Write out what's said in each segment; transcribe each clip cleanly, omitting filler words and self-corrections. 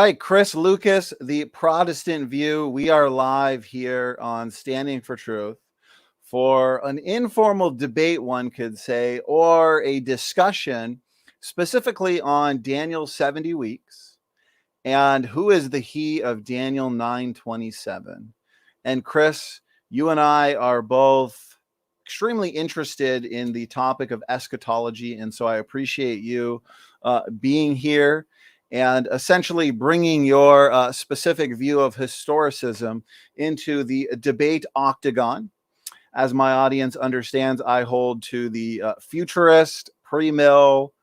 right, Chris Lucas, the Protestant View. We are live here on Standing for Truth for an informal debate, one could say, or a discussion specifically on Daniel's 70 weeks and who is the he of Daniel 9:27. And Chris, you and I are both extremely interested in the topic of eschatology, and so I appreciate you being here and essentially bringing your specific view of historicism into the debate octagon. As my audience understands, I hold to the futurist, pre-mill,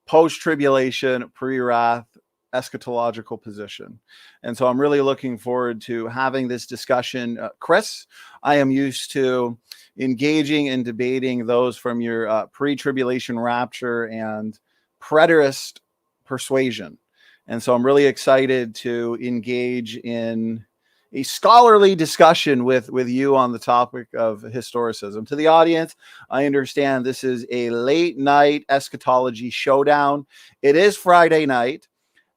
post-tribulation, pre-wrath, eschatological position. And so I'm really looking forward to having this discussion. Chris, I am used to engaging and debating those from your pre-tribulation rapture and preterist persuasion. And so I'm really excited to engage in a scholarly discussion with you on the topic of historicism. To the audience, I understand this is a late night eschatology showdown. It is Friday night.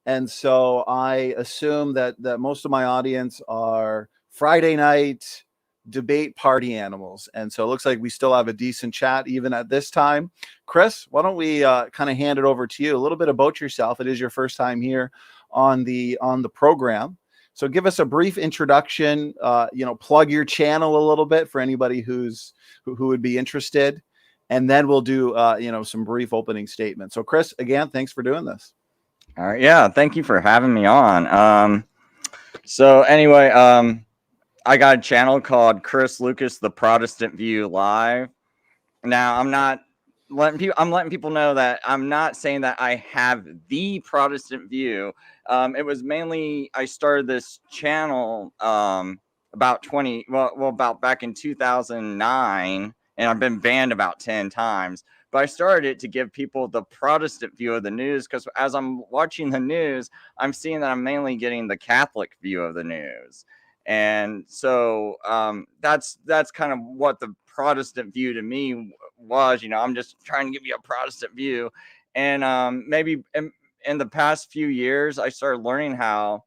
And so I assume that most of my audience are Friday night debate party animals. And so it looks like we still have a decent chat even at this time. Chris, why don't we kind of hand it over to you? A little bit about yourself. It is your first time here on the program. So give us a brief introduction, plug your channel a little bit for anybody who would be interested. And then we'll do, some brief opening statements. So Chris, again, thanks for doing this. All right. Yeah. Thank you for having me on. So anyway, I got a channel called Chris Lucas, the Protestant View Live. Now I'm letting people know that I'm not saying that I have the Protestant view. It was mainly, I started this channel, about back in 2009, and I've been banned about 10 times. But I started it to give people the Protestant view of the news, because as I'm watching the news, I'm seeing that I'm mainly getting the Catholic view of the news. And so that's kind of what the Protestant view to me was. I'm just trying to give you a Protestant view. And maybe in the past few years, I started learning how,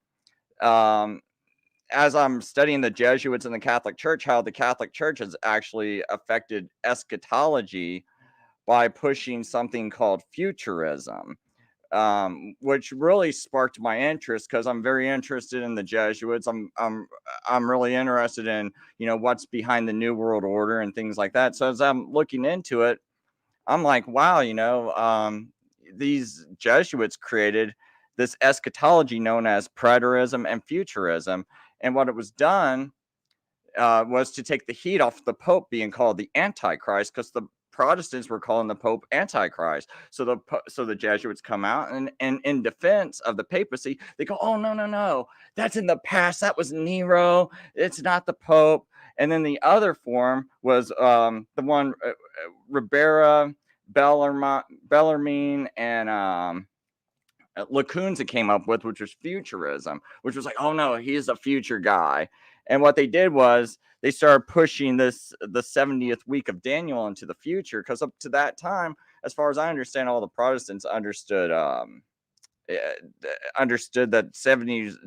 as I'm studying the Jesuits in the Catholic Church, how the Catholic Church has actually affected eschatology by pushing something called futurism, which really sparked my interest, because I'm very interested in the Jesuits. I'm really interested in what's behind the New World Order and things like that. So as I'm looking into it, I'm like, wow, these Jesuits created this eschatology known as preterism and futurism, and what it was done was to take the heat off the Pope being called the Antichrist, because the Protestants were calling the Pope Antichrist. So the Jesuits come out and in defense of the papacy, they go, oh, no, that's in the past. That was Nero. It's not the Pope. And then the other form was the one Ribera, Bellarmine, and Lacunza came up with, which was futurism, which was like, oh no, he's a future guy. And what they did was they started pushing the 70th week of Daniel into the future, because up to that time, as far as I understand, all the Protestants understood that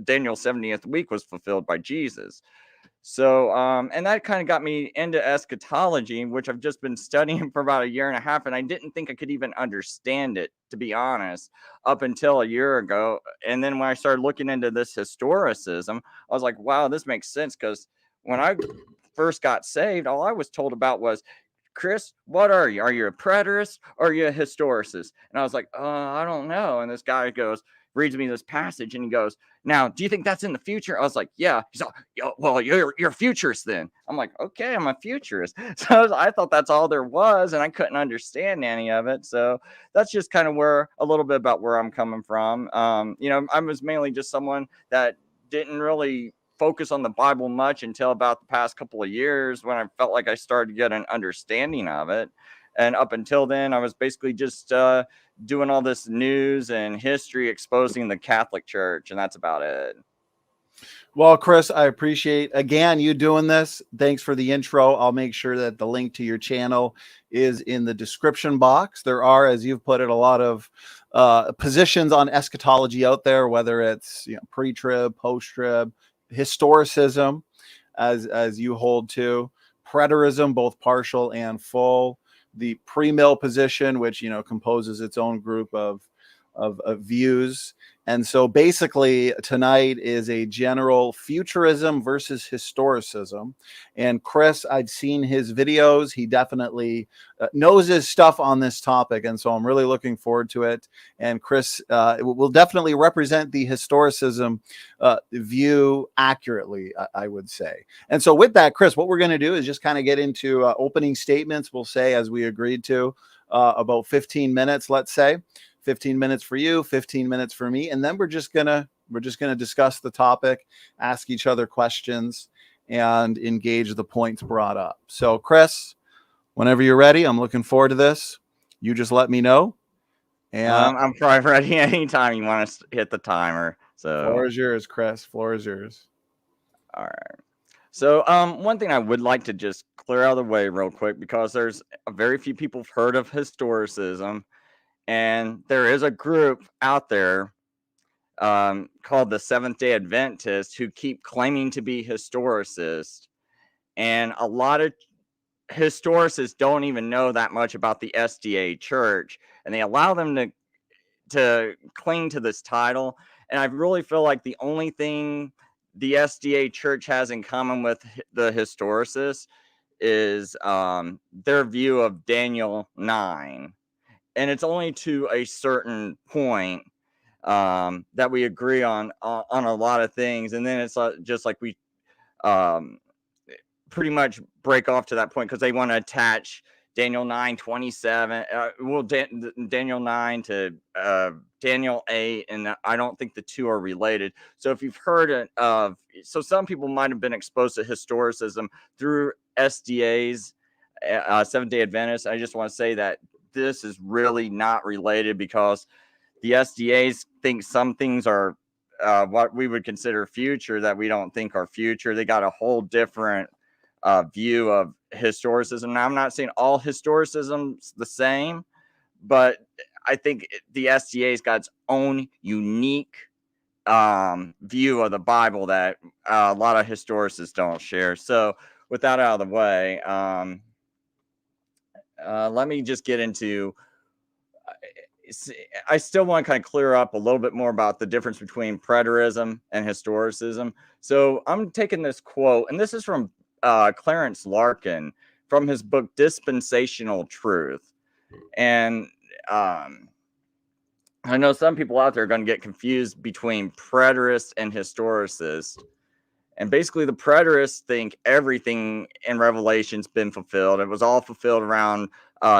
Daniel's 70th week was fulfilled by Jesus. So, and that kind of got me into eschatology, which I've just been studying for about a year and a half. And I didn't think I could even understand it, to be honest, up until a year ago. And then when I started looking into this historicism, I was like, wow, this makes sense. Because when I first got saved, all I was told about was, Chris, what are you? Are you a preterist or are you a historicist? And I was like, I don't know. And this guy reads me this passage, and he goes, now, do you think that's in the future? I was like, yeah. He's like, well, you're a futurist then. I'm like, okay, I'm a futurist. So I thought that's all there was, and I couldn't understand any of it. So that's just kind of a little bit about where I'm coming from. I was mainly just someone that didn't really focus on the Bible much until about the past couple of years, when I felt like I started to get an understanding of it. And up until then, I was basically just doing all this news and history exposing the Catholic Church, and that's about it. Well, Chris, I appreciate again you doing this. Thanks for the intro. I'll make sure that the link to your channel is in the description box. There are, as you've put it, a lot of positions on eschatology out there, whether it's pre-trib, post-trib, historicism, as you hold to, preterism, both partial and full, the pre-mill position, which composes its own group of views. And so basically tonight is a general futurism versus historicism. And Chris, I've seen his videos. He definitely knows his stuff on this topic. And so I'm really looking forward to it. And Chris will definitely represent the historicism view accurately, I would say. And so with that, Chris, what we're going to do is just kind of get into opening statements. We'll say, as we agreed to, about 15 minutes, let's say. 15 minutes for you, 15 minutes for me, and then we're just gonna discuss the topic, ask each other questions, and engage the points brought up. So, Chris, whenever you're ready, I'm looking forward to this. You just let me know. And I'm probably ready anytime you want to hit the timer. So, floor is yours, Chris. Floor is yours. All right. So, one thing I would like to just clear out of the way real quick, because there's very few people have heard of historicism. And there is a group out there called the Seventh-day Adventists who keep claiming to be historicists. And a lot of historicists don't even know that much about the SDA church. And they allow them to cling to this title. And I really feel like the only thing the SDA church has in common with the historicists is their view of Daniel 9. And it's only to a certain point that we agree on a lot of things, and then it's just like we pretty much break off to that point because they want to attach Daniel 9:27, Daniel 9 to Daniel 8, and I don't think the two are related. So if you've heard of, so some people might have been exposed to historicism through SDA's Seventh-day Adventists. I just want to say that this is really not related, because the SDAs think some things are what we would consider future that we don't think are future. They got a whole different view of historicism. Now, I'm not saying all historicism's the same, but I think the SDA's got its own unique view of the Bible that a lot of historicists don't share. So with that out of the way, let me just get into, I still want to kind of clear up a little bit more about the difference between preterism and historicism. So I'm taking this quote, and this is from Clarence Larkin from his book Dispensational Truth. And I know some people out there are going to get confused between preterist and historicist. And basically, the preterists think everything in Revelation's been fulfilled. It was all fulfilled around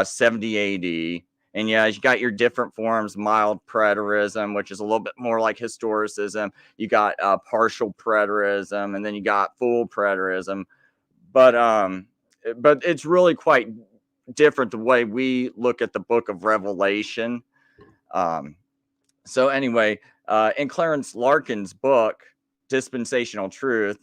70 AD. And yeah, you got your different forms: mild preterism, which is a little bit more like historicism. You got partial preterism, and then you got full preterism. But it's really quite different the way we look at the book of Revelation. So anyway, in Clarence Larkin's book, Dispensational Truth,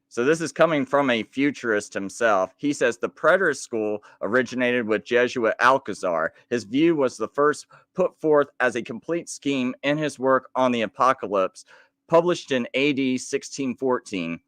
so this is coming from a futurist himself. He says the preterist school originated with Jesuit Alcazar. His view was the first put forth as a complete scheme in his work on the Apocalypse, published in AD 1614.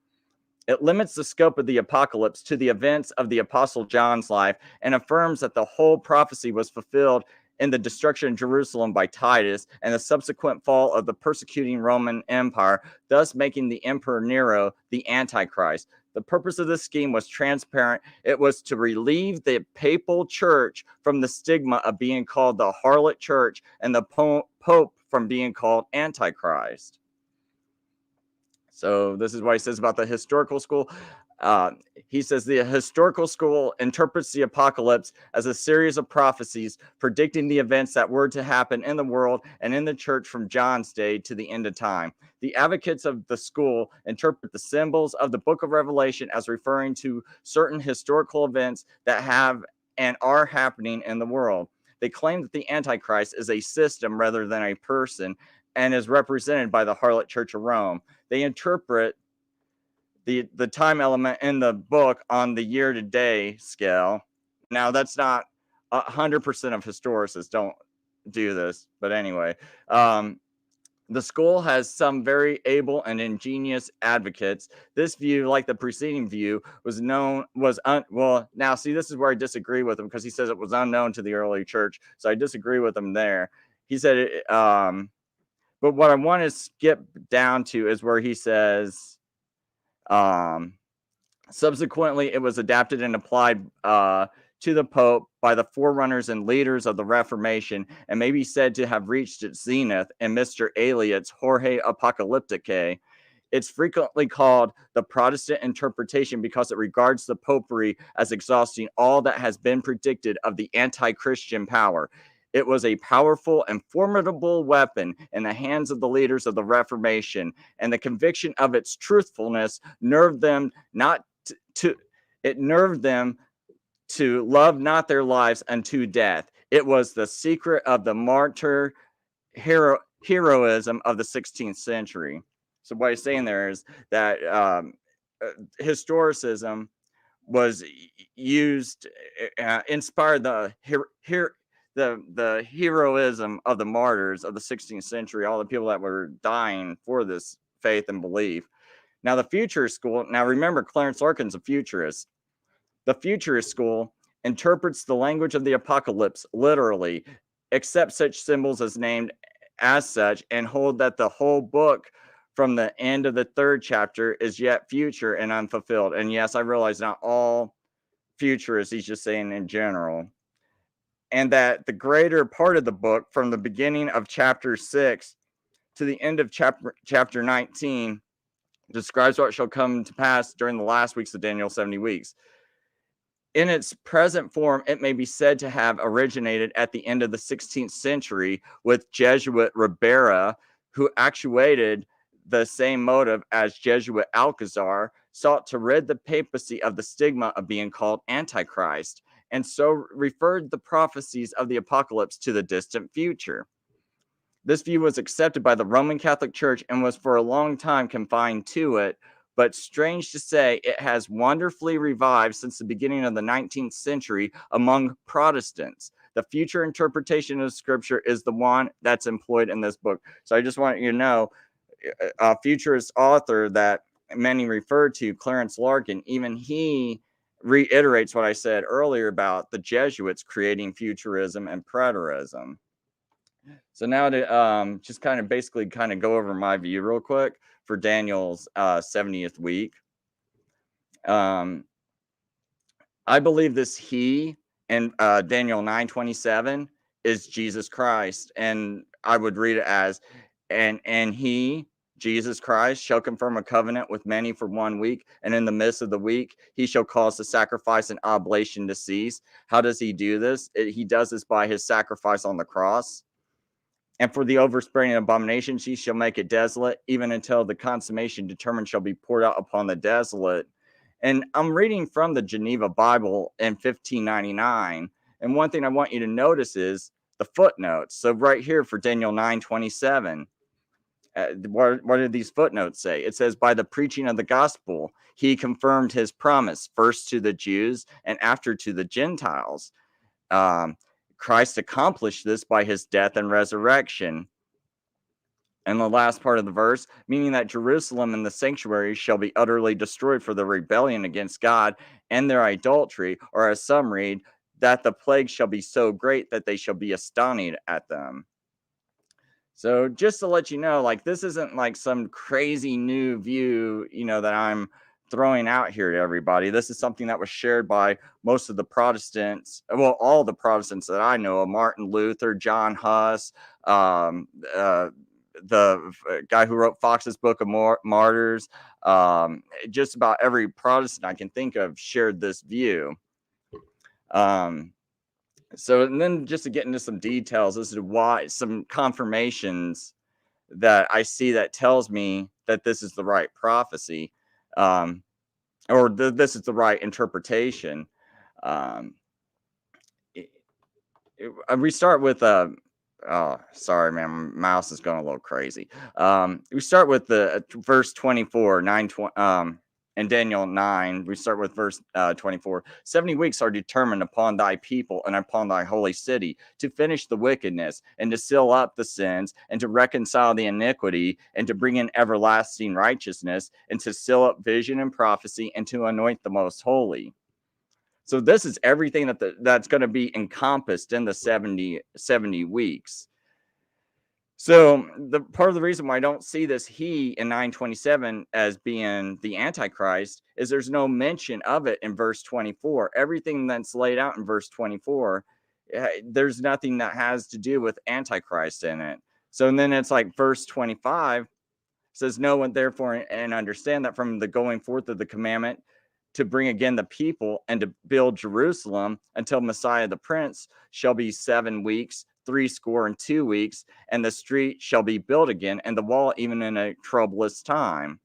It limits the scope of the apocalypse to the events of the Apostle John's life and affirms that the whole prophecy was fulfilled in the destruction of Jerusalem by Titus and the subsequent fall of the persecuting Roman Empire, thus making the Emperor Nero the Antichrist. The purpose of this scheme was transparent. It was to relieve the papal church from the stigma of being called the harlot church and the Pope from being called Antichrist. So this is what he says about the historical school. He says the historical school interprets the apocalypse as a series of prophecies predicting the events that were to happen in the world and in the church from John's day to the end of time. The advocates of the school interpret the symbols of the book of Revelation as referring to certain historical events that have and are happening in the world. They claim that the Antichrist is a system rather than a person and is represented by the harlot church of Rome. they interpret the time element in the book on the year-to-day scale. Now, that's not 100% of historicists don't do this, but anyway, the school has some very able and ingenious advocates. This view, like the preceding view, well, now see, this is where I disagree with him, because he says it was unknown to the early church. So I disagree with him there. He said, but what I want to skip down to is where he says, subsequently, it was adapted and applied to the Pope by the forerunners and leaders of the Reformation, and may be said to have reached its zenith in Mr. Eliot's Jorge Apocalypticae. It's frequently called the Protestant interpretation because it regards the popery as exhausting all that has been predicted of the anti-Christian power. It was a powerful and formidable weapon in the hands of the leaders of the Reformation, and the conviction of its truthfulness nerved them to love not their lives unto death. It was the secret of the martyr heroism of the 16th century. So what he's saying there is that historicism was used, inspired the heroism of the martyrs of the 16th century, all the people that were dying for this faith and belief. Now, the Futurist school, now remember, Clarence Larkin's a futurist. The Futurist school interprets the language of the apocalypse literally, accepts such symbols as named as such, and hold that the whole book from the end of the 3rd chapter is yet future and unfulfilled. And yes, I realize not all futurists, he's just saying in general. And that the greater part of the book, from the beginning of chapter 6 to the end of chapter 19, describes what shall come to pass during the last weeks of Daniel's 70 weeks. In its present form, it may be said to have originated at the end of the 16th century with Jesuit Ribera, who actuated the same motive as Jesuit Alcazar, sought to rid the papacy of the stigma of being called Antichrist, and so referred the prophecies of the apocalypse to the distant future. This view was accepted by the Roman Catholic Church and was for a long time confined to it, but strange to say, it has wonderfully revived since the beginning of the 19th century among Protestants. The future interpretation of Scripture is the one that's employed in this book. So I just want you to know, a futurist author that many refer to, Clarence Larkin, even he reiterates what I said earlier about the Jesuits creating futurism and preterism. So now to just kind of basically go over my view real quick for Daniel's 70th week. I believe this he in Daniel 9:27 is Jesus Christ, and I would read it as, and he, Jesus Christ, shall confirm a covenant with many for 1 week, and in the midst of the week he shall cause the sacrifice and oblation to cease. How does he do this? He does this by his sacrifice on the cross. And for the overspreading abominations, he shall make it desolate, even until the consummation determined shall be poured out upon the desolate. And I'm reading from the Geneva Bible in 1599. And one thing I want you to notice is the footnotes. So right here for Daniel 9:27, what did these footnotes say? It says, by the preaching of the gospel, he confirmed his promise, first to the Jews and after to the Gentiles. Christ accomplished this by his death and resurrection. And the last part of the verse, meaning that Jerusalem and the sanctuary shall be utterly destroyed for the rebellion against God and their idolatry, or as some read, that the plague shall be so great that they shall be astonished at them. So just to let you know, like, this isn't like some crazy new view, that I'm throwing out here to everybody. This is something that was shared by most of the Protestants, well, all the Protestants that I know, Martin Luther, John Huss, the guy who wrote Fox's Book of Martyrs, just about every Protestant I can think of shared this view. So, and then just to get into some details as to why, some confirmations that I see that tells me that this is the right prophecy, or this is the right interpretation. We start with Oh, sorry, man. My mouse is going a little crazy. We start with the verse 24, 9, in Daniel 9. We start with verse 24. 70 weeks are determined upon thy people and upon thy holy city to finish the wickedness and to seal up the sins and to reconcile the iniquity and to bring in everlasting righteousness and to seal up vision and prophecy and to anoint the most holy. So this is everything that's going to be encompassed in the 70 weeks. So the part of the reason why I don't see this he in 927 as being the Antichrist is there's no mention of it in verse 24. Everything that's laid out in verse 24, there's nothing that has to do with Antichrist in it. So then it's like verse 25 says, "Know and therefore and understand that from the going forth of the commandment to bring again the people and to build Jerusalem until Messiah the Prince shall be 7 weeks, 62 weeks, and the street shall be built again, and the wall even in a troublous time."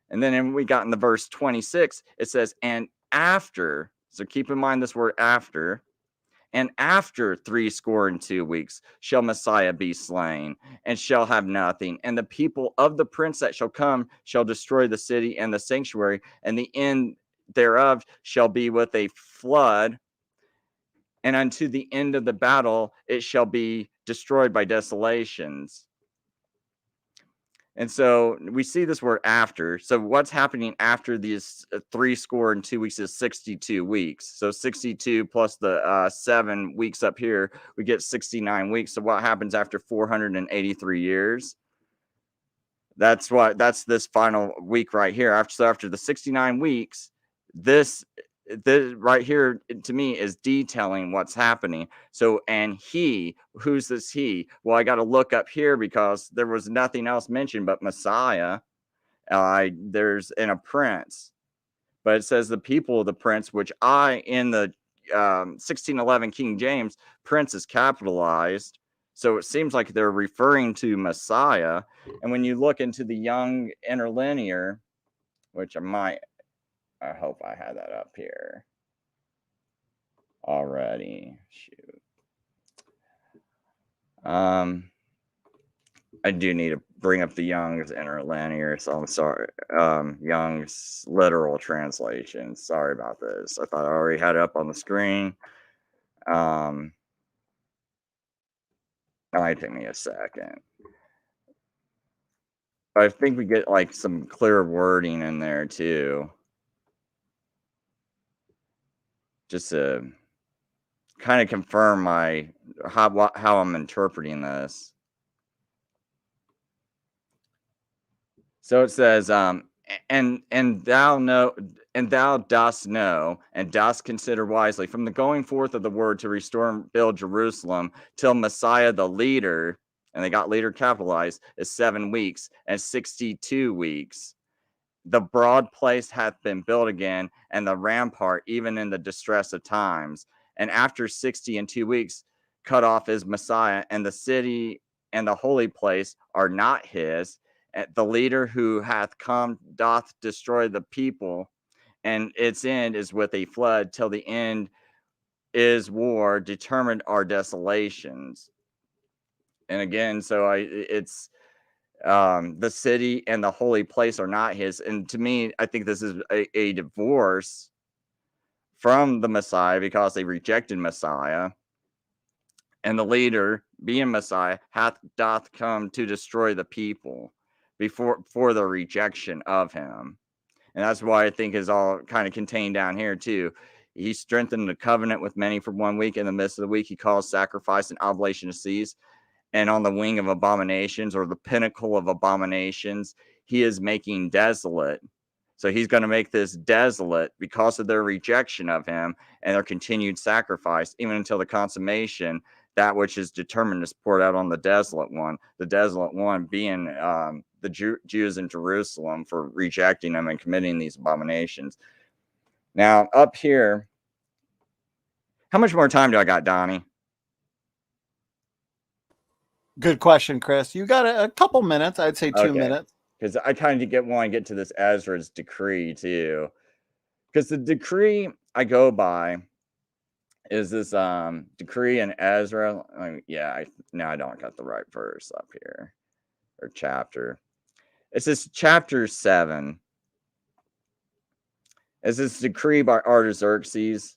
And then we got in the verse 26, it says, "And after," so keep in mind this word after, "and after 62 weeks shall Messiah be slain, and shall have nothing. And the people of the prince that shall come shall destroy the city and the sanctuary, and the end thereof shall be with a flood. And unto the end of the battle it shall be destroyed by desolations." And so we see this word after. So what's happening after these 62 weeks is 62 weeks. So 62 plus the 7 weeks up here, we get 69 weeks. So what happens after 483 years? That's this final week right here. After the 69 weeks, this right here to me is detailing what's happening. So, and who's this he? Well, I got to look up here because there was nothing else mentioned but Messiah. There's in a prince, but it says the people of the prince, which in the 1611 King James, prince is capitalized. So it seems like they're referring to Messiah. And when you look into the Young Interlinear, which I hope I had that up here already. Shoot. I do need to bring up the Young's Interlinear, so I'm sorry. Young's literal translation. Sorry about this. I thought I already had it up on the screen. It might take me a second. But I think we get like some clear wording in there too. Just to kind of confirm how I'm interpreting this. So it says, and thou dost know, and dost consider wisely, from the going forth of the word to restore and build Jerusalem till Messiah the leader, and they got leader capitalized, is 7 weeks and 62 weeks. The broad place hath been built again, and the rampart even in the distress of times. And after 62 weeks, cut off is Messiah, and the city and the holy place are not his. The leader who hath come doth destroy the people, and its end is with a flood, till the end is war, determined are desolations. And again, so it's the city and the holy place are not his. And to me, I think this is a divorce from the Messiah because they rejected Messiah. And the leader, being Messiah, doth come to destroy the people for the rejection of him. And that's why I think is all kind of contained down here too. He strengthened the covenant with many for 1 week. In the midst of the week, he calls sacrifice and oblation to cease. And on the wing of abominations, or the pinnacle of abominations, he is making desolate. So he's going to make this desolate because of their rejection of him and their continued sacrifice, even until the consummation, that which is determined is poured out on the desolate one being the Jews in Jerusalem for rejecting him and committing these abominations. Now, up here, how much more time do I got, Donnie? Good question, Chris. You got a couple minutes. I'd say 2 minutes. Because I kind of want to get to this Ezra's decree too. Because the decree I go by is this decree in Ezra. I don't got the right verse up here or chapter. It's this chapter 7. It's this decree by Artaxerxes.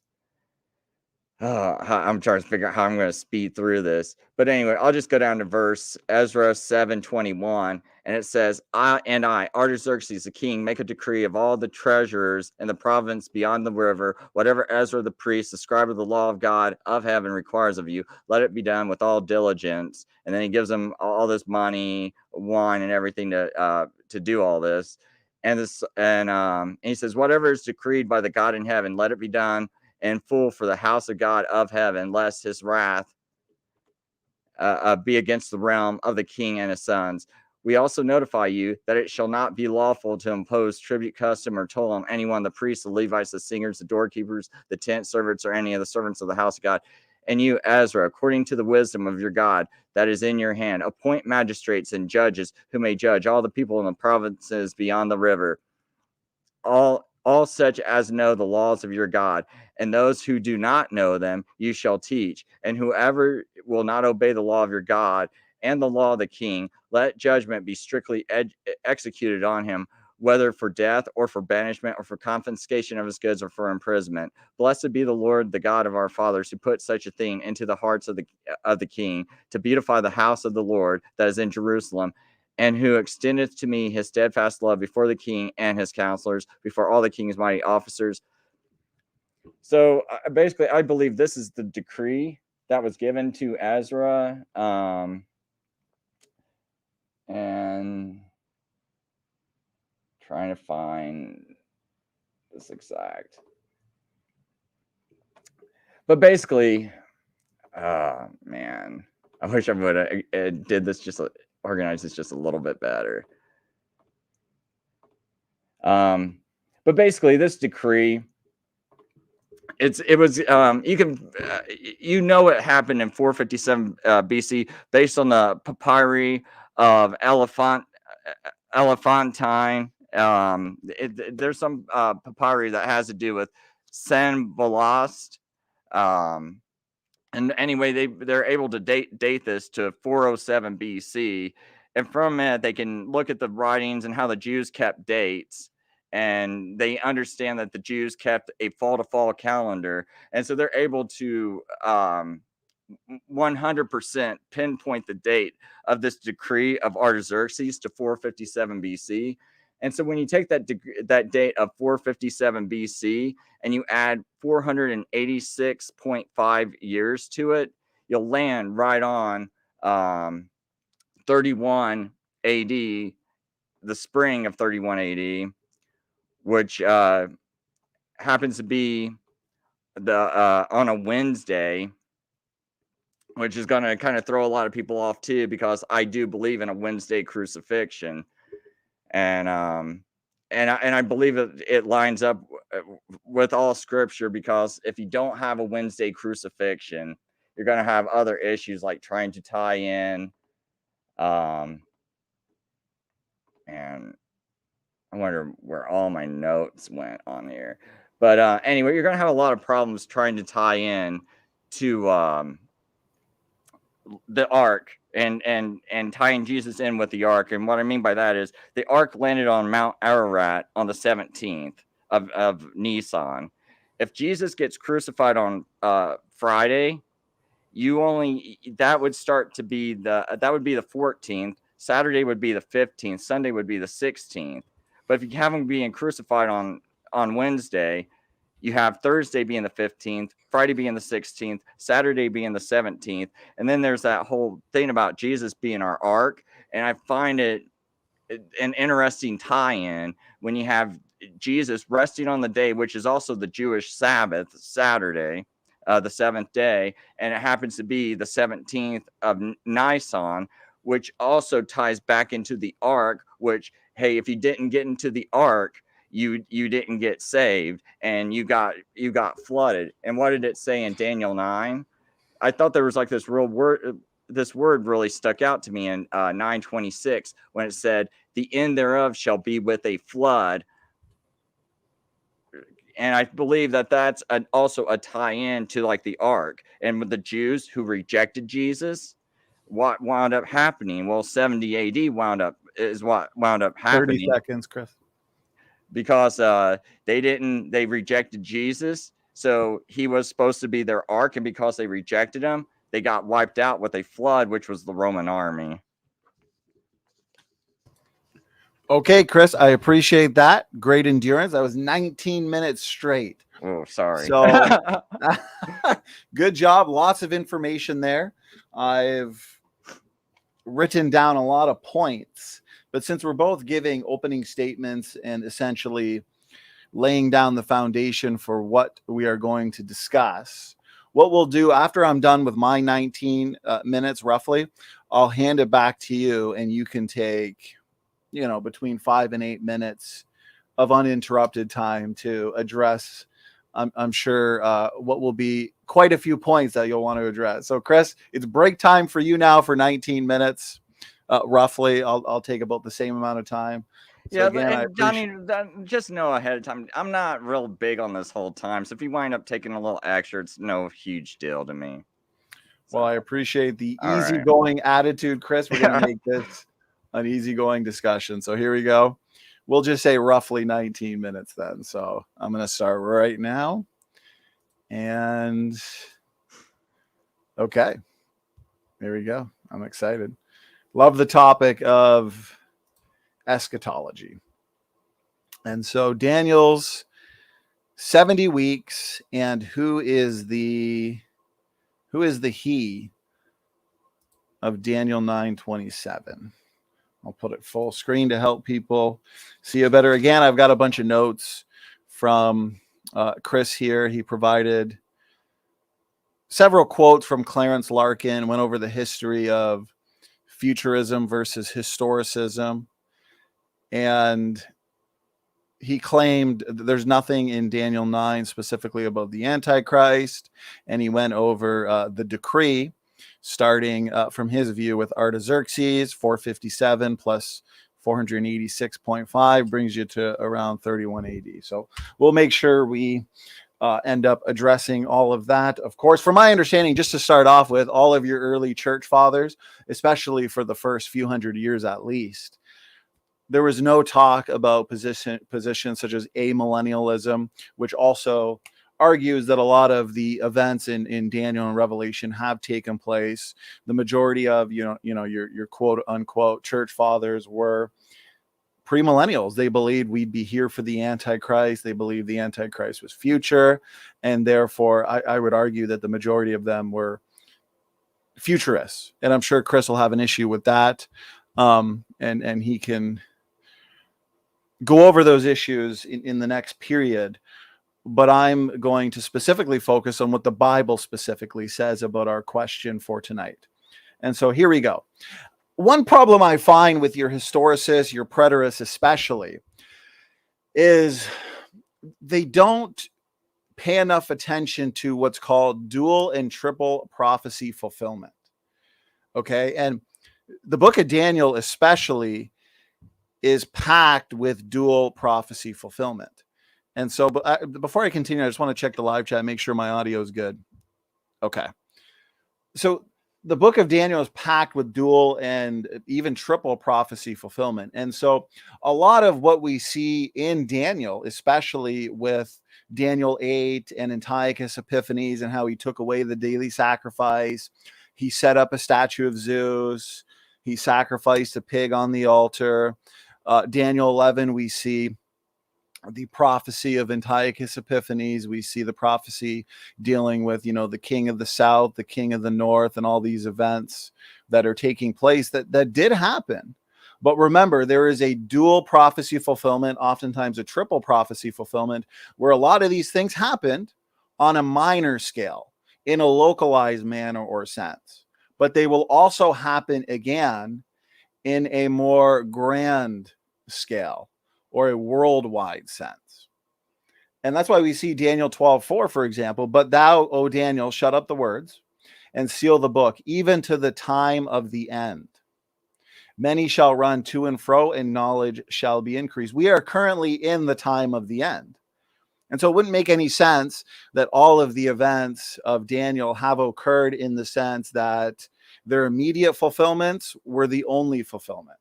I'm trying to figure out how I'm going to speed through this. But anyway, I'll just go down to verse Ezra 7:21, and it says, I, Artaxerxes the king, make a decree of all the treasurers in the province beyond the river, whatever Ezra the priest, the scribe of the law of God of heaven requires of you, let it be done with all diligence. And then he gives them all this money, wine, and everything to do all this. And he says, whatever is decreed by the God in heaven, let it be done in full for the house of God of heaven, lest his wrath be against the realm of the king and his sons. We also notify you that it shall not be lawful to impose tribute, custom, or toll on anyone, the priests, the Levites, the singers, the doorkeepers, the tent servants, or any of the servants of the house of God. And you, Ezra, according to the wisdom of your God that is in your hand, appoint magistrates and judges who may judge all the people in the provinces beyond the river, all such as know the laws of your God, and those who do not know them you shall teach. And whoever will not obey the law of your God and the law of the king, let judgment be strictly executed on him, whether for death or for banishment or for confiscation of his goods or for imprisonment. Blessed be the Lord, the God of our fathers, who put such a thing into the hearts of the king, to beautify the house of the Lord that is in Jerusalem, and who extendeth to me his steadfast love before the king and his counselors, before all the king's mighty officers. So basically, I believe this is the decree that was given to Ezra. And trying to find this exact. But basically, man, I wish I would have did this organize this just a little bit better. But basically, this decree, it was it happened in 457 BC based on the papyri of Elephantine. There's some papyri that has to do with Sanbalast. And anyway, they're able to date this to 407 BC, and from it they can look at the writings and how the Jews kept dates, and they understand that the Jews kept a fall-to-fall calendar, and so they're able to 100% pinpoint the date of this decree of Artaxerxes to 457 BC. And so when you take that date of 457 BC and you add 486.5 years to it, you'll land right on 31 AD, the spring of 31 AD, which happens to be on a Wednesday, which is going to kind of throw a lot of people off too, because I do believe in a Wednesday crucifixion. And I believe it lines up with all scripture, because if you don't have a Wednesday crucifixion, you're going to have other issues like trying to tie in. And I wonder where all my notes went on here. But anyway, you're going to have a lot of problems trying to tie in to the ark and tying Jesus in with the ark. And what I mean by that is the ark landed on Mount Ararat on the 17th of Nisan. If Jesus gets crucified on Friday, that would be the 14th. Saturday would be the 15th. Sunday would be the 16th. But if you have him being crucified on Wednesday, you have Thursday being the 15th, Friday being the 16th, Saturday being the 17th. And then there's that whole thing about Jesus being our ark. And I find it an interesting tie-in when you have Jesus resting on the day, which is also the Jewish Sabbath, Saturday, the seventh day. And it happens to be the 17th of Nisan, which also ties back into the ark, which, hey, if you didn't get into the ark, you didn't get saved, and you got flooded. And what did it say in Daniel 9? I thought there was like this word really stuck out to me in 9:26 when it said, "The end thereof shall be with a flood." And I believe that that's also a tie-in to like the ark. And with the Jews who rejected Jesus, what wound up happening? Well, 70 AD wound up30 happening seconds, Chris. because they rejected Jesus. So he was supposed to be their ark, and because they rejected him, they got wiped out with a flood, which was the Roman army. Okay, Chris, I appreciate that. Great endurance. That was 19 minutes straight. Oh, sorry. So good job. Lots of information there. I've written down a lot of points, but since we're both giving opening statements and essentially laying down the foundation for what we are going to discuss, what we'll do after I'm done with my 19 minutes roughly, I'll hand it back to you and you can take, between 5 and 8 minutes of uninterrupted time to address, I'm sure, what will be quite a few points that you'll want to address. So, Chris, it's break time for you now for 19 minutes, roughly. I'll take about the same amount of time. So Yeah, again, and Donnie, just know ahead of time, I'm not real big on this whole time. So if you wind up taking a little extra, it's no huge deal to me. Well, I appreciate the All right. easygoing attitude, Chris. We're going to make this an easygoing discussion. So here we go. We'll just say roughly 19 minutes then. So I'm going to start right now. And okay, there we go. I'm excited. Love the topic of eschatology. And so Daniel's 70 weeks, and who is the he of Daniel 9:27? I'll put it full screen to help people see it better. Again, I've got a bunch of notes from Chris here. He provided several quotes from Clarence Larkin, went over the history of futurism versus historicism. And he claimed there's nothing in Daniel 9 specifically about the Antichrist. And he went over the decree, starting from his view with Artaxerxes, 457 plus 486.5 brings you to around 31 AD. So we'll make sure we end up addressing all of that. Of course, from my understanding, just to start off with, all of your early church fathers, especially for the first few hundred years at least, there was no talk about positions such as amillennialism, which also argues that a lot of the events in Daniel and Revelation have taken place. The majority of your quote unquote church fathers were premillennials. They believed we'd be here for the Antichrist. They believed the Antichrist was future, and therefore I would argue that the majority of them were futurists. And I'm sure Chris will have an issue with that, and he can go over those issues in the next period. But I'm going to specifically focus on what the Bible specifically says about our question for tonight. And so here we go. One problem I find with your historicists, your preterists especially, is they don't pay enough attention to what's called dual and triple prophecy fulfillment. Okay. And the book of Daniel especially is packed with dual prophecy fulfillment. And so before I continue, I just want to check the live chat, make sure my audio is good. Okay. So the book of Daniel is packed with dual and even triple prophecy fulfillment. And so a lot of what we see in Daniel, especially with Daniel 8 and Antiochus Epiphanes and how he took away the daily sacrifice, he set up a statue of Zeus, he sacrificed a pig on the altar. Daniel 11, we see the prophecy of Antiochus Epiphanes. We see the prophecy dealing with, the king of the south, the king of the north, and all these events that are taking place that did happen. But remember, there is a dual prophecy fulfillment, oftentimes a triple prophecy fulfillment, where a lot of these things happened on a minor scale, in a localized manner or sense. But they will also happen again in a more grand scale or a worldwide sense. And that's why we see Daniel 12:4, for example, but thou, O Daniel, shut up the words and seal the book, even to the time of the end. Many shall run to and fro, and knowledge shall be increased. We are currently in the time of the end. And so it wouldn't make any sense that all of the events of Daniel have occurred in the sense that their immediate fulfillments were the only fulfillment.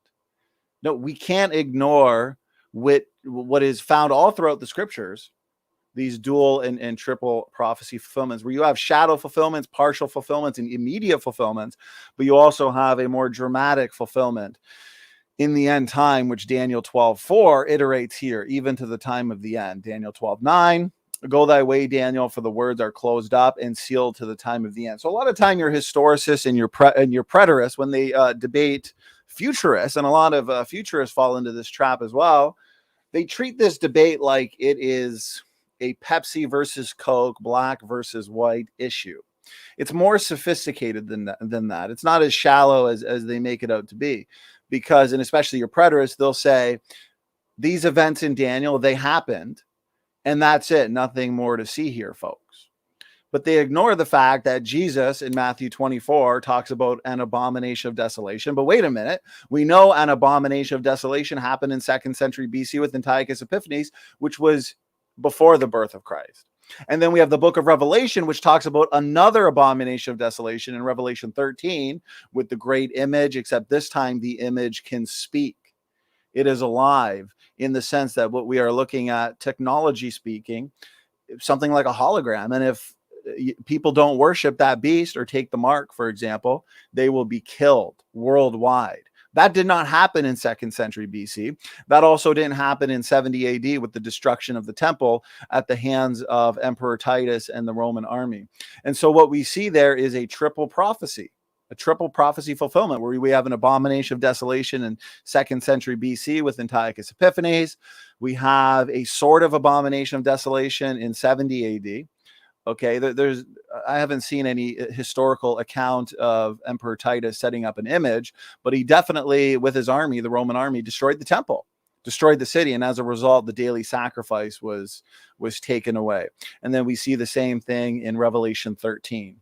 No, we can't ignore what is found all throughout the scriptures, these dual and triple prophecy fulfillments, where you have shadow fulfillments, partial fulfillments, and immediate fulfillments, but you also have a more dramatic fulfillment in the end time, which Daniel 12:4 iterates here, even to the time of the end. Daniel 12:9, go thy way, Daniel, for the words are closed up and sealed to the time of the end. So a lot of time your historicists and your preterists, when they debate futurists, and a lot of futurists fall into this trap as well, they treat this debate like it is a Pepsi versus Coke, black versus white issue. It's more sophisticated than that. It's not as shallow as they make it out to be, because, and especially your preterists, they'll say these events in Daniel, they happened, and that's it. Nothing more to see here, folks. But they ignore the fact that Jesus in Matthew 24 talks about an abomination of desolation. But wait a minute. We know an abomination of desolation happened in 2nd century BC with Antiochus Epiphanes, which was before the birth of Christ. And then we have the book of Revelation, which talks about another abomination of desolation in Revelation 13 with the great image, except this time the image can speak. It is alive in the sense that what we are looking at, technology speaking, something like a hologram. And if people don't worship that beast or take the mark, for example, they will be killed worldwide. That did not happen in 2nd century BC. That also didn't happen in 70 AD with the destruction of the temple at the hands of Emperor Titus and the Roman army. And so what we see there is a triple prophecy fulfillment, where we have an abomination of desolation in 2nd century BC with Antiochus Epiphanes. We have a sort of abomination of desolation in 70 AD. Okay, I haven't seen any historical account of Emperor Titus setting up an image, but he definitely, with his army, the Roman army, destroyed the temple, destroyed the city, and as a result, the daily sacrifice was taken away. And then we see the same thing in Revelation 13.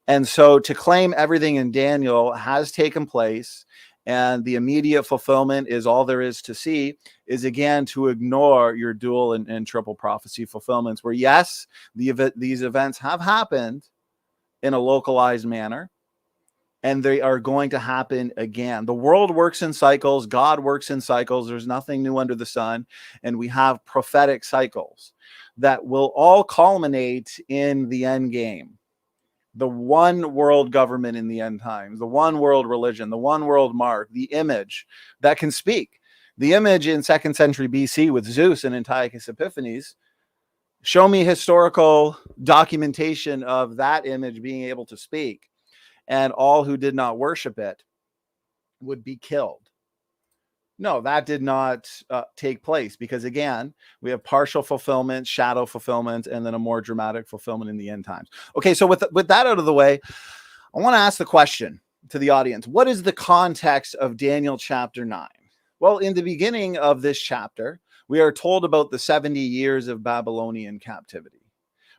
And so to claim everything in Daniel has taken place and the immediate fulfillment is all there is to see is, again, to ignore your dual and triple prophecy fulfillments, where, yes, these events have happened in a localized manner, and they are going to happen again. The world works in cycles. God works in cycles. There's nothing new under the sun. And we have prophetic cycles that will all culminate in the end game. The one world government in the end times, the one world religion, the one world mark, the image that can speak. The image in 2nd century BC with Zeus and Antiochus Epiphanes, show me historical documentation of that image being able to speak, and all who did not worship it would be killed. No, that did not take place, because, again, we have partial fulfillment, shadow fulfillment, and then a more dramatic fulfillment in the end times. Okay, so with that out of the way, I want to ask the question to the audience. What is the context of Daniel chapter 9? Well, in the beginning of this chapter, we are told about the 70 years of Babylonian captivity.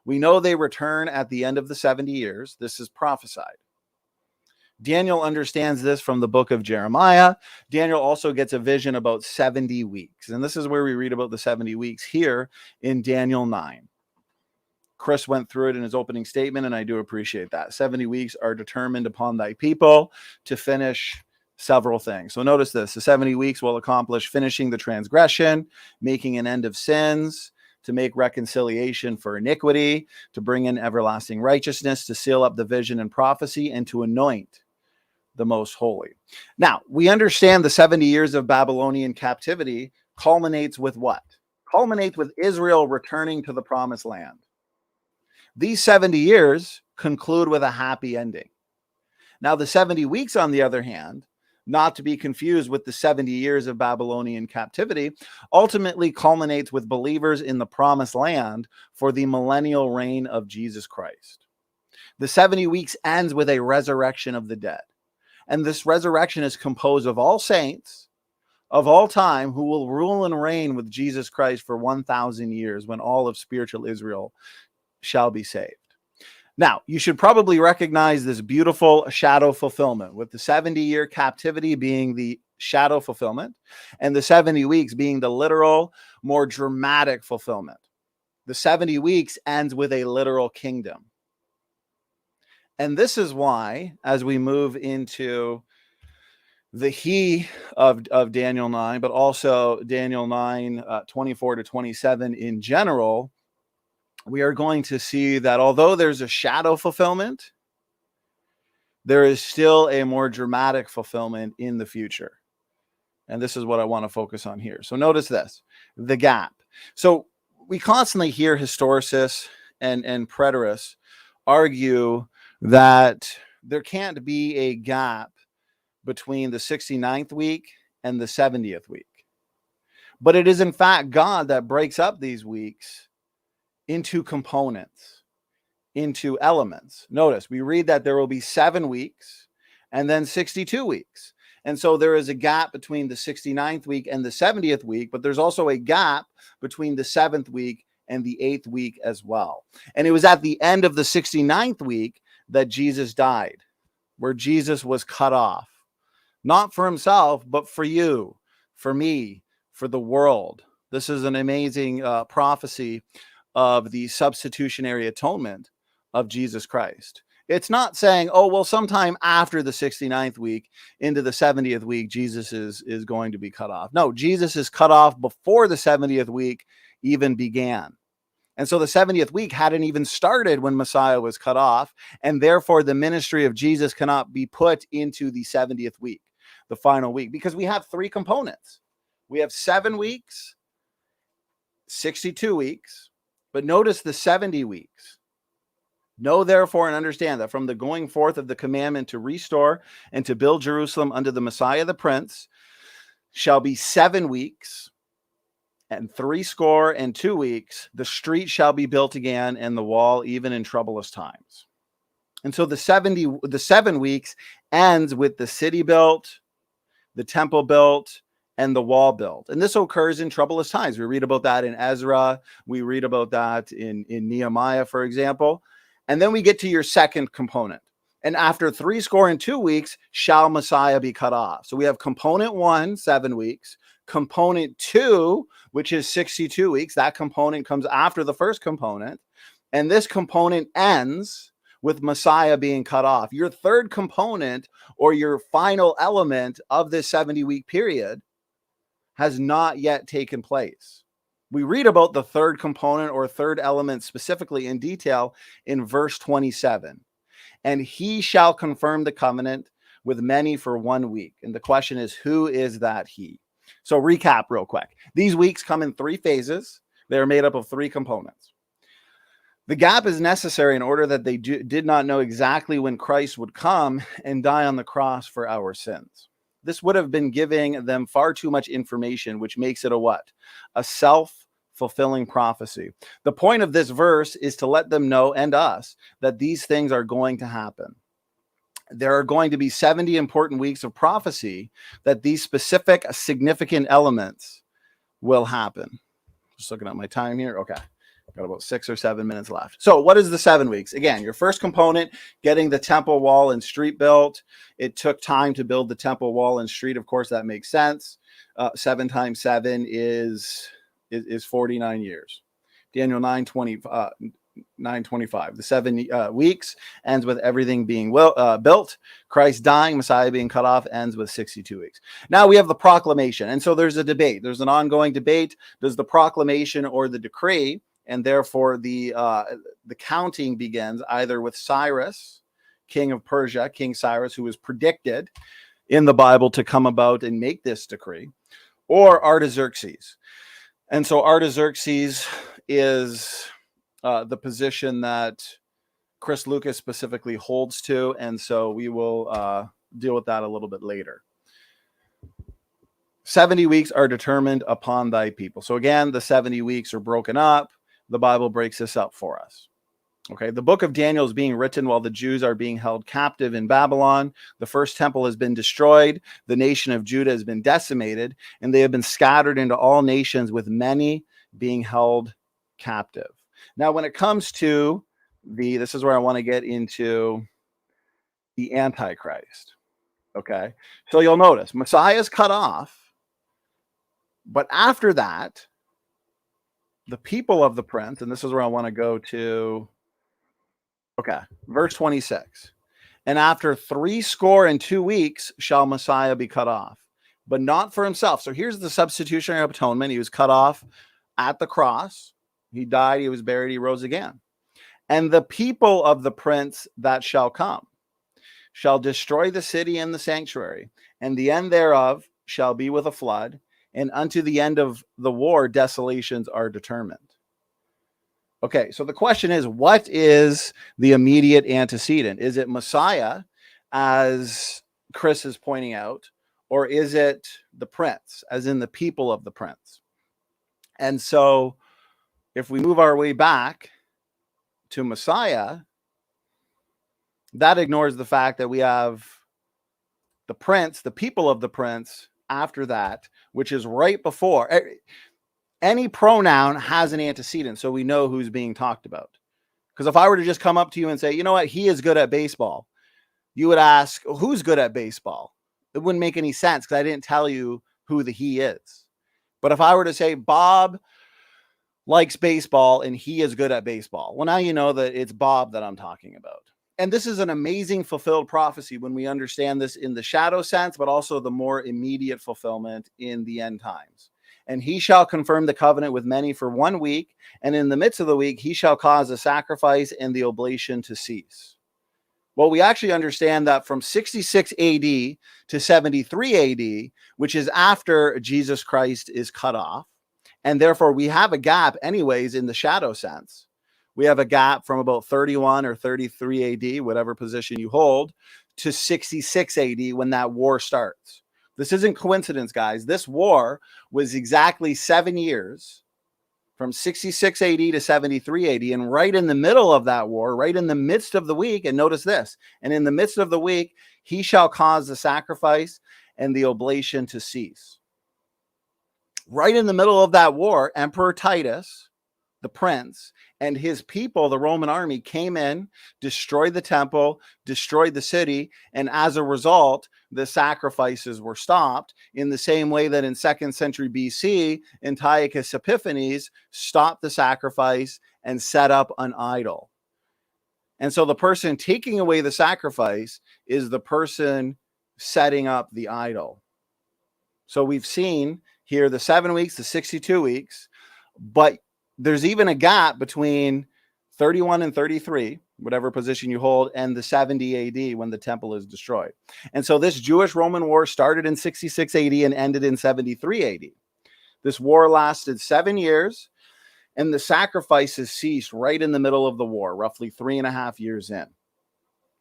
We know they return at the end of the 70 years. This is prophesied. Daniel understands this from the book of Jeremiah. Daniel also gets a vision about 70 weeks. And this is where we read about the 70 weeks here in Daniel 9. Chris went through it in his opening statement, and I do appreciate that. 70 weeks are determined upon thy people to finish several things. So notice this. The 70 weeks will accomplish finishing the transgression, making an end of sins, to make reconciliation for iniquity, to bring in everlasting righteousness, to seal up the vision and prophecy, and to anoint the most holy. Now, we understand the 70 years of Babylonian captivity culminates with what? Culminates with Israel returning to the promised land. These 70 years conclude with a happy ending. Now, the 70 weeks, on the other hand, not to be confused with the 70 years of Babylonian captivity, ultimately culminates with believers in the promised land for the millennial reign of Jesus Christ. The 70 weeks ends with a resurrection of the dead. And this resurrection is composed of all saints of all time who will rule and reign with Jesus Christ for 1,000 years, when all of spiritual Israel shall be saved. Now, you should probably recognize this beautiful shadow fulfillment, with the 70-year captivity being the shadow fulfillment and the 70 weeks being the literal, more dramatic fulfillment. The 70 weeks ends with a literal kingdom. And this is why, as we move into the he of Daniel 9, but also Daniel 9, 24 to 27 in general, we are going to see that although there's a shadow fulfillment, there is still a more dramatic fulfillment in the future. And this is what I want to focus on here. So notice this, the gap. So we constantly hear historicists and preterists argue that there can't be a gap between the 69th week and the 70th week. But it is in fact God that breaks up these weeks into components, into elements. Notice we read that there will be 7 weeks and then 62 weeks. And so there is a gap between the 69th week and the 70th week, but there's also a gap between the 7th week and the 8th week as well. And it was at the end of the 69th week that Jesus died, where Jesus was cut off, not for himself, but for you, for me, for the world. This is an amazing prophecy of the substitutionary atonement of Jesus Christ. It's not saying, oh, well, sometime after the 69th week into the 70th week, Jesus is going to be cut off. No, Jesus is cut off before the 70th week even began. And so the 70th week hadn't even started when Messiah was cut off. And therefore, the ministry of Jesus cannot be put into the 70th week, the final week, because we have 3 components. We have 7 weeks, 62 weeks, but notice the 70 weeks. Know therefore and understand that from the going forth of the commandment to restore and to build Jerusalem unto the Messiah the Prince shall be 7 weeks and 62 weeks. The street shall be built again and the wall even in troublous times. And so the 7 weeks ends with the city built, the temple built, and the wall built. And this occurs in troublous times. We read about that in Ezra. We read about that in Nehemiah, for example. And then we get to your second component. And after 62 weeks, shall Messiah be cut off. So we have component 1, 7 weeks. Component 2, which is 62 weeks. That component comes after the first component. And this component ends with Messiah being cut off. Your third component, or your final element of this 70-week period, has not yet taken place. We read about the third component or third element specifically in detail in verse 27. And he shall confirm the covenant with many for 1 week. And the question is, who is that he? So recap real quick. These weeks come in 3 phases. They are made up of 3 components. The gap is necessary in order that they did not know exactly when Christ would come and die on the cross for our sins. This would have been giving them far too much information, which makes it a what? A self-fulfilling prophecy. The point of this verse is to let them know, and us, that these things are going to happen. There are going to be 70 important weeks of prophecy that these specific significant elements will happen. Just looking at my time here. Okay. Got about 6 or 7 minutes left. So what is the 7 weeks? Again, your first component, getting the temple wall and street built. It took time to build the temple wall and street. Of course, that makes sense. 7 times 7 is 49 years. Daniel 9:25. The 7 weeks ends with everything being built. Christ dying, Messiah being cut off, ends with 62 weeks. Now we have the proclamation. And so there's a debate. There's an ongoing debate. Does the proclamation or the decree, and therefore the counting begins either with Cyrus, king of Persia, King Cyrus, who was predicted in the Bible to come about and make this decree, or Artaxerxes. And so Artaxerxes is the position that Chris Lucas specifically holds to, and so we will deal with that a little bit later. 70 weeks are determined upon thy people. So again, the 70 weeks are broken up. The Bible breaks this up for us. Okay, the book of Daniel is being written while the Jews are being held captive in Babylon. The first temple has been destroyed. The nation of Judah has been decimated, and they have been scattered into all nations, with many being held captive. Now, when it comes to this is where I want to get into the Antichrist. Okay, so you'll notice Messiah is cut off, but after that, the people of the prince, and this is where I want to go to. Okay, verse 26. And after 62 weeks shall Messiah be cut off, but not for himself. So here's the substitutionary atonement. He was cut off at the cross. He died, he was buried, he rose again. And the people of the prince that shall come shall destroy the city and the sanctuary, and the end thereof shall be with a flood, and unto the end of the war desolations are determined. Okay, so the question is, what is the immediate antecedent? Is it Messiah, as Chris is pointing out, or is it the prince, as in the people of the prince? And so if we move our way back to Messiah, that ignores the fact that we have the prince, the people of the prince, after that, which is right before. Any pronoun has an antecedent, so we know who's being talked about. Because if I were to just come up to you and say, you know what, he is good at baseball, you would ask, who's good at baseball? It wouldn't make any sense because I didn't tell you who the he is. But if I were to say, Bob likes baseball and he is good at baseball, well, now you know that it's Bob that I'm talking about. And this is an amazing fulfilled prophecy when we understand this in the shadow sense, but also the more immediate fulfillment in the end times. And he shall confirm the covenant with many for 1 week. And in the midst of the week, he shall cause the sacrifice and the oblation to cease. Well, we actually understand that from 66 AD to 73 AD, which is after Jesus Christ is cut off. And therefore, we have a gap anyways in the shadow sense. We have a gap from about 31 or 33 AD, whatever position you hold, to 66 AD when that war starts. This isn't coincidence, guys. This war was exactly 7 years, from 66 AD to 73 AD. And right in the middle of that war, right in the midst of the week, and notice this, and in the midst of the week, he shall cause the sacrifice and the oblation to cease. Right in the middle of that war, Emperor Titus, the prince, and his people, the Roman army, came in, destroyed the temple, destroyed the city, and as a result, the sacrifices were stopped in the same way that in 2nd century BC, Antiochus Epiphanes stopped the sacrifice and set up an idol. And so the person taking away the sacrifice is the person setting up the idol. So we've seen here the 7 weeks, the 62 weeks, but there's even a gap between 31 and 33, whatever position you hold, and the 70 AD when the temple is destroyed. And so this Jewish-Roman war started in 66 AD and ended in 73 AD. This war lasted 7 years, and the sacrifices ceased right in the middle of the war, roughly 3.5 years in.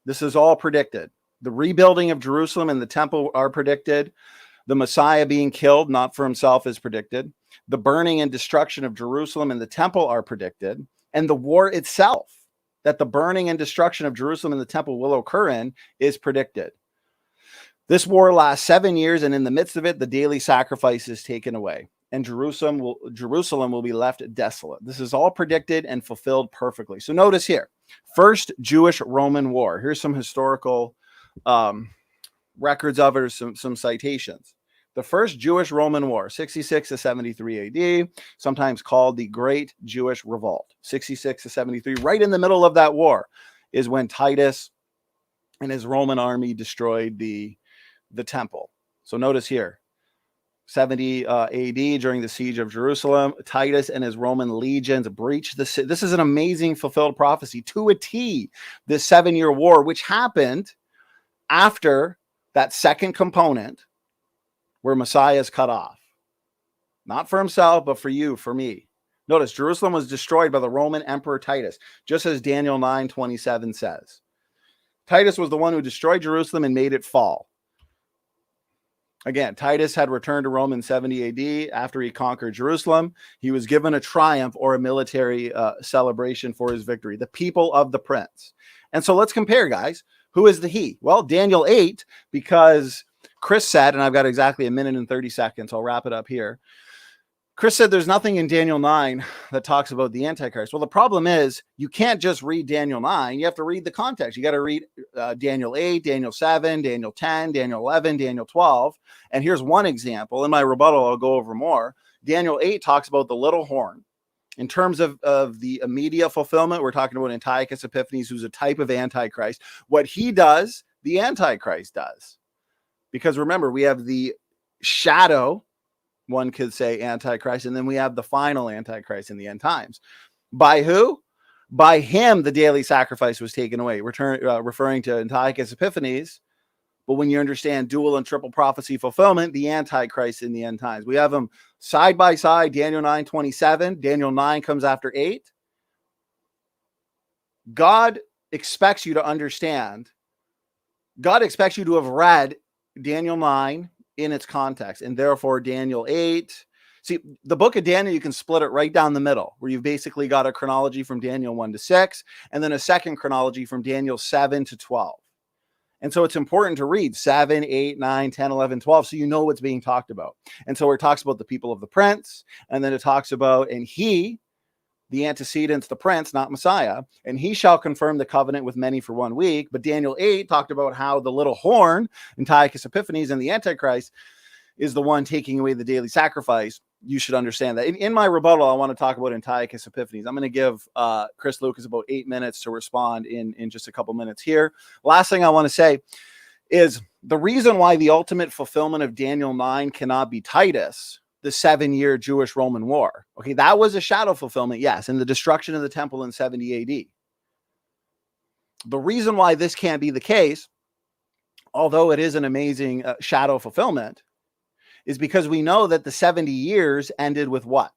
This is all predicted. The rebuilding of Jerusalem and the temple are predicted. The Messiah being killed, not for himself, is predicted. The burning and destruction of Jerusalem and the temple are predicted. And the war itself, that the burning and destruction of Jerusalem and the temple will occur in, is predicted. This war lasts 7 years, and in the midst of it, the daily sacrifice is taken away, and Jerusalem will be left desolate. This is all predicted and fulfilled perfectly. So notice here, first Jewish-Roman war. Here's some historical records of it, or some citations. The first Jewish-Roman war, 66 to 73 AD, sometimes called the Great Jewish Revolt, 66 to 73. Right in the middle of that war is when Titus and his Roman army destroyed the temple. So notice here, 70 AD, during the siege of Jerusalem, Titus and his Roman legions breached the city. This is an amazing fulfilled prophecy to a T, this 7-year war, which happened after that second component where Messiah is cut off. Not for himself, but for you, for me. Notice, Jerusalem was destroyed by the Roman Emperor Titus, just as Daniel 9:27 says. Titus was the one who destroyed Jerusalem and made it fall. Again, Titus had returned to Rome in 70 AD after he conquered Jerusalem. He was given a triumph or a military celebration for his victory, the people of the prince. And so let's compare, guys. Who is the he? Well, Daniel 8, because Chris said, and I've got exactly 1 minute and 30 seconds, I'll wrap it up here. Chris said there's nothing in Daniel 9 that talks about the Antichrist. Well, the problem is you can't just read Daniel 9. You have to read the context. You got to read Daniel 8, Daniel 7, Daniel 10, Daniel 11, Daniel 12. And here's one example. In my rebuttal, I'll go over more. Daniel 8 talks about the little horn. In terms of the immediate fulfillment, we're talking about Antiochus Epiphanes, who's a type of Antichrist. What he does, the Antichrist does. Because remember, we have the shadow, one could say, Antichrist, and then we have the final Antichrist in the end times. By who? By him, the daily sacrifice was taken away, referring to Antiochus Epiphanes. But when you understand dual and triple prophecy fulfillment, the Antichrist in the end times, we have them side by side. Daniel 9:27. Daniel 9 comes after 8. God expects you to understand. God expects you to have read Daniel 9 in its context, and therefore Daniel 8. See, the book of Daniel, you can split it right down the middle, where you've basically got a chronology from Daniel 1 to 6, and then a second chronology from Daniel 7 to 12. And so it's important to read 7, 8, 9, 10, 11, 12, so you know what's being talked about. And so it talks about the people of the prince, and then it talks about, and he, the antecedents, the prince, not Messiah, and he shall confirm the covenant with many for 1 week. But Daniel 8 talked about how the little horn, Antiochus Epiphanes, and the Antichrist is the one taking away the daily sacrifice. You should understand that. In my rebuttal, I want to talk about Antiochus Epiphanes. I'm going to give Chris Lucas about 8 minutes to respond in just a couple minutes here. Last thing I want to say is the reason why the ultimate fulfillment of Daniel 9 cannot be Titus, the 7-year Jewish-Roman war. Okay, that was a shadow fulfillment, yes, and the destruction of the temple in 70 AD. The reason why this can't be the case, although it is an amazing shadow fulfillment, is because we know that the 70 years ended with what?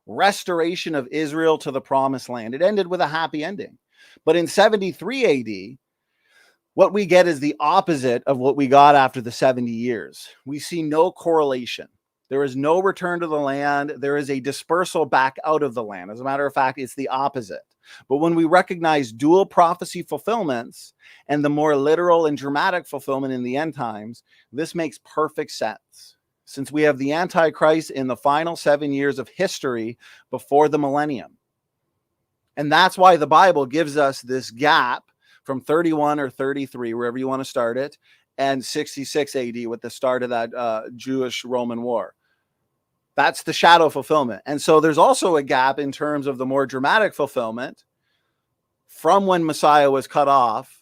Restoration of Israel to the promised land. It ended with a happy ending. But in 73 AD, what we get is the opposite of what we got after the 70 years. We see no correlation. There is no return to the land. There is a dispersal back out of the land. As a matter of fact, it's the opposite. But when we recognize dual prophecy fulfillments and the more literal and dramatic fulfillment in the end times, this makes perfect sense. Since we have the Antichrist in the final 7 years of history before the millennium. And that's why the Bible gives us this gap from 31 or 33, wherever you want to start it, and 66 AD with the start of that Jewish-Roman war. That's the shadow fulfillment. And so there's also a gap in terms of the more dramatic fulfillment from when Messiah was cut off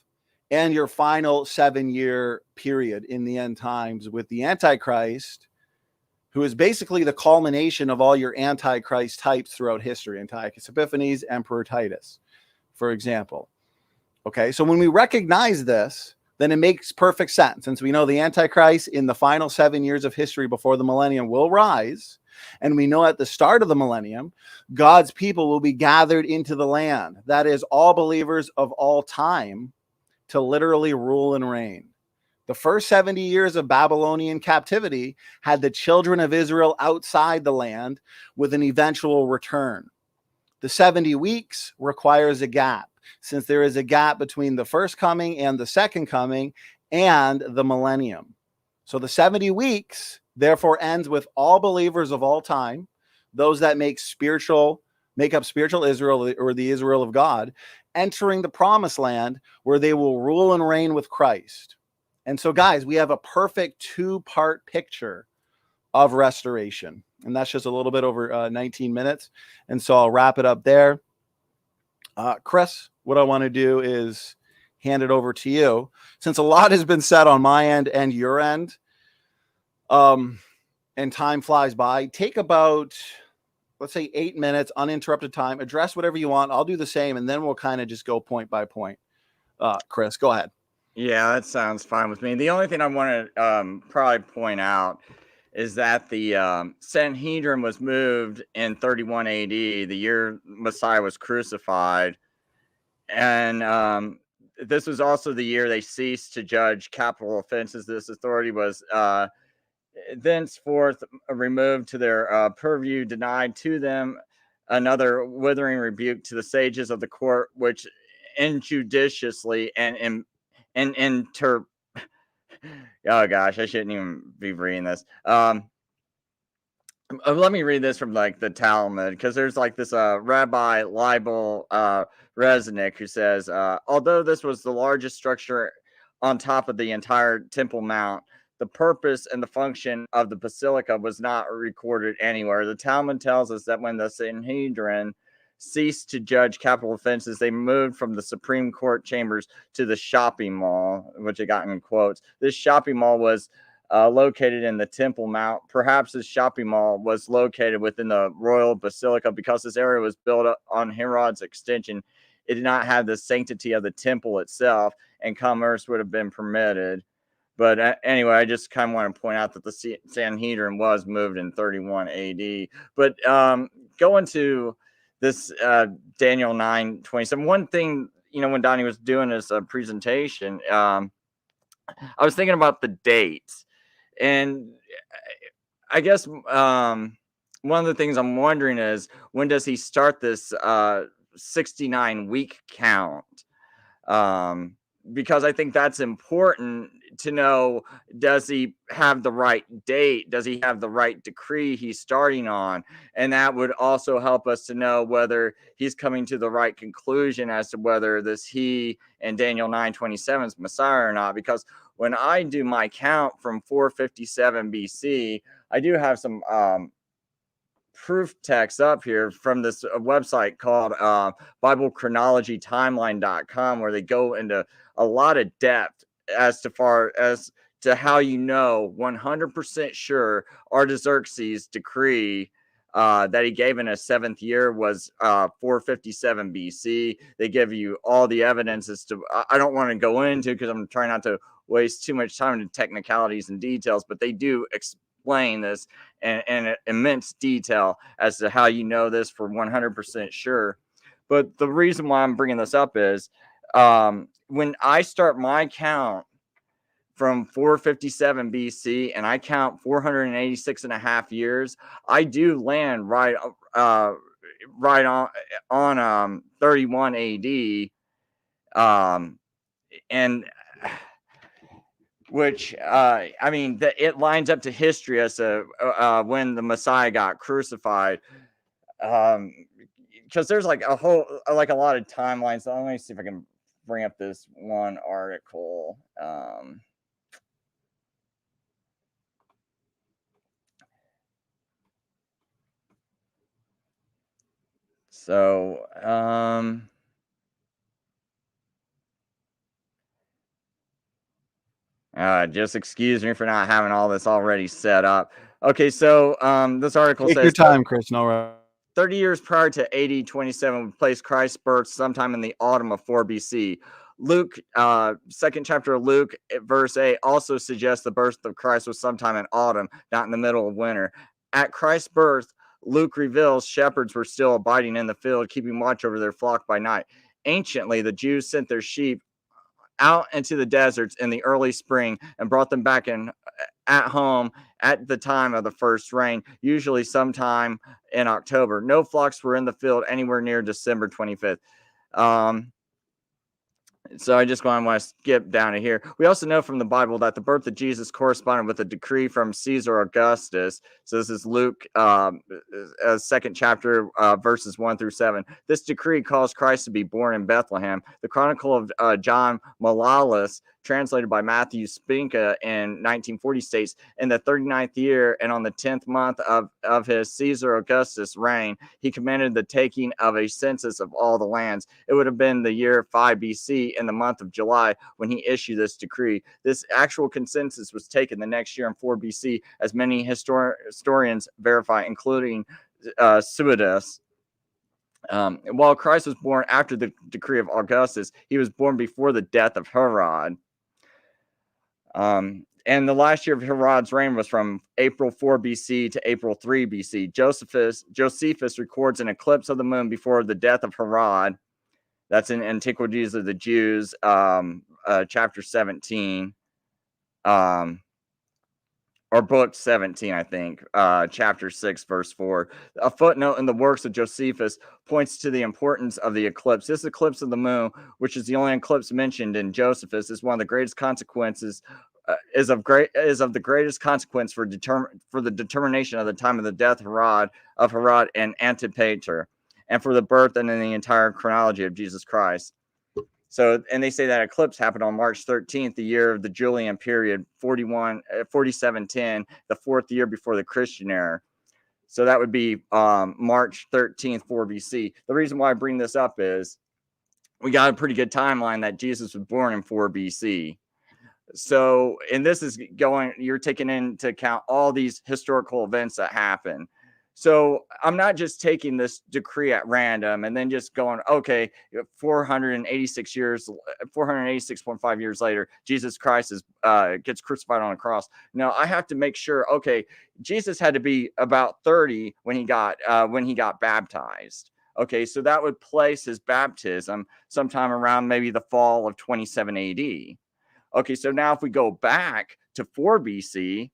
and your final 7-year period in the end times with the Antichrist, who is basically the culmination of all your Antichrist types throughout history. Antiochus Epiphanes, Emperor Titus, for example. Okay, so when we recognize this, then it makes perfect sense. Since we know the Antichrist in the final 7 years of history before the millennium will rise, and we know at the start of the millennium, God's people will be gathered into the land. That is, all believers of all time to literally rule and reign. The first 70 years of Babylonian captivity had the children of Israel outside the land with an eventual return. The 70 weeks requires a gap, since there is a gap between the first coming and the second coming and the millennium. So the 70 weeks therefore ends with all believers of all time, those that make up spiritual Israel or the Israel of God, entering the promised land where they will rule and reign with Christ. And so, guys, we have a perfect 2-part picture of restoration. And that's just a little bit over 19 minutes. And so I'll wrap it up there. Chris, what I want to do is hand it over to you. Since a lot has been said on my end and your end, and time flies by, take about, let's say, 8 minutes, uninterrupted time, address whatever you want. I'll do the same, and then we'll kind of just go point by point. Chris, go ahead. Yeah, that sounds fine with me. The only thing I want to probably point out is that the Sanhedrin was moved in 31 AD, the year Messiah was crucified. And this was also the year they ceased to judge capital offenses. This authority was thenceforth removed to their purview, denied to them. Another withering rebuke to the sages of the court, which injudiciously and oh gosh, I shouldn't even be reading this. Let me read this from like the Talmud, because there's like this Rabbi Leibel Reznik who says, although this was the largest structure on top of the entire Temple Mount, the purpose and the function of the basilica was not recorded anywhere. The Talmud tells us that when the Sanhedrin ceased to judge capital offenses, they moved from the Supreme Court chambers to the shopping mall, which I got in quotes. This shopping mall was located in the Temple Mount. Perhaps this shopping mall was located within the royal basilica because this area was built on Herod's extension. It did not have the sanctity of the temple itself, and commerce would have been permitted. But anyway, I just kind of want to point out that the Sanhedrin was moved in 31 AD. But going to this Daniel 9:27, one thing, when Donnie was doing this presentation, I was thinking about the dates. And I guess one of the things I'm wondering is, when does he start this 69-week count? Because I think that's important to know. Does he have the right date? Does he have the right decree he's starting on? And that would also help us to know whether he's coming to the right conclusion as to whether this he in Daniel 9:27 is Messiah or not. Because when I do my count from 457 BC, I do have some proof text up here from this website called BibleChronologyTimeline.com, where they go into a lot of depth as to how 100% sure Artaxerxes' decree that he gave in his 7th year was 457 BC. They give you all the evidence as to, I don't want to go into, because I'm trying not to waste too much time into technicalities and details, but they do explain this in immense detail as to how this for 100% sure. But the reason why I'm bringing this up is when I start my count from 457 BC and I count 486 and a half years, I do land right on 31 AD, and which it lines up to history as to when the Messiah got crucified. Because there's like a lot of timelines. So let me see if I can bring up this one article. Just excuse me for not having all this already set up. Okay, so this article Take says your time, Chris. No rush. 30 years prior to AD 27 would place Christ's birth sometime in the autumn of 4 BC. Luke, 2nd chapter of Luke, verse 8, also suggests the birth of Christ was sometime in autumn, not in the middle of winter. At Christ's birth, Luke reveals shepherds were still abiding in the field, keeping watch over their flock by night. Anciently, the Jews sent their sheep out into the deserts in the early spring and brought them back in at home at the time of the first rain, usually sometime in October. No flocks were in the field anywhere near December 25th. So I just want to skip down to here. We also know from the Bible that the birth of Jesus corresponded with a decree from Caesar Augustus. So this is Luke 2nd chapter, verses 1 through 7. This decree calls Christ to be born in Bethlehem. The Chronicle of John Malalas, translated by Matthew Spinka in 1940, states, in the 39th year and on the 10th month of his Caesar Augustus' reign, he commanded the taking of a census of all the lands. It would have been the year 5 BC in the month of July when he issued this decree. This actual consensus was taken the next year in 4 BC, as many historians verify, including Suidas. While Christ was born after the decree of Augustus, he was born before the death of Herod. And the last year of Herod's reign was from April 4 BC to April 3 BC. Josephus records an eclipse of the moon before the death of Herod. That's in Antiquities of the Jews, chapter 17, or book 17, I think, chapter 6, verse 4. A footnote in the works of Josephus points to the importance of the eclipse. This eclipse of the moon, which is the only eclipse mentioned in Josephus, is one of the greatest consequences. Is of the greatest consequence for the determination of the time of the death of Herod and Antipater, and for the birth and in the entire chronology of Jesus Christ. So, and they say that eclipse happened on March 13th, the year of the Julian period, 4710, the fourth year before the Christian era. So that would be March 13th, 4 BC. The reason why I bring this up is we got a pretty good timeline that Jesus was born in 4 BC. So, and this is going, you're taking into account all these historical events that happen. So I'm not just taking this decree at random and then just going, okay, 486 years, 486.5 years later, Jesus Christ is gets crucified on a cross. No, I have to make sure, okay, Jesus had to be about 30 when he got baptized. Okay, so that would place his baptism sometime around maybe the fall of 27 AD. Okay, so now if we go back to 4 BC,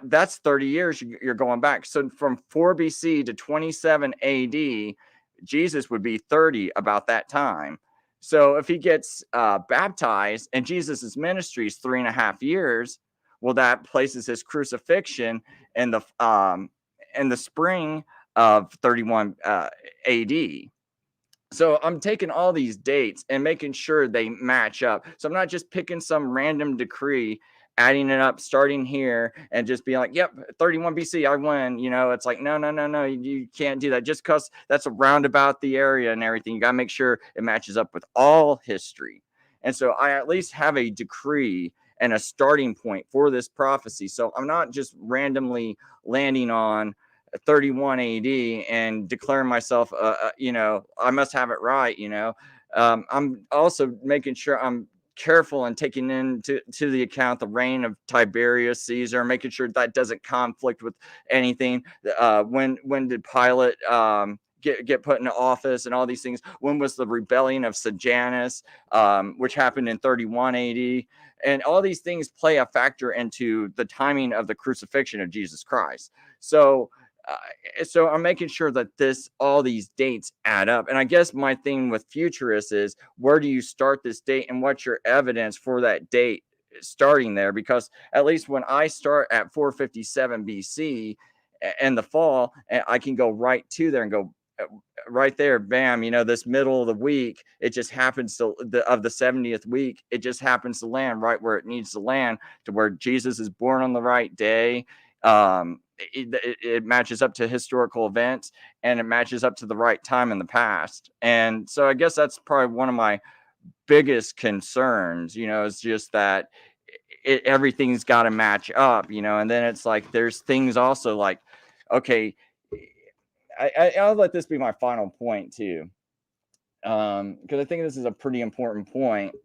that's 30 years you're going back. So from 4 BC to 27 AD, Jesus would be 30 about that time. So if he gets baptized and Jesus's ministry is 3.5 years, well, that places his crucifixion in the spring of 31 AD. So I'm taking all these dates and making sure they match up. So I'm not just picking some random decree, adding it up, starting here, and just being like, yep, 31 BC, I win. It's like, no, you can't do that. Just because that's around about the area and everything, you got to make sure it matches up with all history. And so I at least have a decree and a starting point for this prophecy. So I'm not just randomly landing on 31 AD and declaring myself, I must have it right. I'm also making sure I'm careful and taking into the account the reign of Tiberius Caesar, making sure that doesn't conflict with anything. When did Pilate get put into office and all these things? When was the rebellion of Sejanus, which happened in 31 AD? And all these things play a factor into the timing of the crucifixion of Jesus Christ. So I'm making sure that all these dates add up. And I guess my thing with Futurists is, where do you start this date and what's your evidence for that date starting there? Because at least when I start at 457 BC in the fall, I can go right to there and go right there, bam, this middle of the week, it just happens to of the 70th week, it just happens to land right where it needs to land, to where Jesus is born on the right day. It matches up to historical events, and it matches up to the right time in the past. And so I guess that's probably one of my biggest concerns, is just that everything's got to match up, and then it's like, there's things also like, okay, I'll let this be my final point too, because I think this is a pretty important point.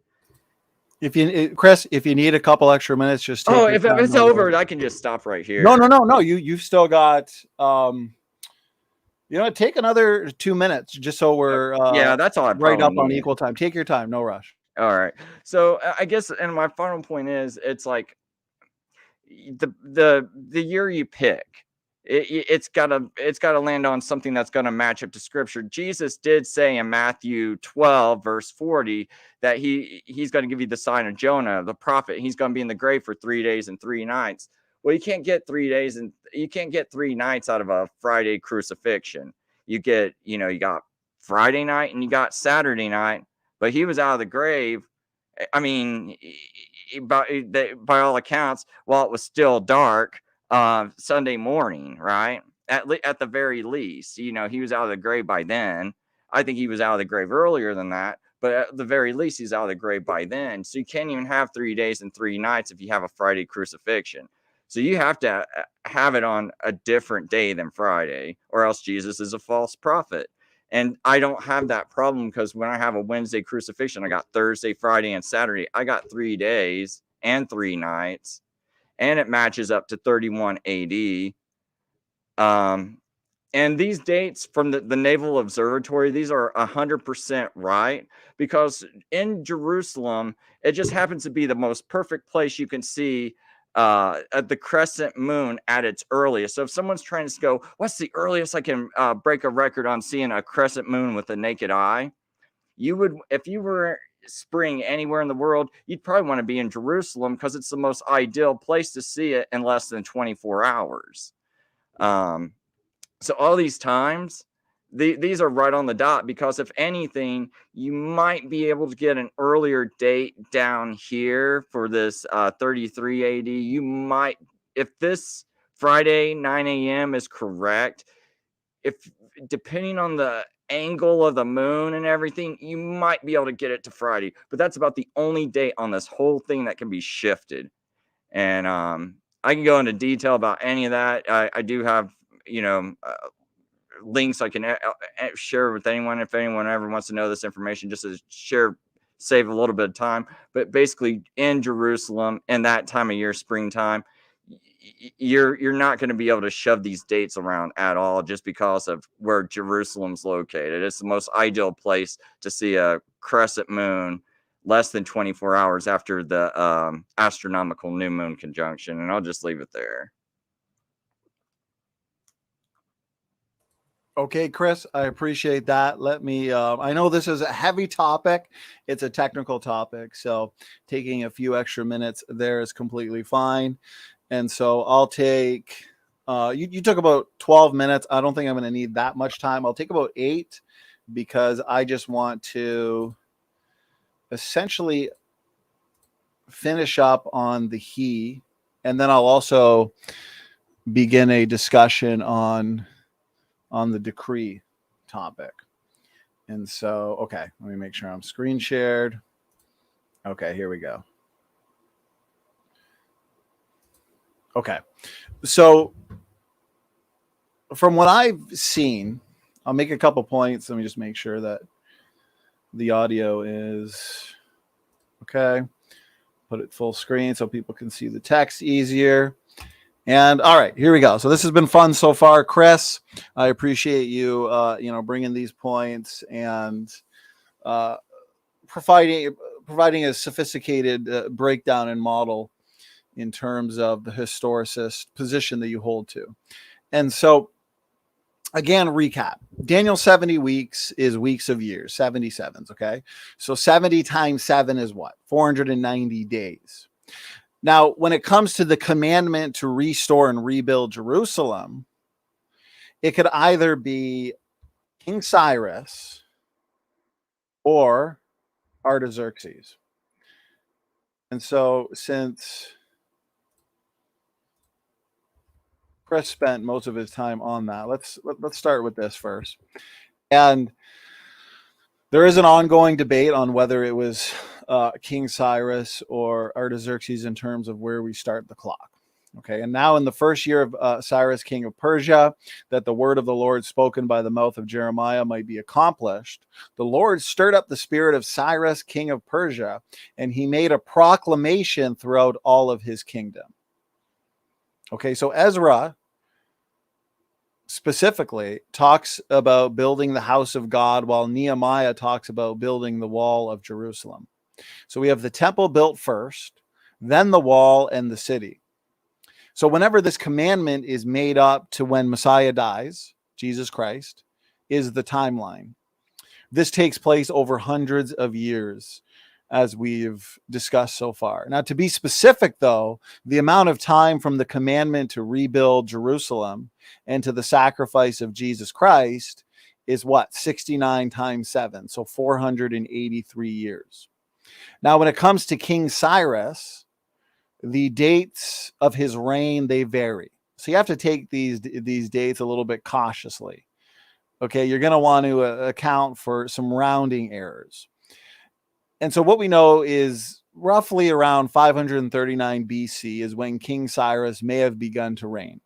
Chris, if you need a couple extra minutes, just take if it's over, I can just stop right here. No. You've still got take another 2 minutes just so we're that's all I right up on need. equal time. Take your time, no rush. All right. So I guess, and my final point is, it's like the year you pick, it's gotta land on something that's gonna match up to Scripture. Jesus did say in Matthew 12 verse 40 that he's going to give you the sign of Jonah, the prophet. He's going to be in the grave for 3 days and 3 nights. Well, you can't get 3 days and you can't get 3 nights out of a Friday crucifixion. You get, you got Friday night and you got Saturday night, but he was out of the grave. I mean, by all accounts, while it was still dark, Sunday morning, right? At the very least, he was out of the grave by then. I think he was out of the grave earlier than that, but at the very least, he's out of the grave by then. So you can't even have 3 days and 3 nights if you have a Friday crucifixion. So you have to have it on a different day than Friday, or else Jesus is a false prophet. And I don't have that problem, because when I have a Wednesday crucifixion, I got Thursday, Friday, and Saturday. I got 3 days and 3 nights, and it matches up to 31 AD. And these dates from the Naval Observatory, these are 100% right, because in Jerusalem, it just happens to be the most perfect place you can see at the crescent moon at its earliest. So if someone's trying to go, what's the earliest I can break a record on seeing a crescent moon with the naked eye? You would, if you were spring anywhere in the world, you'd probably want to be in Jerusalem, because it's the most ideal place to see it in less than 24 hours. So all these times, these are right on the dot, because if anything, you might be able to get an earlier date down here for this 33 AD. You might, if this Friday 9 a.m. is correct, if depending on the angle of the moon and everything, you might be able to get it to Friday. But that's about the only date on this whole thing that can be shifted. And I can go into detail about any of that. I do have, links I can share with anyone if anyone ever wants to know this information, just to save a little bit of time. But basically, in Jerusalem, in that time of year, springtime, you're not going to be able to shove these dates around at all, just because of where Jerusalem's located. It's the most ideal place to see a crescent moon less than 24 hours after the astronomical new moon conjunction. And I'll just leave it there. Okay, Chris, I appreciate that. Let me, I know this is a heavy topic. It's a technical topic. So taking a few extra minutes there is completely fine. And so I'll take, you took about 12 minutes. I don't think I'm going to need that much time. I'll take about 8, because I just want to essentially finish up on the he, and then I'll also begin a discussion on the decree topic. And so, okay, let me make sure I'm screen shared. Okay, here we go. Okay, so from what I've seen, I'll make a couple points. Let me just make sure that the audio is okay. Put it full screen so people can see the text easier. And all right, here we go. So this has been fun so far, Chris. I appreciate you, bringing these points and providing a sophisticated breakdown and model in terms of the historicist position that you hold to. And so, again, recap. Daniel's 70 weeks is weeks of years, 77s, okay? So 70 times 7 is what? 490 days. Now, when it comes to the commandment to restore and rebuild Jerusalem, it could either be King Cyrus or Artaxerxes. And so since Chris spent most of his time on that, let's start with this first. And there is an ongoing debate on whether it was King Cyrus or Artaxerxes in terms of where we start the clock. Okay, and now in the first year of Cyrus, king of Persia, that the word of the Lord spoken by the mouth of Jeremiah might be accomplished, the Lord stirred up the spirit of Cyrus, king of Persia, and he made a proclamation throughout all of his kingdom. Okay, so Ezra specifically talks about building the house of God, while Nehemiah talks about building the wall of Jerusalem. So we have the temple built first, then the wall and the city. So whenever this commandment is made up to when Messiah dies, Jesus Christ, is the timeline. This takes place over hundreds of years, as we've discussed so far. Now, to be specific, though, the amount of time from the commandment to rebuild Jerusalem and to the sacrifice of Jesus Christ is what? 69 times 7, so 483 years. Now, when it comes to King Cyrus, the dates of his reign, they vary. So you have to take these dates a little bit cautiously. Okay, you're going to want to account for some rounding errors. And so what we know is roughly around 539 BC is when King Cyrus may have begun to reign.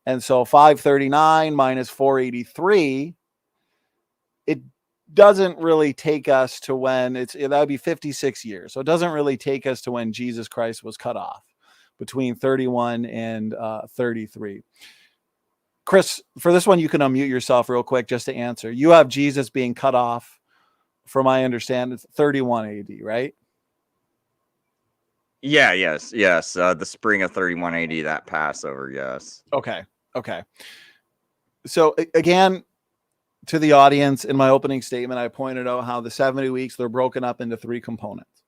And so 539 minus 483, it doesn't really take us to when that would be 56 years. So it doesn't really take us to when Jesus Christ was cut off, between 31 and 33. Chris, for this one, you can unmute yourself real quick just to answer. You have Jesus being cut off, from my understanding, it's 31 AD, right? Yeah, yes. The spring of 31 AD, that Passover, yes. Okay. So again, to the audience, in my opening statement, I pointed out how the 70 weeks, they're broken up into 3 components.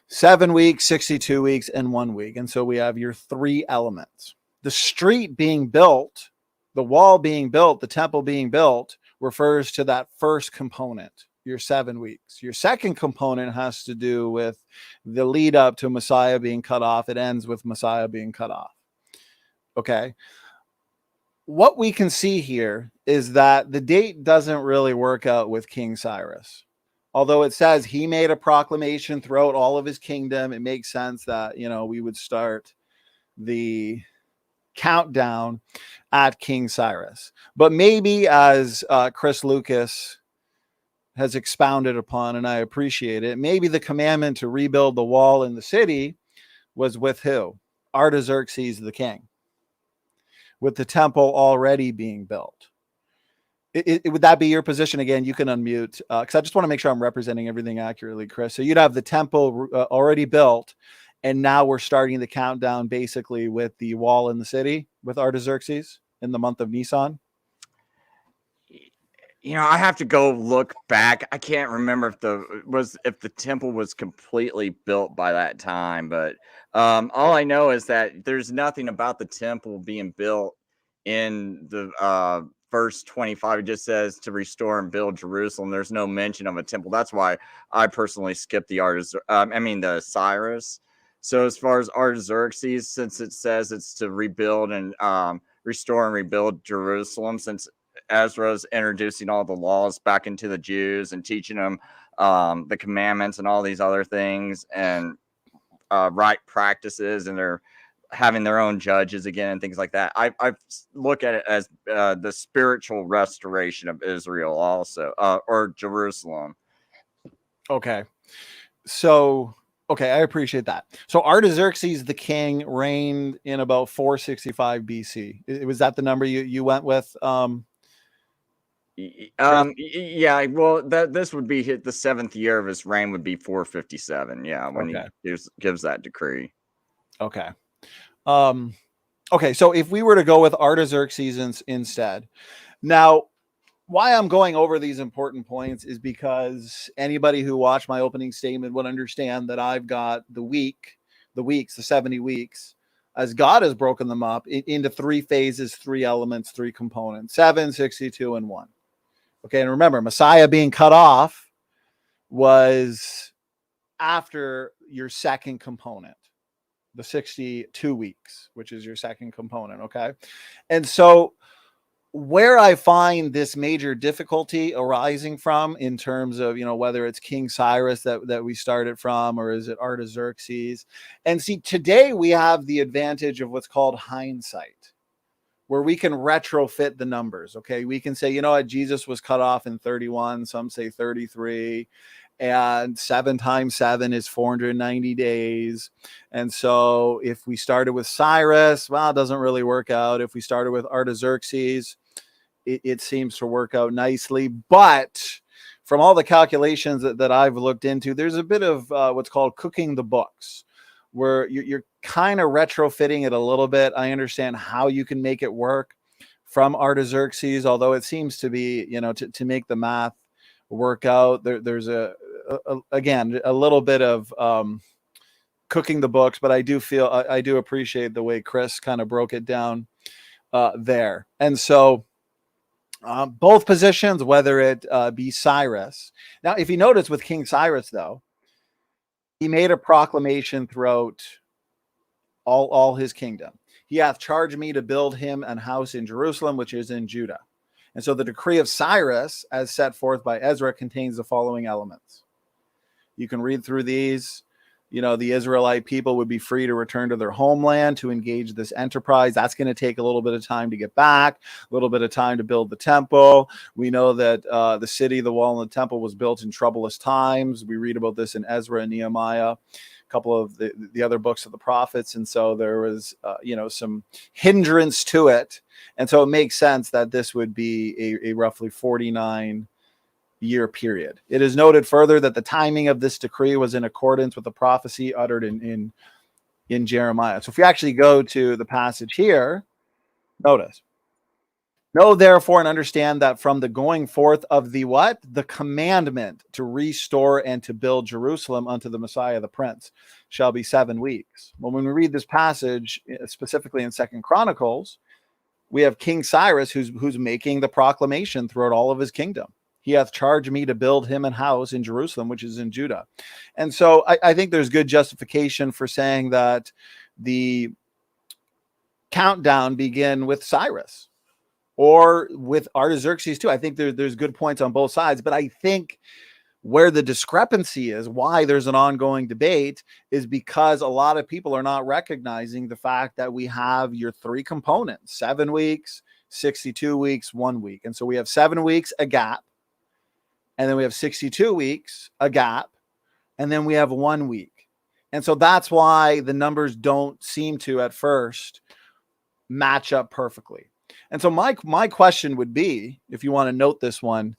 7 weeks, 62 weeks, and 1 week. And so we have your 3 elements. The street being built, the wall being built, the temple being built, refers to that first component, your 7 weeks. Your second component has to do with the lead up to Messiah being cut off. It ends with Messiah being cut off. Okay. What we can see here is that the date doesn't really work out with King Cyrus. Although it says he made a proclamation throughout all of his kingdom, it makes sense that, we would start the countdown at King Cyrus. But maybe, as Chris Lucas has expounded upon, and I appreciate it, maybe the commandment to rebuild the wall in the city was with who? Artaxerxes the king, with the temple already being built. Would that be your position? Again, you can unmute, because I just want to make sure I'm representing everything accurately, Chris. So you'd have the temple already built, and now we're starting the countdown basically with the wall in the city with Artaxerxes in the month of Nisan. I have to go look back. I can't remember if the temple was completely built by that time, but all I know is that there's nothing about the temple being built in the verse 25. It just says to restore and build Jerusalem. There's no mention of a temple. That's why I personally skipped the Cyrus. So as far as Artaxerxes, since it says it's to rebuild and restore and rebuild Jerusalem, since Ezra's introducing all the laws back into the Jews and teaching them the commandments and all these other things and right practices, and they're having their own judges again and things like that. I look at it as the spiritual restoration of Israel also, or Jerusalem. Okay. So, okay, I appreciate that. So Artaxerxes the king reigned in about 465 BC. Was that the number you went with? Yeah, well, this would be the 7th year of his reign, would be 457. Yeah, when he gives that decree. Okay. Okay, so if we were to go with Artaxerxes instead. Now, why I'm going over these important points is because anybody who watched my opening statement would understand that I've got the 70 weeks, as God has broken them up into 3 phases, 3 elements, 3 components, 7, 62, and 1. Okay, and remember, Messiah being cut off was after your second component, the 62 weeks, which is your second component, okay? And so where I find this major difficulty arising from in terms of, whether it's King Cyrus that we started from, or is it Artaxerxes? And see, today we have the advantage of what's called hindsight, where we can retrofit the numbers. Okay. We can say, Jesus was cut off in 31. Some say 33. And 7 times 7 is 490 days. And so if we started with Cyrus, well, it doesn't really work out. If we started with Artaxerxes, it seems to work out nicely. But from all the calculations that I've looked into, there's a bit of what's called cooking the books, where you're kind of retrofitting it a little bit. I understand how you can make it work from Artaxerxes, although it seems to be, to make the math work out, there's again a little bit of cooking the books. But I do appreciate the way Chris kind of broke it down there. And so both positions, whether it be Cyrus. Now, if you notice with King Cyrus, though, he made a proclamation throughout all his kingdom. He hath charged me to build him an house in Jerusalem, which is in Judah. And so the decree of Cyrus, as set forth by Ezra, contains the following elements. You can read through these. The Israelite people would be free to return to their homeland to engage this enterprise. That's going to take a little bit of time to get back, a little bit of time to build the temple. We know that the city, the wall, and the temple was built in troublous times. We read about this in Ezra and Nehemiah, a couple of the other books of the prophets. And so there was, some hindrance to it. And so it makes sense that this would be a roughly 49-year period. It is noted further that the timing of this decree was in accordance with the prophecy uttered in Jeremiah. So if we actually go to the passage here, notice, know therefore and understand that from the going forth of the what? The commandment to restore and to build Jerusalem unto the Messiah the Prince shall be 7 weeks. Well, when we read this passage, specifically in 2 Chronicles, we have King Cyrus who's making the proclamation throughout all of his kingdom. He hath charged me to build him an house in Jerusalem, which is in Judah. And so I think there's good justification for saying that the countdown begin with Cyrus or with Artaxerxes too. I think there's good points on both sides, but I think where the discrepancy is, why there's an ongoing debate, is because a lot of people are not recognizing the fact that we have your three components: 7 weeks, 62 weeks, 1 week. And so we have 7 weeks, a gap. And then we have 62 weeks, a gap. And then we have 1 week. And so that's why the numbers don't seem to at first match up perfectly. And so my question would be, if you want to note this one,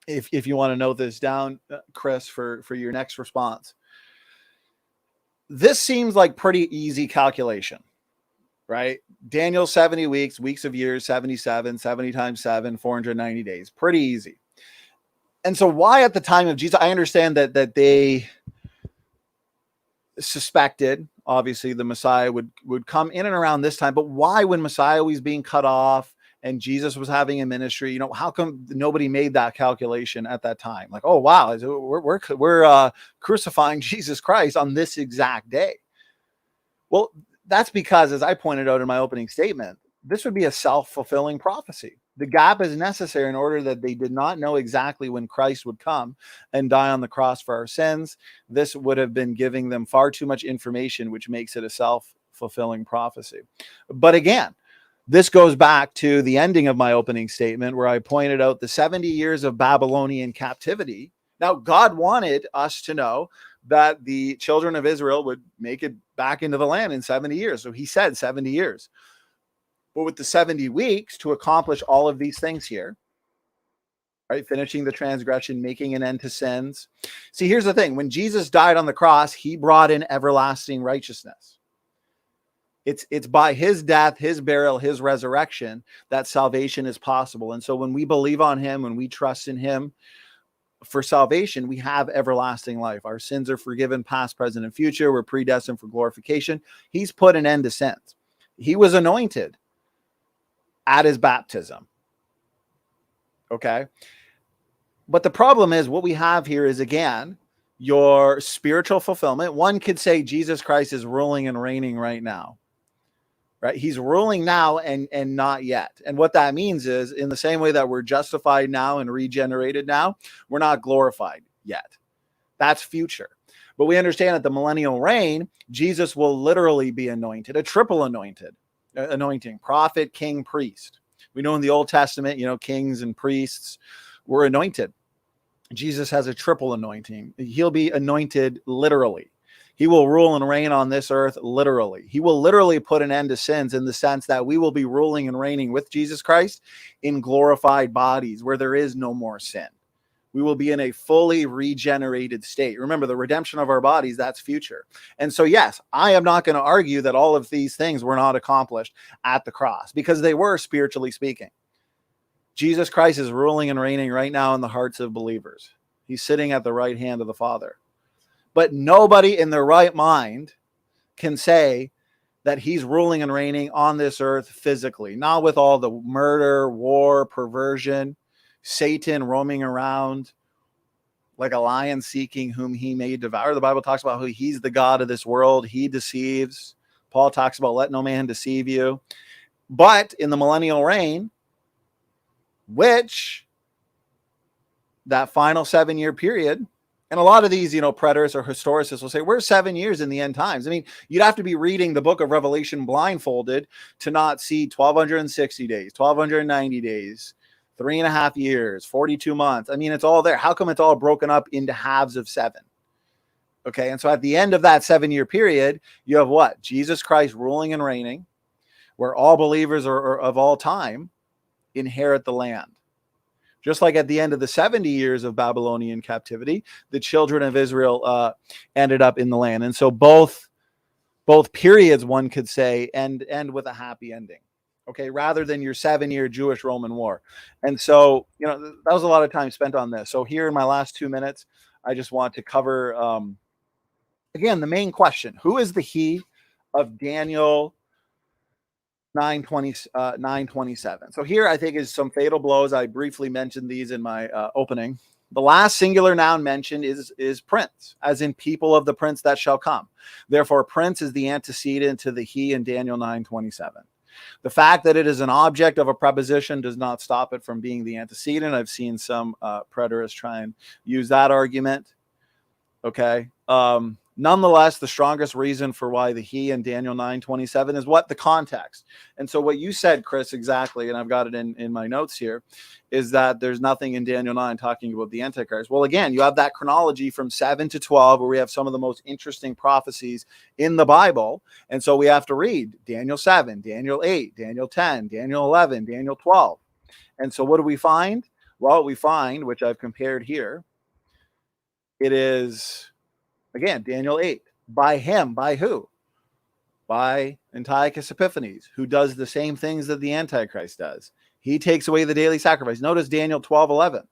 if you want to note this down, Chris, for your next response, this seems like pretty easy calculation, right? Daniel, 70 weeks, weeks of years, 77, 70 times 7, 490 days. Pretty easy. And so why at the time of Jesus, I understand that they suspected, obviously, the Messiah would come in and around this time, but why, when Messiah was being cut off and Jesus was having a ministry, how come nobody made that calculation at that time? Like, oh, wow, we're crucifying Jesus Christ on this exact day. Well, that's because, as I pointed out in my opening statement, this would be a self-fulfilling prophecy. The gap is necessary in order that they did not know exactly when Christ would come and die on the cross for our sins. This would have been giving them far too much information, which makes it a self-fulfilling prophecy. But again, this goes back to the ending of my opening statement where I pointed out the 70 years of Babylonian captivity. Now, God wanted us to know that the children of Israel would make it back into the land in 70 years. So he said 70 years. But with the 70 weeks to accomplish all of these things here, right? Finishing the transgression, making an end to sins. See, here's the thing. When Jesus died on the cross, he brought in everlasting righteousness. It's by his death, his burial, his resurrection that salvation is possible. And so when we believe on him, when we trust in him for salvation, we have everlasting life. Our sins are forgiven, past, present, and future. We're predestined for glorification. He's put an end to sins. He was anointed at his baptism. Okay. But the problem is what we have here is, again, your spiritual fulfillment. One could say Jesus Christ is ruling and reigning right now. Right? He's ruling now and not yet. And what that means is, in the same way that we're justified now and regenerated now, we're not glorified yet. That's future. But we understand that the millennial reign, Jesus will literally be anointed, a triple anointing, prophet, king, priest. We know in the Old Testament, kings and priests were anointed. Jesus has a triple anointing. He'll be anointed literally. He will rule and reign on this earth literally. He will literally put an end to sins in the sense that we will be ruling and reigning with Jesus Christ in glorified bodies where there is no more sin. We will be in a fully regenerated state. Remember, the redemption of our bodies, that's future. And so, yes, I am not going to argue that all of these things were not accomplished at the cross, because they were, spiritually speaking. Jesus Christ is ruling and reigning right now in the hearts of believers. He's sitting at the right hand of the Father. But nobody in their right mind can say that he's ruling and reigning on this earth physically, not with all the murder, war, perversion, Satan roaming around like a lion seeking whom he may devour. The Bible talks about how he's the God of this world. He deceives. Paul talks about let no man deceive you. But in the millennial reign, which that final 7-year period, and a lot of these, preterists or historicists will say, we're 7 years in the end times. I mean, you'd have to be reading the book of Revelation blindfolded to not see 1,260 days, 1,290 days, 3.5 years, 42 months. I mean, it's all there. How come it's all broken up into halves of 7? Okay. And so at the end of that 7-year period, you have what? Jesus Christ ruling and reigning, where all believers are of all time inherit the land. Just like at the end of the 70 years of Babylonian captivity, the children of Israel ended up in the land. And so both periods, one could say, end with a happy ending. Okay, rather than your 7-year Jewish-Roman war. And so, that was a lot of time spent on this. So here in my last 2 minutes, I just want to cover, again, the main question. Who is the he of Daniel 927. So here I think is some fatal blows. I briefly mentioned these in my opening. The last singular noun mentioned is prince, as in people of the prince that shall come. Therefore, prince is the antecedent to the he in Daniel 9:27. The fact that it is an object of a preposition does not stop it from being the antecedent. I've seen some preterists try and use that argument. Okay. Nonetheless, the strongest reason for why the he in Daniel 9:27 is what? The context. And so what you said, Chris, exactly, and I've got it in my notes here, is that there's nothing in Daniel 9 talking about the Antichrist. Well, again, you have that chronology from 7 to 12 where we have some of the most interesting prophecies in the Bible. And so we have to read Daniel 7, Daniel 8, Daniel 10, Daniel 11, Daniel 12. And so what do we find? Well, we find, which I've compared here, it is... Again, Daniel 8. By him, by who? By Antiochus Epiphanes, who does the same things that the Antichrist does. He takes away the daily sacrifice. Notice Daniel 12:11.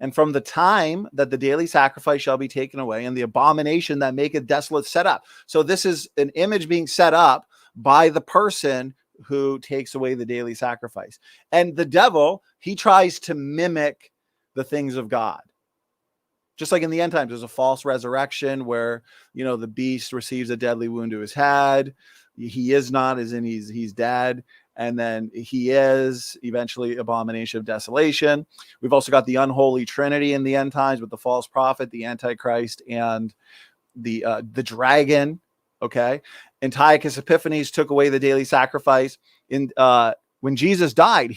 And from the time that the daily sacrifice shall be taken away, and the abomination that maketh desolate set up. So this is an image being set up by the person who takes away the daily sacrifice. And the devil, he tries to mimic the things of God. Just like in the end times, there's a false resurrection where, the beast receives a deadly wound to his head. He is not, as in he's dead. And then he is eventually abomination of desolation. We've also got the unholy trinity in the end times with the false prophet, the Antichrist, and the dragon. Okay. Antiochus Epiphanes took away the daily sacrifice. When Jesus died,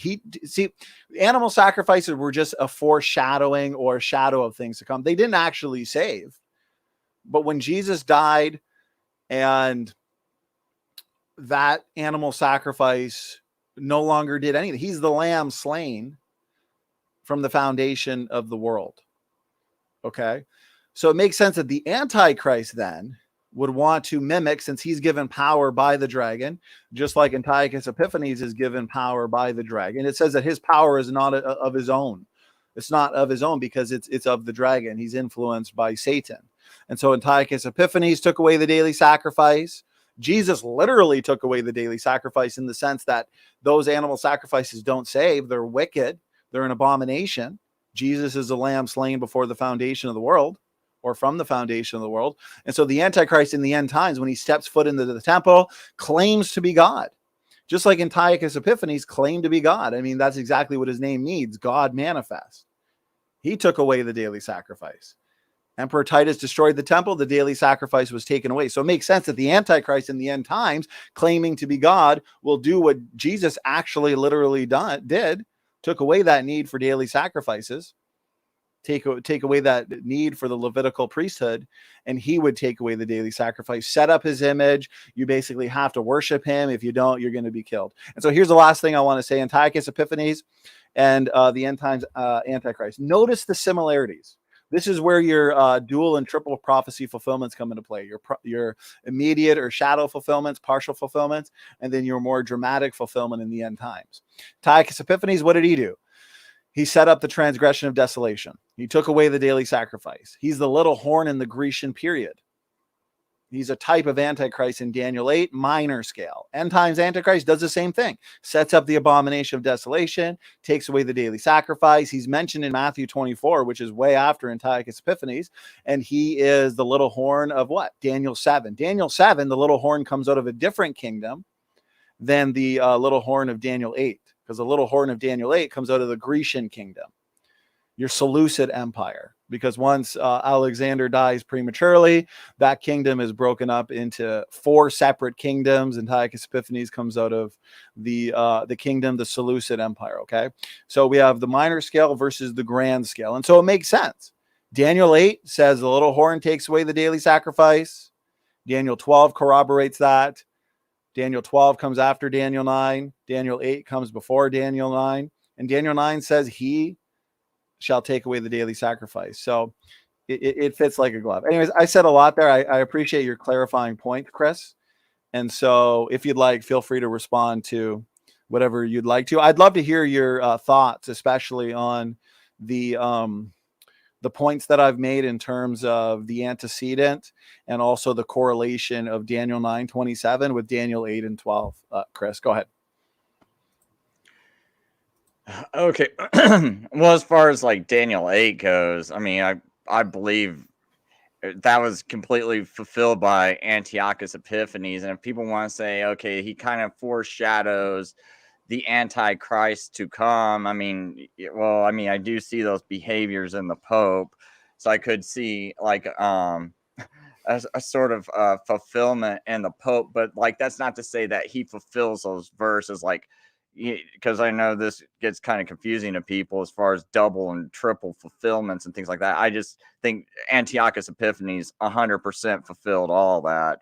animal sacrifices were just a foreshadowing or a shadow of things to come. They didn't actually save. But when Jesus died and that animal sacrifice no longer did anything, he's the lamb slain from the foundation of the world. Okay. So it makes sense that the Antichrist then would want to mimic, since he's given power by the dragon, just like Antiochus Epiphanes is given power by the dragon. It says that his power is not of his own. It's not of his own because it's of the dragon. He's influenced by Satan. And so Antiochus Epiphanes took away the daily sacrifice. Jesus literally took away the daily sacrifice in the sense that those animal sacrifices don't save. They're wicked. They're an abomination. Jesus is the lamb slain before the foundation of the world, or from the foundation of the world. And so the Antichrist in the end times, when he steps foot into the temple, claims to be God. Just like Antiochus Epiphanes claimed to be God. I mean, that's exactly what his name means, God manifest. He took away the daily sacrifice. Emperor Titus destroyed the temple, the daily sacrifice was taken away. So it makes sense that the Antichrist in the end times, claiming to be God, will do what Jesus actually literally did, took away that need for daily sacrifices, take away that need for the Levitical priesthood, and he would take away the daily sacrifice, set up his image. You basically have to worship him. If you don't, you're going to be killed. And so here's the last thing I want to say: Antiochus Epiphanes and the end times Antichrist. Notice the similarities. This is where your dual and triple prophecy fulfillments come into play. Your immediate or shadow fulfillments, partial fulfillments, and then your more dramatic fulfillment in the end times. Antiochus Epiphanes, what did he do? He set up the transgression of desolation. He took away the daily sacrifice. He's the little horn in the Grecian period. He's a type of Antichrist in Daniel 8, minor scale. End times Antichrist does the same thing. Sets up the abomination of desolation, takes away the daily sacrifice. He's mentioned in Matthew 24, which is way after Antiochus Epiphanes. And he is the little horn of what? Daniel 7. Daniel 7, the little horn comes out of a different kingdom than the little horn of Daniel 8. Because the little horn of Daniel 8 comes out of the Grecian kingdom, your Seleucid Empire. Because once Alexander dies prematurely, that kingdom is broken up into 4 separate kingdoms. Antiochus Epiphanes comes out of the kingdom, the Seleucid Empire. Okay, so we have the minor scale versus the grand scale, and so it makes sense. Daniel 8 says the little horn takes away the daily sacrifice. Daniel 12 corroborates that. Daniel 12 comes after Daniel 9. Daniel 8 comes before Daniel 9. And Daniel 9 says he shall take away the daily sacrifice. So it fits like a glove. Anyways, I said a lot there. I appreciate your clarifying point, Chris. And so if you'd like, feel free to respond to whatever you'd like to. I'd love to hear your thoughts, especially on the the points that I've made in terms of the antecedent and also the correlation of Daniel 9:27 with Daniel 8 and 12. Chris, go ahead. Okay. Well, as far as like Daniel 8 goes, I mean, I believe that was completely fulfilled by Antiochus Epiphanes. And if people want to say, okay, he kind of foreshadows the Antichrist to come, I mean, well, I mean, I do see those behaviors in the Pope. So I could see like a sort of fulfillment in the Pope, but like that's not to say that he fulfills those verses, like, because I know this gets kind of confusing to people as far as double and triple fulfillments and things like that. I just think Antiochus Epiphanes 100% fulfilled all that.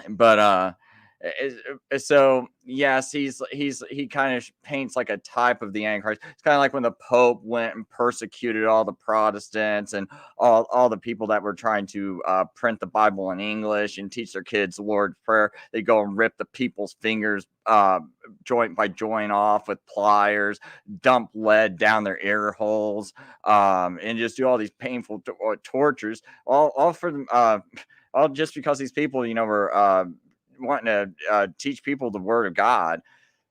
But so yes, he kind of paints like a type of the Antichrist. It's kind of like when the Pope went and persecuted all the Protestants and all the people that were trying to print the Bible in English and teach their kids the Lord's Prayer. They go and rip the people's fingers joint by joint off with pliers, dump lead down their ear holes, and just do all these painful tortures, all for them. All just because these people, were wanting to teach people the word of God.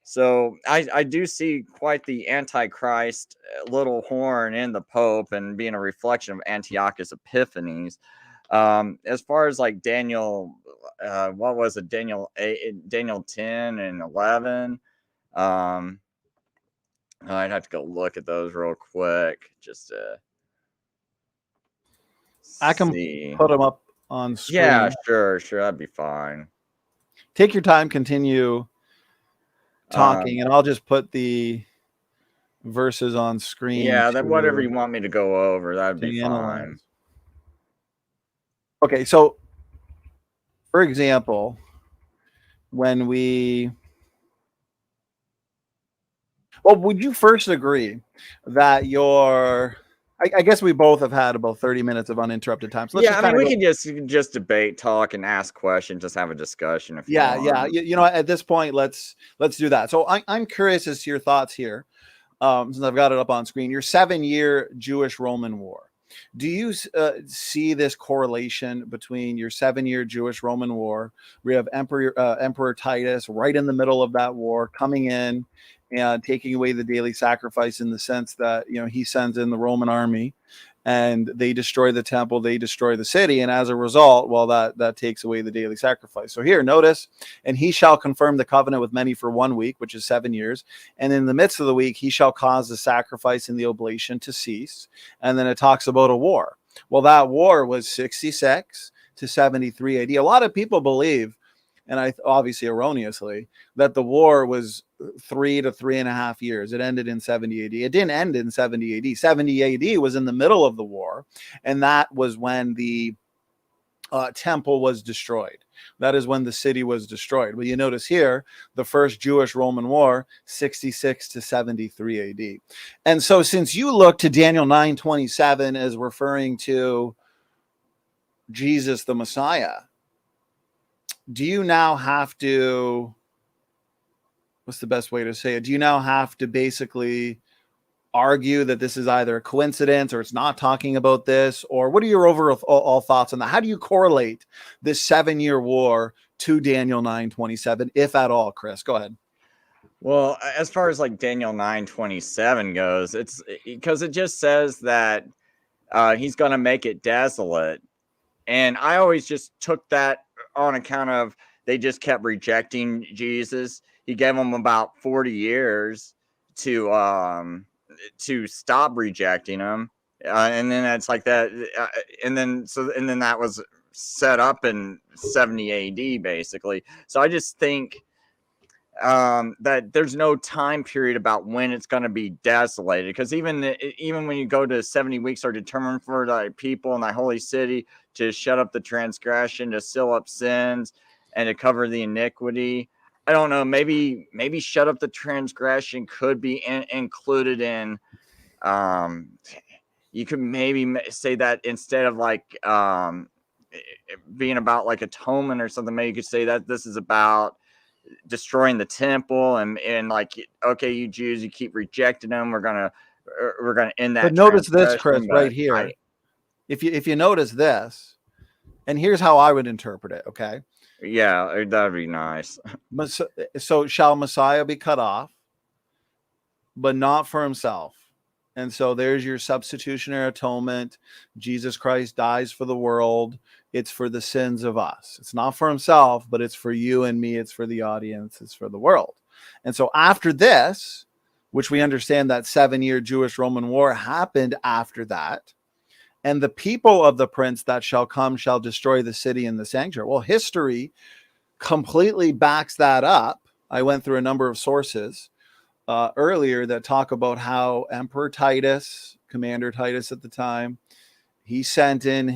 So I do see quite the Antichrist little horn in the Pope and being a reflection of Antiochus Epiphanes. As far as like Daniel, what was it? Daniel 8, Daniel 10 and 11. I'd have to go look at those real quick just to I can see. put them up on screen. Yeah, sure, that'd be fine. Take your time, continue talking, and I'll just put the verses on screen. Yeah, that whatever you want me to go over, that'd be fine. Okay, so for example, when would you first agree that I guess we both have had about 30 minutes of uninterrupted time. So I mean, we can just debate, talk, and ask questions, just have a discussion. If you want. At this point, let's do that. So I'm curious as to your thoughts here, since I've got it up on screen. Your 7-year Jewish-Roman War. Do you see this correlation between your 7-year Jewish-Roman War? We have Emperor Titus right in the middle of that war, coming in and taking away the daily sacrifice, in the sense that he sends in the Roman army and they destroy the temple, they destroy the city, and as a result, well, that takes away the daily sacrifice. So here, notice, and he shall confirm the covenant with many for 1 week, which is 7 years, and in the midst of the week he shall cause the sacrifice and the oblation to cease. And then it talks about a war. Well, that war was 66 to 73 AD. A lot of people believe, and obviously erroneously, that the war was 3 to 3.5 years. It ended in 70 AD. It didn't end in 70 AD. 70 AD was in the middle of the war, and that was when the temple was destroyed. That is when the city was destroyed. But you notice here, the first Jewish-Roman War, 66 to 73 AD. And so since you look to Daniel 9:27 as referring to Jesus the Messiah, do you now have to, what's the best way to say it? Do you now have to basically argue that this is either a coincidence or it's not talking about this? Or what are your overall thoughts on that? How do you correlate this 7-year war to Daniel 9:27, if at all? Chris, go ahead. Well, as far as like Daniel 9:27 goes, it's because it just says that he's going to make it desolate. And I always just took that on account of they just kept rejecting Jesus. He gave them about 40 years to stop rejecting him, and then it's like that, and then that was set up in 70 AD basically. So I just think that there's no time period about when it's going to be desolated, because even when you go to 70 weeks are determined for thy people and thy holy city, to shut up the transgression, to seal up sins, and to cover the iniquity. I don't know, maybe shut up the transgression could be included in, you could maybe say that instead of like being about like atonement or something, maybe you could say that this is about destroying the temple and like, okay, you Jews, you keep rejecting them, we're gonna we're going to end that. But notice this, Chris, transgression, right but here. If you notice this, and here's how I would interpret it, okay? Yeah, that'd be nice. So shall Messiah be cut off, but not for himself. And so there's your substitutionary atonement. Jesus Christ dies for the world. It's for the sins of us. It's not for himself, but it's for you and me. It's for the audience. It's for the world. And so after this, which we understand that 7-year Jewish-Roman war happened after that, and the people of the prince that shall come shall destroy the city and the sanctuary. Well, history completely backs that up. I went through a number of sources earlier that talk about how Emperor Titus, Commander Titus at the time, he sent in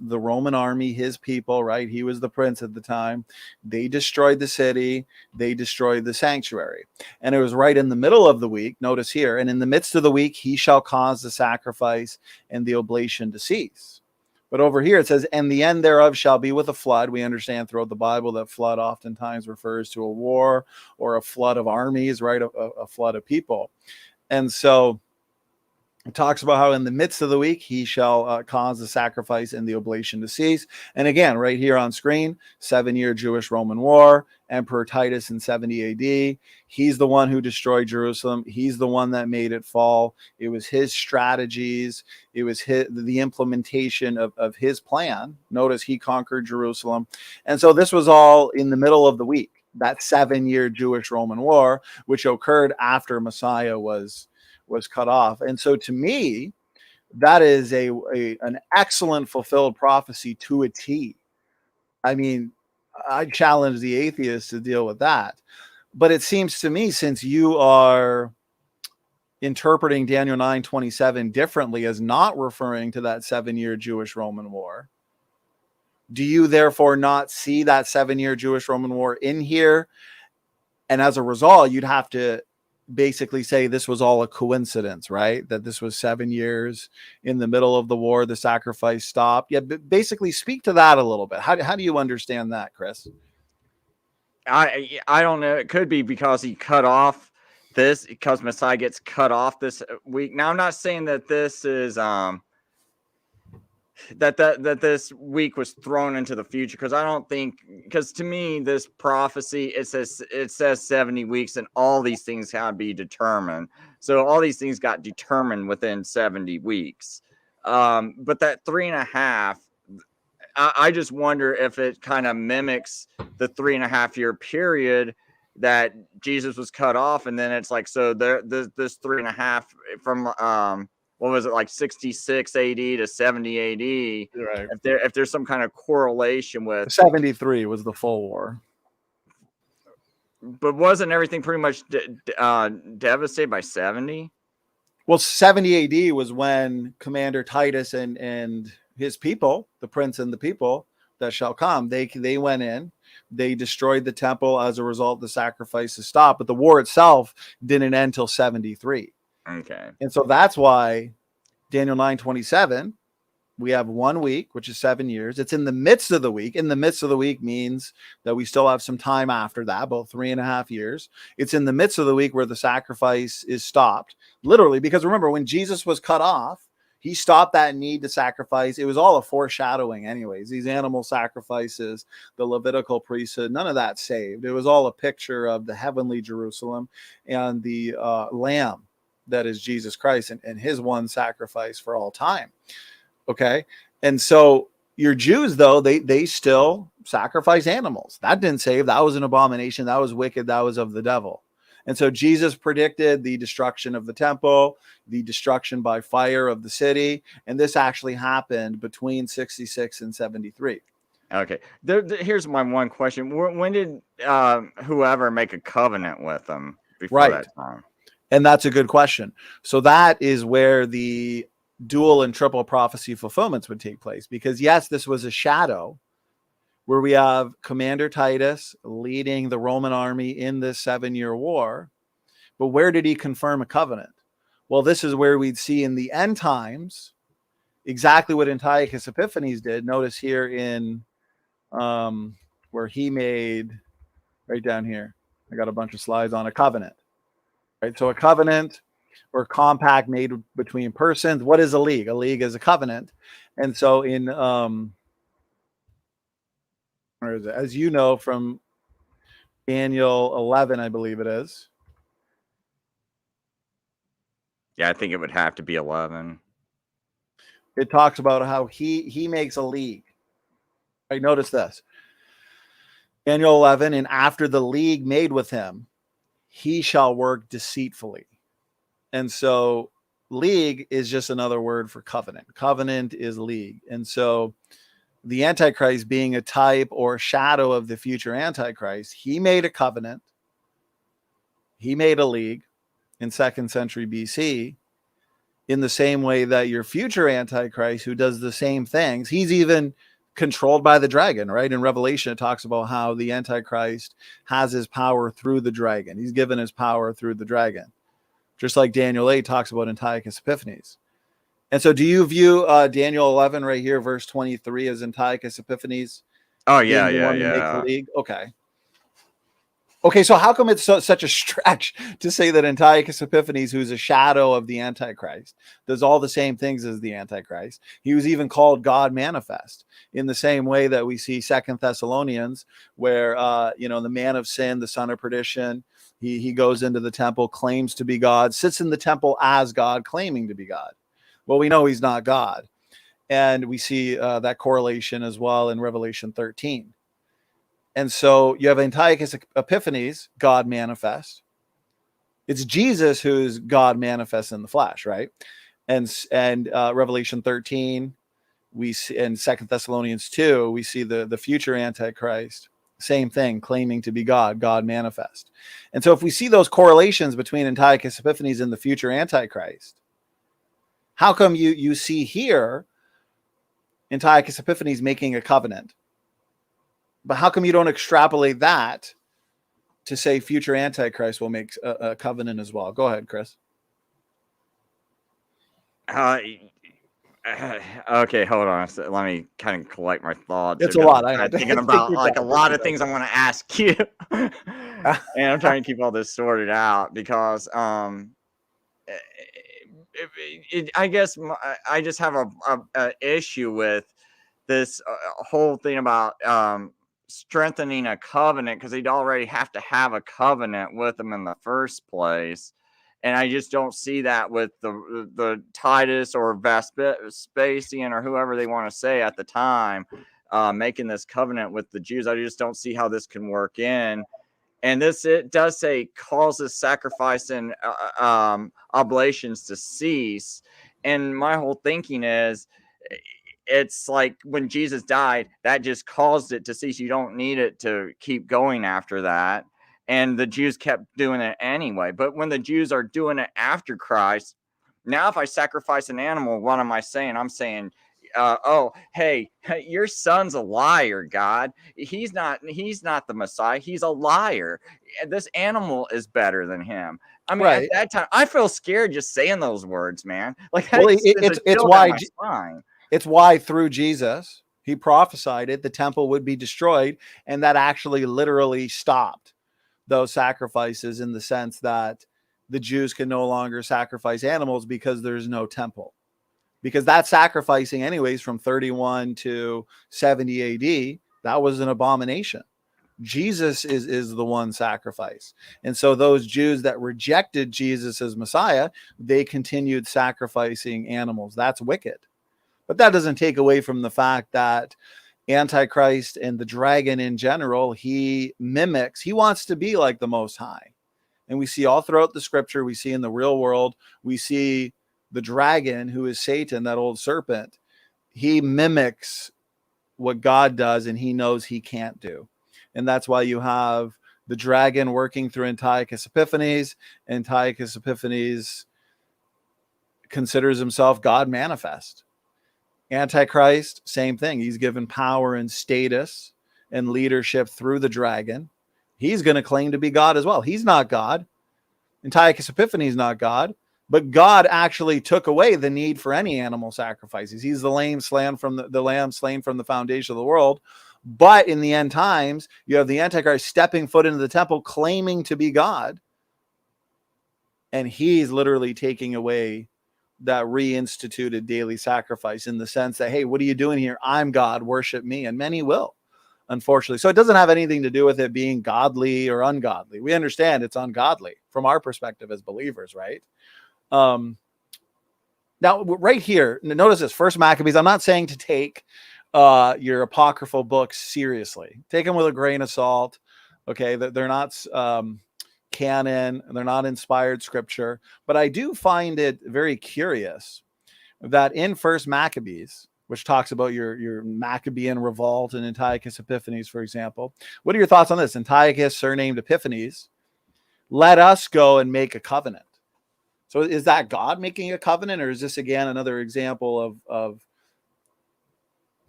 the Roman army, his people, right? He was the prince at the time. They destroyed the city. They destroyed the sanctuary. And it was right in the middle of the week, notice here, and in the midst of the week, he shall cause the sacrifice and the oblation to cease. But over here it says, and the end thereof shall be with a flood. We understand throughout the Bible that flood oftentimes refers to a war or a flood of armies, right? A flood of people. And so it talks about how in the midst of the week, he shall cause the sacrifice and the oblation to cease. And again, right here on screen, 7-year Jewish-Roman war, Emperor Titus in 70 AD. He's the one who destroyed Jerusalem. He's the one that made it fall. It was his strategies. It was the implementation of his plan. Notice he conquered Jerusalem. And so this was all in the middle of the week, that 7-year Jewish-Roman war, which occurred after Messiah was cut off. And so to me, that is an excellent fulfilled prophecy to a T. I mean, I challenge the atheists to deal with that. But it seems to me, since you are interpreting Daniel 9:27 differently as not referring to that 7-year Jewish-Roman war, do you therefore not see that 7-year Jewish-Roman war in here? And as a result, you'd have to basically say this was all a coincidence, right? That this was 7 years in the middle of the war, the sacrifice stopped. Yeah, basically speak to that a little bit. How do you understand that, Chris? I don't know. It could be because he cut off this, because Messiah gets cut off this week. Now, I'm not saying that this is that this week was thrown into the future, because I don't think, because to me this prophecy, it says 70 weeks and all these things had to be determined. So all these things got determined within 70 weeks. But that 3.5, I just wonder if it kind of mimics the 3.5-year period that Jesus was cut off, and then it's like, so this 3.5 from what was it, like 66 AD to 70 AD? Right. If there's some kind of correlation with 73 was the full war. But wasn't everything pretty much devastated by 70? Well, 70 AD was when Commander Titus and his people, the prince and the people that shall come, they went in, they destroyed the temple. As a result, the sacrifices stopped, but the war itself didn't end till 73. Okay. And so that's why Daniel 9:27, we have 1 week, which is 7 years. It's in the midst of the week. In the midst of the week means that we still have some time after that, about 3.5 years. It's in the midst of the week where the sacrifice is stopped, literally, because remember, when Jesus was cut off, he stopped that need to sacrifice. It was all a foreshadowing anyways. These animal sacrifices, the Levitical priesthood, none of that saved. It was all a picture of the heavenly Jerusalem and the lamb that is Jesus Christ and his one sacrifice for all time. Okay. And so your Jews, though, they still sacrifice animals. That didn't save. That was an abomination. That was wicked. That was of the devil. And so Jesus predicted the destruction of the temple, the destruction by fire of the city. And this actually happened between 66 and 73. Okay. Here's my one question. When did whoever make a covenant with them before that time? And that's a good question. So that is where the dual and triple prophecy fulfillments would take place, because yes, this was a shadow where we have Commander Titus leading the Roman army in this 7-year war. But where did he confirm a covenant? Well, this is where we'd see in the end times exactly what Antiochus Epiphanes did. Notice here in where he made, right down here, I got a bunch of slides on a covenant. Right, so a covenant or compact made between persons. What is a league? A league is a covenant. And so in where is it? As you know from Daniel 11, I believe it is. Yeah, I think it would have to be 11. It talks about how he makes a league. Right? Notice this. Daniel 11, and after the league made with him, he shall work deceitfully. And so league is just another word for covenant. Covenant is league. And so the Antichrist, being a type or shadow of the future Antichrist, he made a covenant. He made a league in 2nd century BC, in the same way that your future Antichrist, who does the same things, he's even controlled by the dragon, right? In Revelation, it talks about how the Antichrist has his power through the dragon. He's given his power through the dragon, just like Daniel 8 talks about Antiochus Epiphanes. And so do you view Daniel 11 right here, verse 23, as Antiochus Epiphanes? Oh, yeah, being the yeah, one to make the yeah. league? Okay, so how come it's such a stretch to say that Antiochus Epiphanes, who's a shadow of the Antichrist, does all the same things as the Antichrist? He was even called God manifest, in the same way that we see 2 Thessalonians, where the man of sin, the son of perdition, he goes into the temple, claims to be God, sits in the temple as God, claiming to be God. Well, we know he's not God. And we see that correlation as well in Revelation 13. And so you have Antiochus Epiphanes, God manifest. It's Jesus who's God manifest in the flesh, right? And Revelation 13, we see, in 2 Thessalonians 2, we see the future Antichrist, same thing, claiming to be God, God manifest. And so if we see those correlations between Antiochus Epiphanes and the future Antichrist, how come you see here Antiochus Epiphanes making a covenant? But how come you don't extrapolate that to say future Antichrist will make a covenant as well? Go ahead, Chris. Okay, hold on. So let me kind of collect my thoughts. It's a lot. I'm thinking about like a lot of things I want to ask you, and I'm trying to keep all this sorted out because I guess I just have a issue with this whole thing about strengthening a covenant, because they'd already have to have a covenant with them in the first place. And I just don't see that with the Titus or Vespasian or whoever they want to say at the time making this covenant with the Jews. I just don't see how this can work in. And it does say causes sacrifice and oblations to cease. And my whole thinking is, it's like when Jesus died, that just caused it to cease. You don't need it to keep going after that. And the Jews kept doing it anyway. But when the Jews are doing it after Christ, now if I sacrifice an animal, what am I saying? I'm saying, hey, your son's a liar, God. He's not the Messiah. He's a liar. This animal is better than him. I mean, right. At that time, I feel scared just saying those words, man. Like, well, it's why through Jesus, he prophesied it, the temple would be destroyed. And that actually literally stopped those sacrifices, in the sense that the Jews can no longer sacrifice animals because there's no temple. Because that sacrificing anyways from 31 to 70 AD, that was an abomination. Jesus is the one sacrifice. And so those Jews that rejected Jesus as Messiah, they continued sacrificing animals. That's wicked. But that doesn't take away from the fact that Antichrist and the dragon in general, he mimics, he wants to be like the Most High. And we see all throughout the scripture, we see in the real world, we see the dragon, who is Satan, that old serpent, he mimics what God does, and he knows he can't do. And that's why you have the dragon working through Antiochus Epiphanes. Antiochus Epiphanes considers himself God manifest. Antichrist, same thing. He's given power and status and leadership through the dragon. He's going to claim to be God as well. He's not God. Antiochus Epiphanes is not God, but God actually took away the need for any animal sacrifices. He's the lamb slain from the lamb slain from the foundation of the world. But in the end times, you have the Antichrist stepping foot into the temple, claiming to be God. and he's literally taking away that reinstituted daily sacrifice, in the sense that, hey, what are you doing here? I'm God, worship me. And many will, unfortunately. So it doesn't have anything to do with it being godly or ungodly. We understand it's ungodly from our perspective as believers, right? Now, right here, notice this, First Maccabees. I'm not saying to take your apocryphal books seriously. Take them with a grain of salt. Okay, they're not canon, they're not inspired scripture. But I do find it very curious that in First Maccabees, which talks about your Maccabean revolt and Antiochus Epiphanes, for example. What are your thoughts on this? Antiochus, surnamed Epiphanes, let us go and make a covenant. So is that God making a covenant, or is this again another example of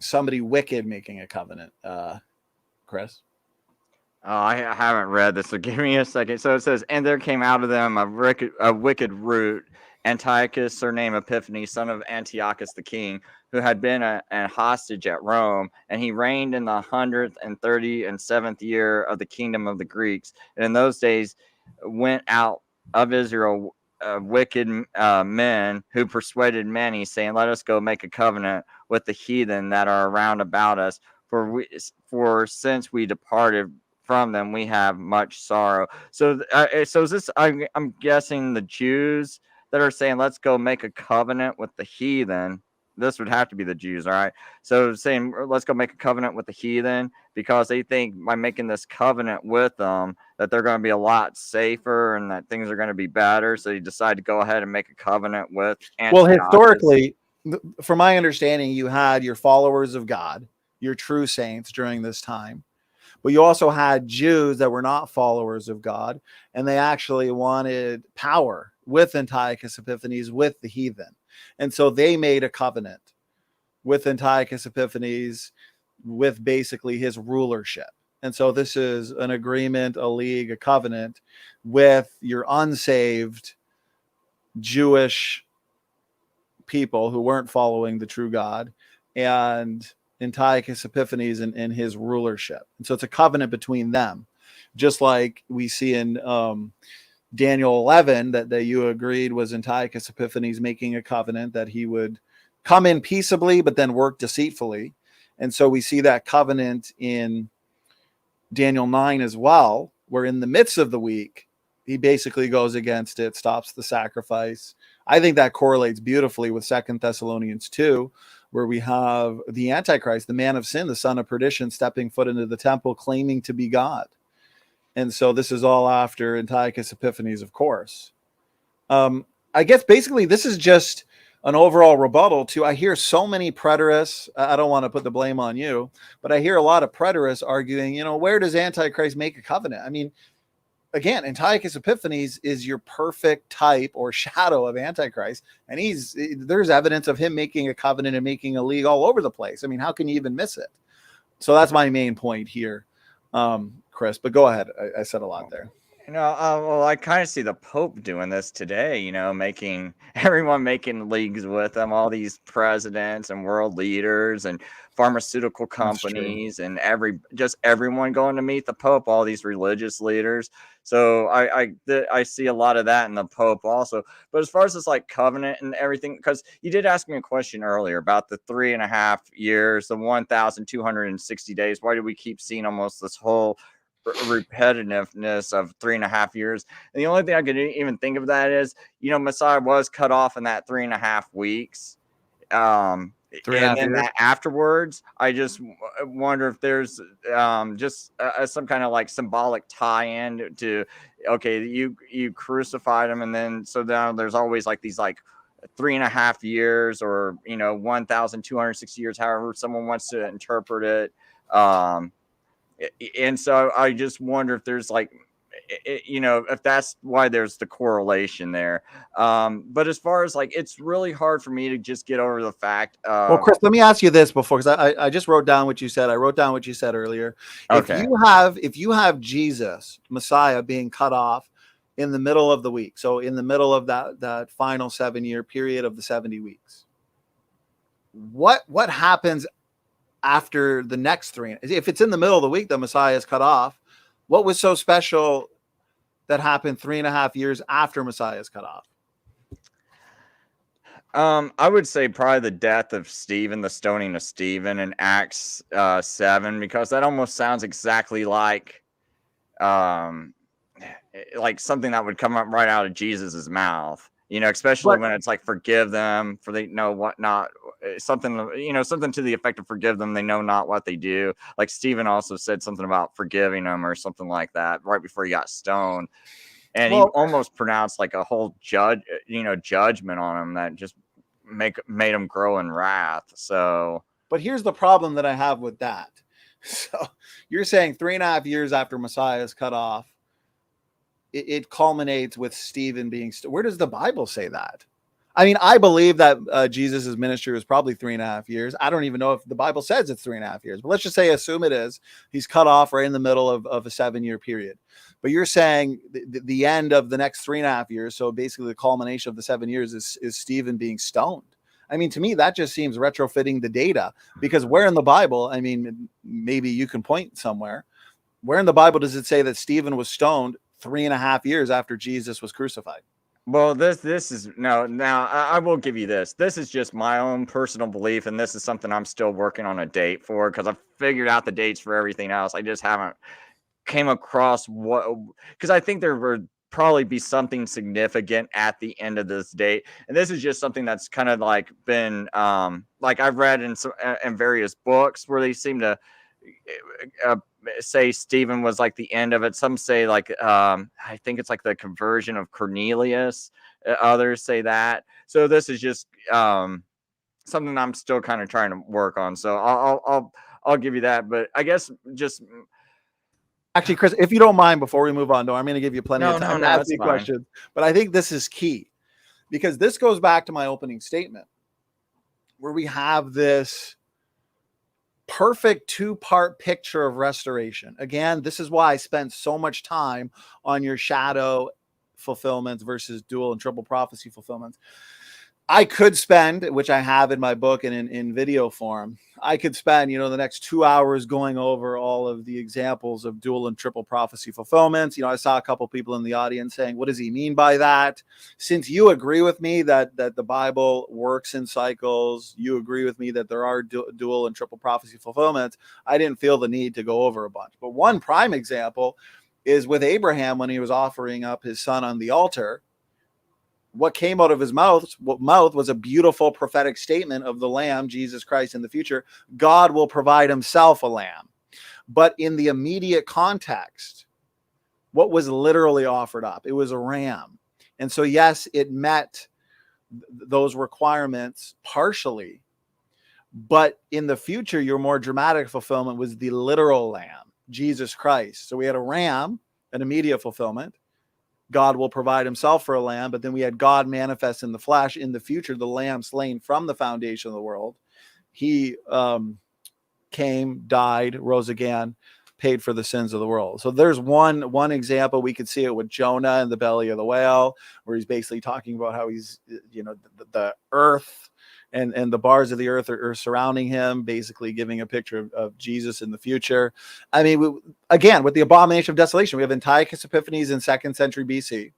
somebody wicked making a covenant? Chris? Oh, I haven't read this, so give me a second. So it says, and there came out of them a wicked root, Antiochus, surnamed Epiphanes, son of Antiochus the king, who had been a hostage at Rome, and he reigned in the 137th year of the kingdom of the Greeks. And in those days went out of Israel wicked men who persuaded many, saying, let us go make a covenant with the heathen that are around about us, for since we departed from them, we have much sorrow. So is this, I'm guessing, the Jews that are saying, let's go make a covenant with the heathen. This would have to be the Jews, all right? So saying, let's go make a covenant with the heathen, because they think by making this covenant with them that they're going to be a lot safer and that things are going to be better. So you decide to go ahead and make a covenant with Antiochus. Well, historically, from my understanding, you had your followers of God, your true saints during this time. But you also had Jews that were not followers of God, and they actually wanted power with Antiochus Epiphanes, with the heathen. And so they made a covenant with Antiochus Epiphanes, with basically his rulership. And so this is an agreement, a league, a covenant with your unsaved Jewish people who weren't following the true God, and Antiochus Epiphanes and his rulership. And so it's a covenant between them, just like we see in Daniel 11 that you agreed was Antiochus Epiphanes making a covenant that he would come in peaceably but then work deceitfully. And so we see that covenant in Daniel 9 as well, where in the midst of the week he basically goes against it, stops the sacrifice. I think that correlates beautifully with 2 Thessalonians 2, where we have the Antichrist, the man of sin, the son of perdition, stepping foot into the temple, claiming to be God. And so this is all after Antiochus Epiphanes, of course. I guess basically this is just an overall rebuttal to, I hear so many preterists, I don't want to put the blame on you, but I hear a lot of preterists arguing, where does Antichrist make a covenant? I mean, again, Antiochus Epiphanes is your perfect type or shadow of Antichrist. And there's evidence of him making a covenant and making a league all over the place. I mean, how can you even miss it? So that's my main point here, Chris, but go ahead. I said a lot there. Well, I kind of see the Pope doing this today, making everyone making leagues with him, all these presidents and world leaders and pharmaceutical companies and everyone going to meet the Pope, all these religious leaders. So I see a lot of that in the Pope also. But as far as this like covenant and everything, because you did ask me a question earlier about the 3.5 years, the 1,260 days. Why do we keep seeing almost this whole repetitiveness of 3.5 years? And the only thing I could even think of that is, Messiah was cut off in that 3.5 weeks. And then that afterwards, I just wonder if there's just some kind of like symbolic tie-in to, okay, you crucified him, and then so now there's always like these like 3.5 years or 1,260 years, however someone wants to interpret it. And so I just wonder if there's like, if that's why there's the correlation there. But as far as like, it's really hard for me to just get over the fact. Well, Chris, let me ask you this before, because I just wrote down what you said. I wrote down what you said earlier. Okay. If you have Jesus, Messiah, being cut off in the middle of the week, so in the middle of that final 7-year period of the 70 weeks, what happens after the next 3? If it's in the middle of the week, the Messiah is cut off. What was so special that happened 3.5 years after Messiah is cut off? I would say probably the death of Stephen, the stoning of Stephen in Acts 7, because that almost sounds exactly like something that would come up right out of Jesus's mouth, especially But when it's like, forgive them for they know what not, something, something to the effect of forgive them. They know not what they do. Like Stephen also said something about forgiving them or something like that right before he got stoned. And he well, almost pronounced like a whole judgment on him that just made him grow in wrath. So, but here's the problem that I have with that. So you're saying 3.5 years after Messiah is cut off, it culminates with Stephen being. Where does the Bible say that? I mean, I believe that Jesus's ministry was probably 3.5 years. I don't even know if the Bible says it's 3.5 years, but let's just say, assume it is. He's cut off right in the middle of a 7-year period. But you're saying the end of the next 3.5 years, so basically the culmination of the 7 years is Stephen being stoned. I mean, to me, that just seems retrofitting the data, because where in the Bible, I mean, maybe you can point somewhere, where in the Bible does it say that Stephen was stoned 3.5 years after Jesus was crucified? well, this is no. Now I will give you this. This is just my own personal belief, and this is something I'm still working on a date for, because I've figured out the dates for everything else. I just haven't came across because I think there would probably be something significant at the end of this date, and this is just something that's kind of like been like I've read in various books where they seem to say Stephen was like the end of it. Some say like I think it's like the conversion of Cornelius. Others say that. So this is just something I'm still kind of trying to work on. So I'll give you that. But I guess just actually, Chris, if you don't mind, before we move on, though, I'm going to give you plenty of time to ask me questions. But I think this is key, because this goes back to my opening statement, where we have this perfect 2-part picture of restoration. Again, this is why I spent so much time on your shadow fulfillments versus dual and triple prophecy fulfillments. I could spend, which I have in my book and in video form, I could spend, the next 2 hours going over all of the examples of dual and triple prophecy fulfillments. I saw a couple people in the audience saying, what does he mean by that? Since you agree with me that the Bible works in cycles, you agree with me that there are dual and triple prophecy fulfillments, I didn't feel the need to go over a bunch. But one prime example is with Abraham when he was offering up his son on the altar. What came out of his mouth was a beautiful prophetic statement of the Lamb, Jesus Christ, in the future. God will provide himself a lamb. But in the immediate context, what was literally offered up? It was a ram. And so, yes, it met those requirements partially. But in the future, your more dramatic fulfillment was the literal lamb, Jesus Christ. So we had a ram, an immediate fulfillment. God will provide himself for a lamb, but then we had God manifest in the flesh in the future, the lamb slain from the foundation of the world. He came, died, rose again, paid for the sins of the world. So there's one example. We could see it with Jonah in the belly of the whale, where he's basically talking about how he's, the earth and the bars of the earth are surrounding him, basically giving a picture of Jesus in the future. I mean, again, with the abomination of desolation, we have Antiochus Epiphanes in 2nd century BC.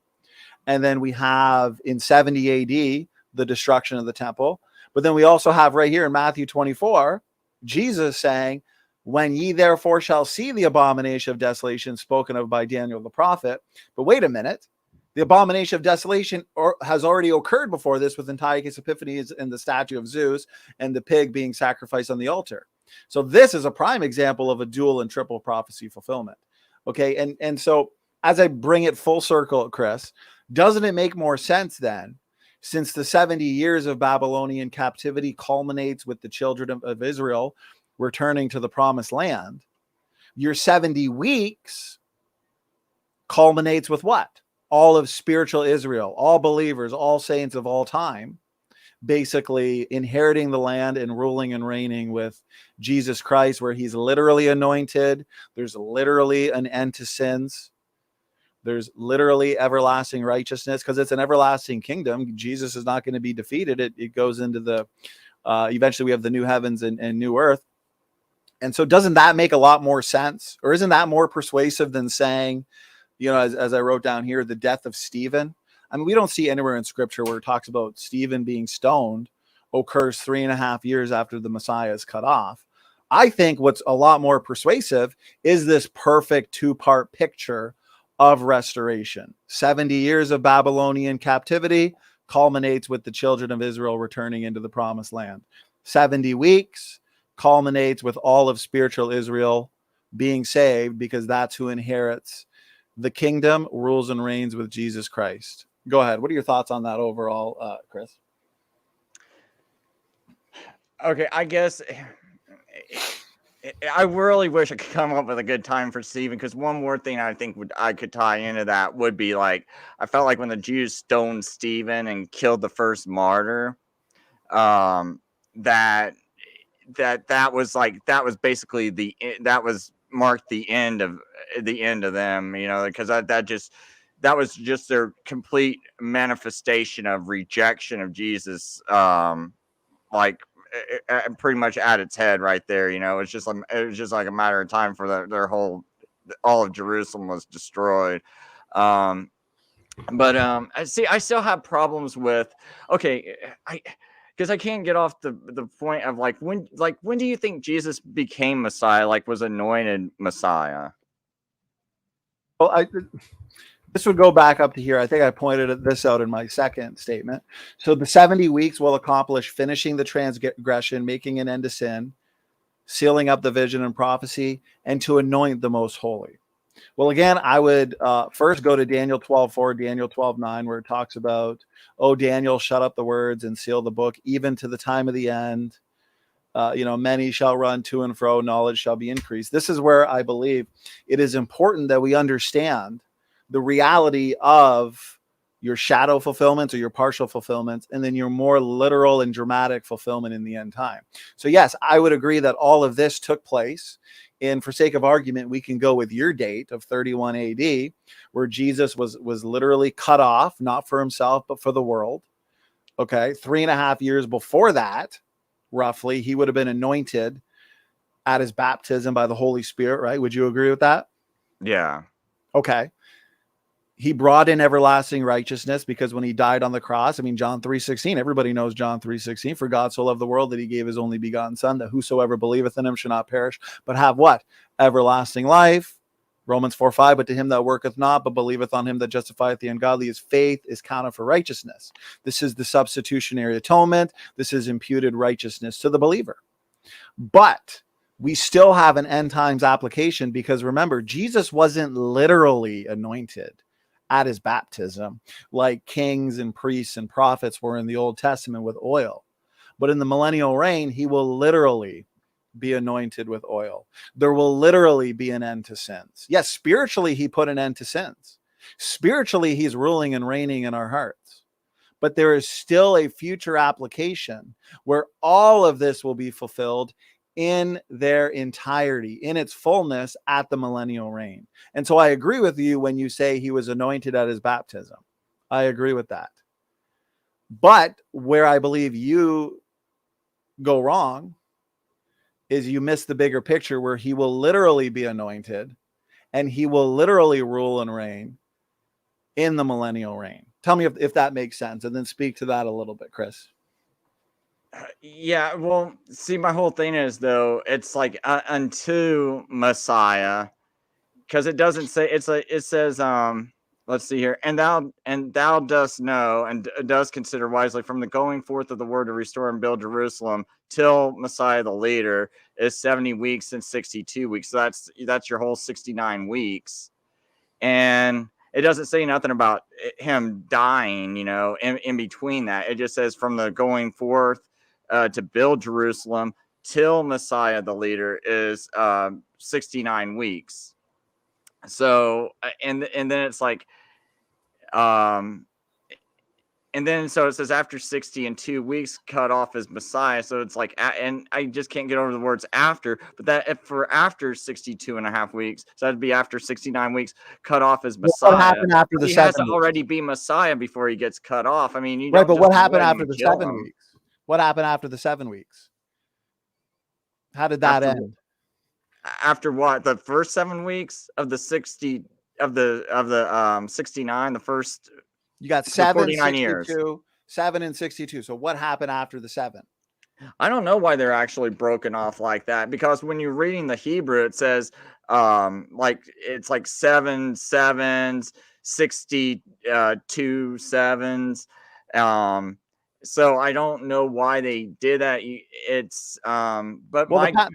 And then we have in 70 AD, the destruction of the temple. But then we also have right here in Matthew 24, Jesus saying, when ye therefore shall see the abomination of desolation spoken of by Daniel the prophet. But wait a minute. The abomination of desolation has already occurred before this with Antiochus Epiphanes and the statue of Zeus and the pig being sacrificed on the altar. So this is a prime example of a dual and triple prophecy fulfillment. Okay, and so as I bring it full circle, Chris, doesn't it make more sense then, since the 70 years of Babylonian captivity culminates with the children of Israel returning to the promised land, your 70 weeks culminates with what? All of spiritual Israel, all believers, all saints of all time, basically inheriting the land and ruling and reigning with Jesus Christ, where he's literally anointed. There's literally an end to sins. There's literally everlasting righteousness, because it's an everlasting kingdom. Jesus is not going to be defeated. It goes into the, eventually we have the new heavens and new earth. And so doesn't that make a lot more sense? Or isn't that more persuasive than saying, as I wrote down here, the death of Stephen. I mean, we don't see anywhere in scripture where it talks about Stephen being stoned occurs 3.5 years after the Messiah is cut off. I think what's a lot more persuasive is this perfect 2-part picture of restoration. 70 years of Babylonian captivity culminates with the children of Israel returning into the promised land. 70 weeks culminates with all of spiritual Israel being saved, because that's who inherits the kingdom, rules and reigns with Jesus Christ. Go ahead. What are your thoughts on that overall, Chris? Okay, I guess I really wish I could come up with a good time for Stephen, because one more thing I think I could tie into that would be like, I felt like when the Jews stoned Stephen and killed the first martyr, that was basically marked the end of them, because that was just their complete manifestation of rejection of Jesus, pretty much at its head right there. It was just like a matter of time for their whole, all of Jerusalem was destroyed. But I still have problems with, okay, because I can't get off the point of when do you think Jesus became Messiah, was anointed Messiah? Well, this would go back up to here. I think I pointed this out in my second statement. So the 70 weeks will accomplish finishing the transgression, making an end to sin, sealing up the vision and prophecy, and to anoint the most holy. Well, again, I would first go to Daniel 12:4, Daniel 12:9, where it talks about, "Oh, Daniel, shut up the words and seal the book, even to the time of the end. Many shall run to and fro, knowledge shall be increased." This is where I believe it is important that we understand the reality of your shadow fulfillments or your partial fulfillments, and then your more literal and dramatic fulfillment in the end time. So yes, I would agree that all of this took place. And for sake of argument, we can go with your date of 31 AD, where Jesus was literally cut off, not for himself, but for the world. Okay. 3.5 years before that, roughly, he would have been anointed at his baptism by the Holy Spirit, right? Would you agree with that? Yeah. Okay. He brought in everlasting righteousness, because when he died on the cross, I mean, John 3:16, everybody knows John 3:16, "For God so loved the world that he gave his only begotten son, that whosoever believeth in him should not perish, but have" what? "Everlasting life." Romans 4:5, "But to him that worketh not, but believeth on him that justifieth the ungodly, his faith is counted for righteousness." This is the substitutionary atonement. This is imputed righteousness to the believer. But we still have an end times application, because remember, Jesus wasn't literally anointed at his baptism like kings and priests and prophets were in the Old Testament with oil. But in the millennial reign, he will literally be anointed with oil. There will literally be an end to sins. Yes, spiritually, he put an end to sins. Spiritually, he's ruling and reigning in our hearts. But there is still a future application where all of this will be fulfilled in their entirety, in its fullness, at the millennial reign. And so I agree with you when you say he was anointed at his baptism. I agree with that. But where I believe you go wrong is you miss the bigger picture, where he will literally be anointed and he will literally rule and reign in the millennial reign. Tell me if that makes sense, and then speak to that a little bit, Chris. Yeah, well, see, my whole thing is, though, it's unto Messiah, because it doesn't say, it says, let's see here, and thou dost know and dost consider wisely, from the going forth of the word to restore and build Jerusalem till Messiah the leader is 70 weeks and 62 weeks. So that's your whole 69 weeks. And it doesn't say nothing about him dying, in between that. It just says from the going forth to build Jerusalem till Messiah the leader is 69 weeks. So and then it's and then so it says after 60 and 2 weeks cut off as Messiah. So it's and I just can't get over the words after, but that if for after 62.5 weeks, so that'd be after 69 weeks cut off as Messiah. What happened after the he 7 has to weeks? already be Messiah before he gets cut off. I mean, you Right, don't but what happened go ahead after and the kill 7 him. weeks? What happened after the 7 weeks? How did that end? After what? The first 7 weeks of the 60 the 69, the first You got the 7, 49 years. 62, 7 and 62. So what happened after the 7? I don't know why they're actually broken off like that, because when you're reading the Hebrew, it says like it's like 7 sevens, 62 sevens. So I don't know why they did that. It's but Well, my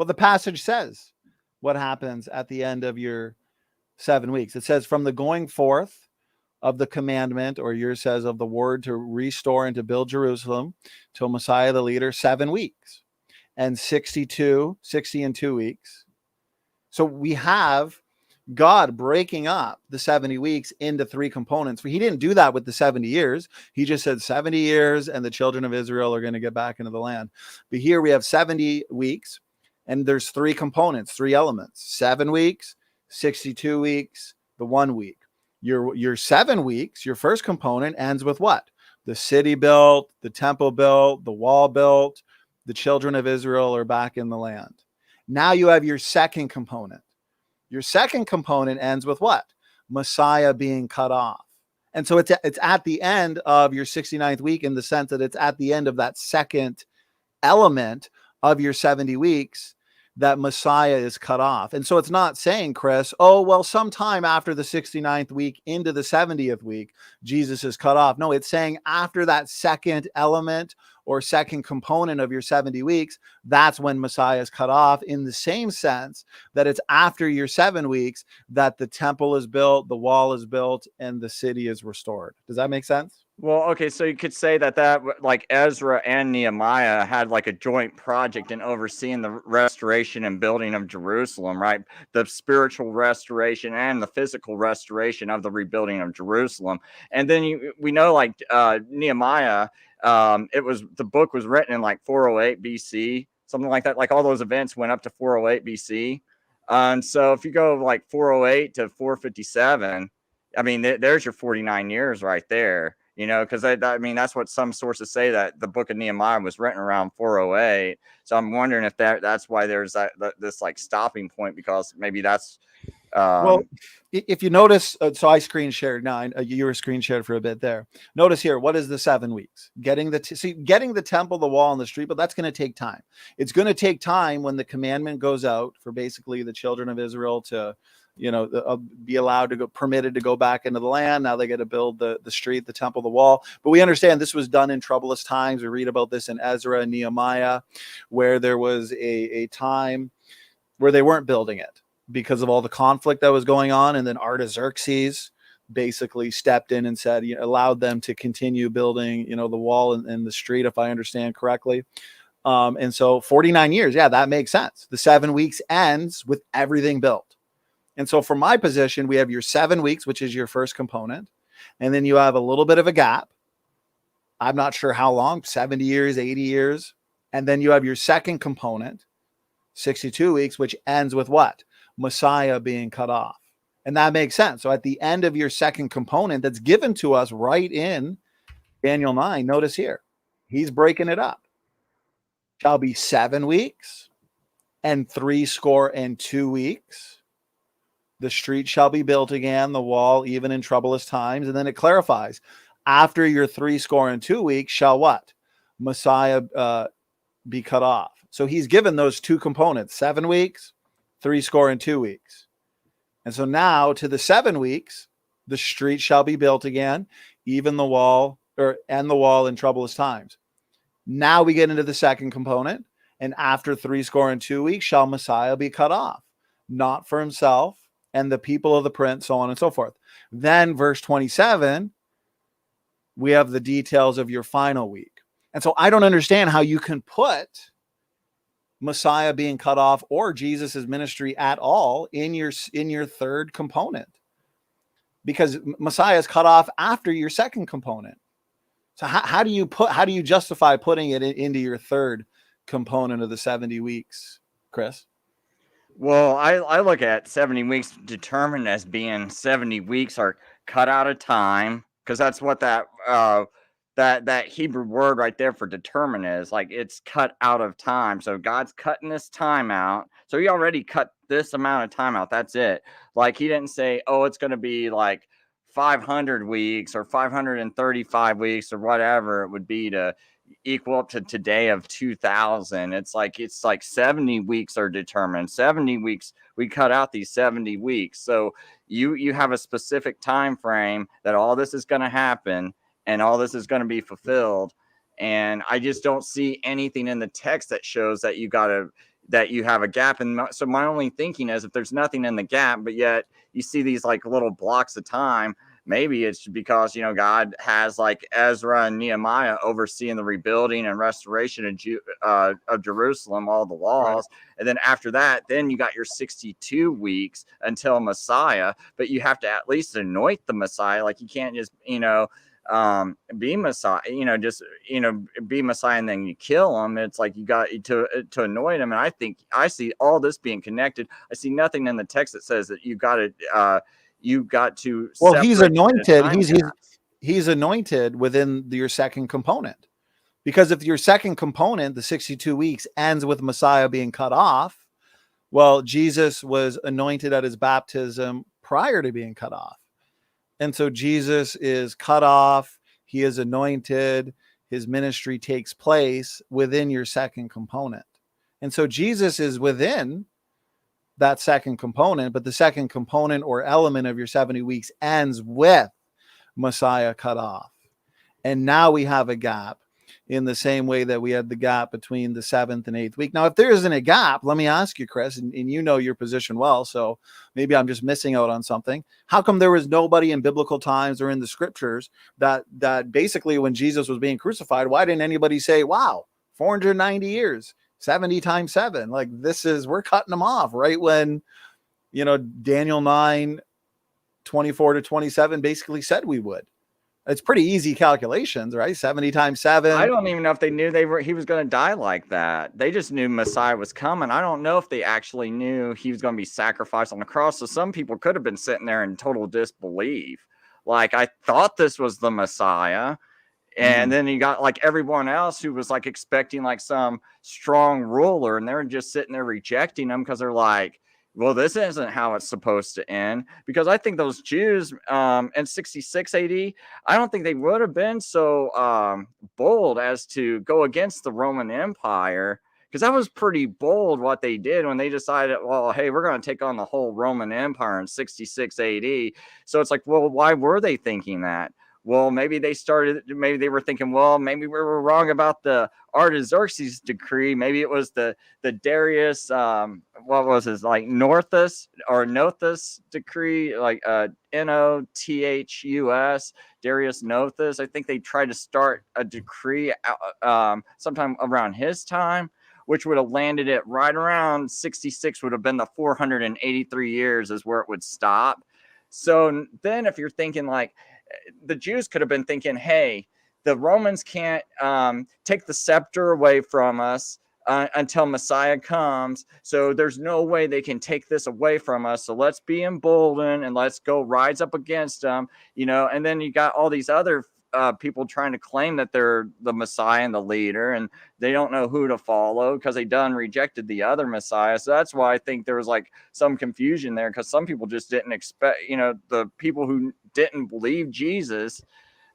the passage says what happens at the end of your 7 weeks. It says from the going forth of the commandment, or yours says of the word, to restore and to build Jerusalem till Messiah the leader, 7 weeks, and 60 and 2 weeks. So we have God breaking up the 70 weeks into 3 components. He didn't do that with the 70 years. He just said 70 years and the children of Israel are going to get back into the land. But here we have 70 weeks and there's 3 components, 3 elements: 7 weeks, 62 weeks, the 1 week. Your 7 weeks, your first component ends with what? The city built, the temple built, the wall built, the children of Israel are back in the land. Now you have your second component. Your second component ends with what? Messiah being cut off. And so it's at the end of your 69th week, in the sense that it's at the end of that second element of your 70 weeks that Messiah is cut off. And so it's not saying, Chris, oh, well, sometime after the 69th week into the 70th week, Jesus is cut off. No, it's saying after that second element or second component of your 70 weeks, that's when Messiah is cut off, in the same sense that it's after your 7 weeks that the temple is built, the wall is built, and the city is restored. Does that make sense? Well, okay, so you could say that like Ezra and Nehemiah had like a joint project in overseeing the restoration and building of Jerusalem, right? The spiritual restoration and the physical restoration of the rebuilding of Jerusalem. And then we know, like Nehemiah, the book was written in like 408 BC, something like that. Like all those events went up to 408 BC. And so if you go like 408 to 457, I mean, there's your 49 years right there. Because I mean, that's what some sources say, that the book of Nehemiah was written around 408. So I'm wondering if that's why there's this like stopping point, because maybe that's well, if you notice, so I screen shared. Now you were screen shared for a bit there. Notice here, what is the 7 weeks? Getting the temple, the wall, and the street, but that's going to take time. It's going to take time when the commandment goes out for basically the children of Israel to, be allowed to go, permitted to go back into the land. Now they got to build the street, the temple, the wall. But we understand this was done in troublous times. We read about this in Ezra and Nehemiah, where there was a time where they weren't building it because of all the conflict that was going on. And then Artaxerxes basically stepped in and said, allowed them to continue building, the wall and the street, if I understand correctly. And so 49 years, yeah, that makes sense. The 7 weeks ends with everything built. And so from my position, we have your 7 weeks, which is your first component. And then you have a little bit of a gap. I'm not sure how long, 70 years, 80 years. And then you have your second component, 62 weeks, which ends with what? Messiah being cut off. And that makes sense. So at the end of your second component that's given to us right in Daniel 9, notice here, he's breaking it up. Shall be 7 weeks and 62 weeks. The street shall be built again, the wall, even in troublous times. And then it clarifies, after your 62 weeks shall what? Messiah be cut off. So he's given those 2 components, 7 weeks, 62 weeks. And so now to the 7 weeks, the street shall be built again, even the wall, and the wall in troublous times. Now we get into the second component. And after 62 weeks shall Messiah be cut off, not for himself and the people of the prince, so on and so forth. Then verse 27, we have the details of your final week. And so I don't understand how you can put Messiah being cut off or Jesus's ministry at all in your third component, because Messiah is cut off after your second component. So how do you justify putting it into your third component of the 70 weeks, Chris? Well, I look at 70 weeks determined as being 70 weeks are cut out of time, because that's what that that Hebrew word right there for determine is like it's cut out of time. So God's cutting this time out. So he already cut this amount of time out. That's it. Like he didn't say, oh, it's going to be like 500 weeks or 535 weeks or whatever it would be to equal up to today of 2000. It's like 70 weeks are determined. 70 weeks, we cut out these 70 weeks. So you have a specific time frame that all this is going to happen and all this is going to be fulfilled. And I just don't see anything in the text that shows that you have a gap. And so my only thinking is if there's nothing in the gap, but yet you see these like little blocks of time, maybe it's because, God has like Ezra and Nehemiah overseeing the rebuilding and restoration of Jerusalem, all the walls. Right. And then after that, then you got your 62 weeks until Messiah, but you have to at least anoint the Messiah. Like you can't just, be Messiah, be Messiah and then you kill him. It's like you got to anoint him. And I think I see all this being connected. I see nothing in the text that says that you got to. Well, he's anointed. He's anointed within your second component, because if your second component, the 62 weeks, ends with Messiah being cut off, well, Jesus was anointed at his baptism prior to being cut off. And so Jesus is cut off, he is anointed, his ministry takes place within your second component. And so Jesus is within that second component, but the second component or element of your 70 weeks ends with Messiah cut off. And now we have a gap in the same way that we had the gap between the 7th and 8th week. Now, if there isn't a gap, let me ask you, Chris, and you know your position well, so maybe I'm just missing out on something. How come there was nobody in biblical times or in the scriptures that basically when Jesus was being crucified, why didn't anybody say, wow, 490 years, 70 times 7, like we're cutting them off right when, Daniel 9:24-27 basically said we would. It's pretty easy calculations, right? 70 times 7. I don't even know if they knew he was going to die like that. They just knew Messiah was coming. I don't know if they actually knew he was going to be sacrificed on the cross. So some people could have been sitting there in total disbelief. Like, I thought this was the Messiah. And then you got like everyone else who was like expecting like some strong ruler, and they're just sitting there rejecting him because they're like, well, this isn't how it's supposed to end. Because I think those Jews in 66 AD, I don't think they would have been so bold as to go against the Roman Empire, because that was pretty bold what they did when they decided, well, hey, we're going to take on the whole Roman Empire in 66 AD. So it's like, well, why were they thinking that? Well, maybe they were thinking, well, maybe we were wrong about the Artaxerxes decree. Maybe it was the Darius, what was his, like Nothus decree, like Nothus, Darius Nothus. I think they tried to start a decree sometime around his time, which would have landed it right around 66, would have been the 483 years is where it would stop. So then if you're thinking like, the Jews could have been thinking, hey, the Romans can't take the scepter away from us until Messiah comes. So there's no way they can take this away from us. So let's be emboldened and let's go rise up against them, and then you got all these other people trying to claim that they're the Messiah and the leader, and they don't know who to follow because they done rejected the other Messiah. So that's why I think there was like some confusion there, because some people just didn't expect, the people who didn't believe Jesus,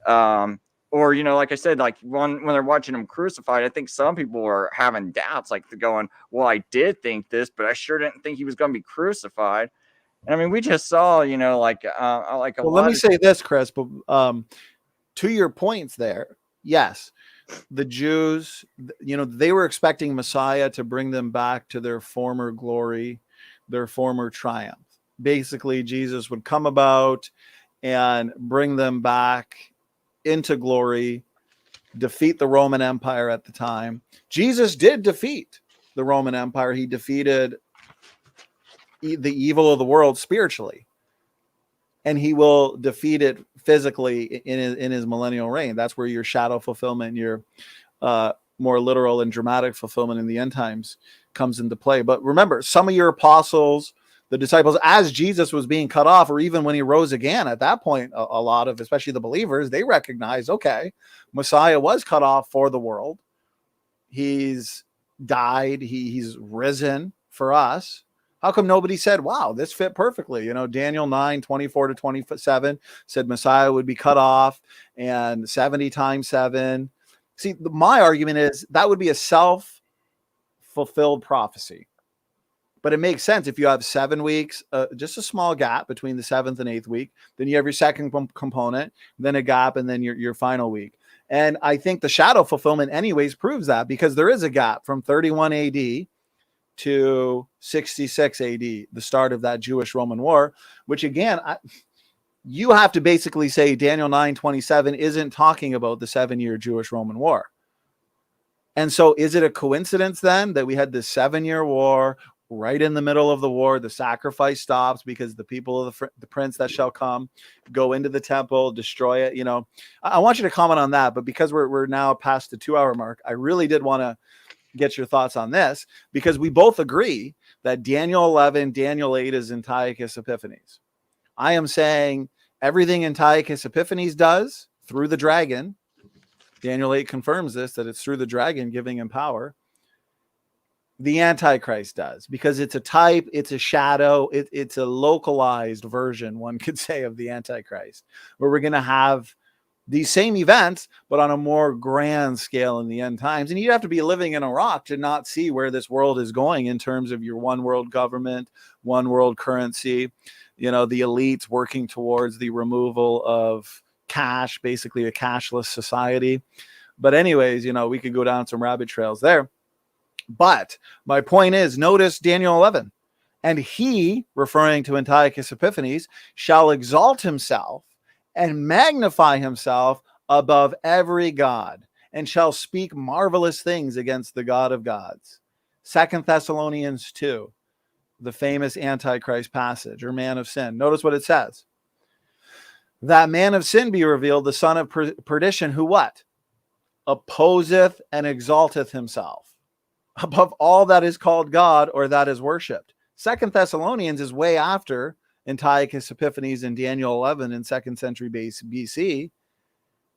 or like I said, like when they're watching him crucified, I think some people are having doubts, like they're going, well, I did think this, but I sure didn't think he was going to be crucified. And I mean, we just saw, like well, let me say this, Chris, but to your points there, yes, the Jews, they were expecting Messiah to bring them back to their former glory, their former triumph. Basically, Jesus would come about and bring them back into glory, defeat the Roman Empire at the time. Jesus did defeat the Roman Empire. He defeated the evil of the world spiritually, and he will defeat it physically in his millennial reign. That's where your shadow fulfillment, your more literal and dramatic fulfillment in the end times comes into play. But remember, some of your apostles, The disciples, as Jesus was being cut off, or even when he rose again, at that point, a lot of, especially the believers, they recognized, okay, Messiah was cut off for the world. He's died. He's risen for us. How come nobody said, wow, this fit perfectly? You know, Daniel 9:24-27 said Messiah would be cut off, and 70 times 7. See, my argument is that would be a self-fulfilled prophecy. But it makes sense if you have 7 weeks, just a small gap between the 7th and 8th week. Then you have your second component, then a gap, and then your final week. And I think the shadow fulfillment anyways proves that, because there is a gap from 31 AD to 66 AD, the start of that Jewish-Roman war, which again, you have to basically say Daniel 9:27 isn't talking about the 7-year Jewish-Roman war. And so is it a coincidence then that we had this 7-year war? Right in the middle of the war, the sacrifice stops because the people of the prince that shall come go into the temple, destroy it. You know, I want you to comment on that, but because we're now past the 2-hour mark, I really did want to get your thoughts on this, because we both agree that Daniel 11, Daniel 8 is Antiochus Epiphanes. I am saying everything Antiochus Epiphanes does through the dragon, Daniel 8 confirms this, that it's through the dragon giving him power. The Antichrist does, because it's a type, it's a shadow, it's a localized version, one could say, of the Antichrist, where we're going to have these same events, but on a more grand scale in the end times. And you have to be living in Iraq to not see where this world is going in terms of your one world government, one world currency, you know, the elites working towards the removal of cash, basically a cashless society. But anyways, you know, we could go down some rabbit trails there. But my point is, notice Daniel 11, and he, referring to Antiochus Epiphanes, shall exalt himself and magnify himself above every god, and shall speak marvelous things against the God of gods. 2 Thessalonians 2, the famous Antichrist passage, or man of sin. Notice what it says. That man of sin be revealed, the son of perdition, who what? Opposeth and exalteth himself above all that is called God or that is worshipped. 2 Thessalonians is way after Antiochus Epiphanes in Daniel 11 in 2nd century BC.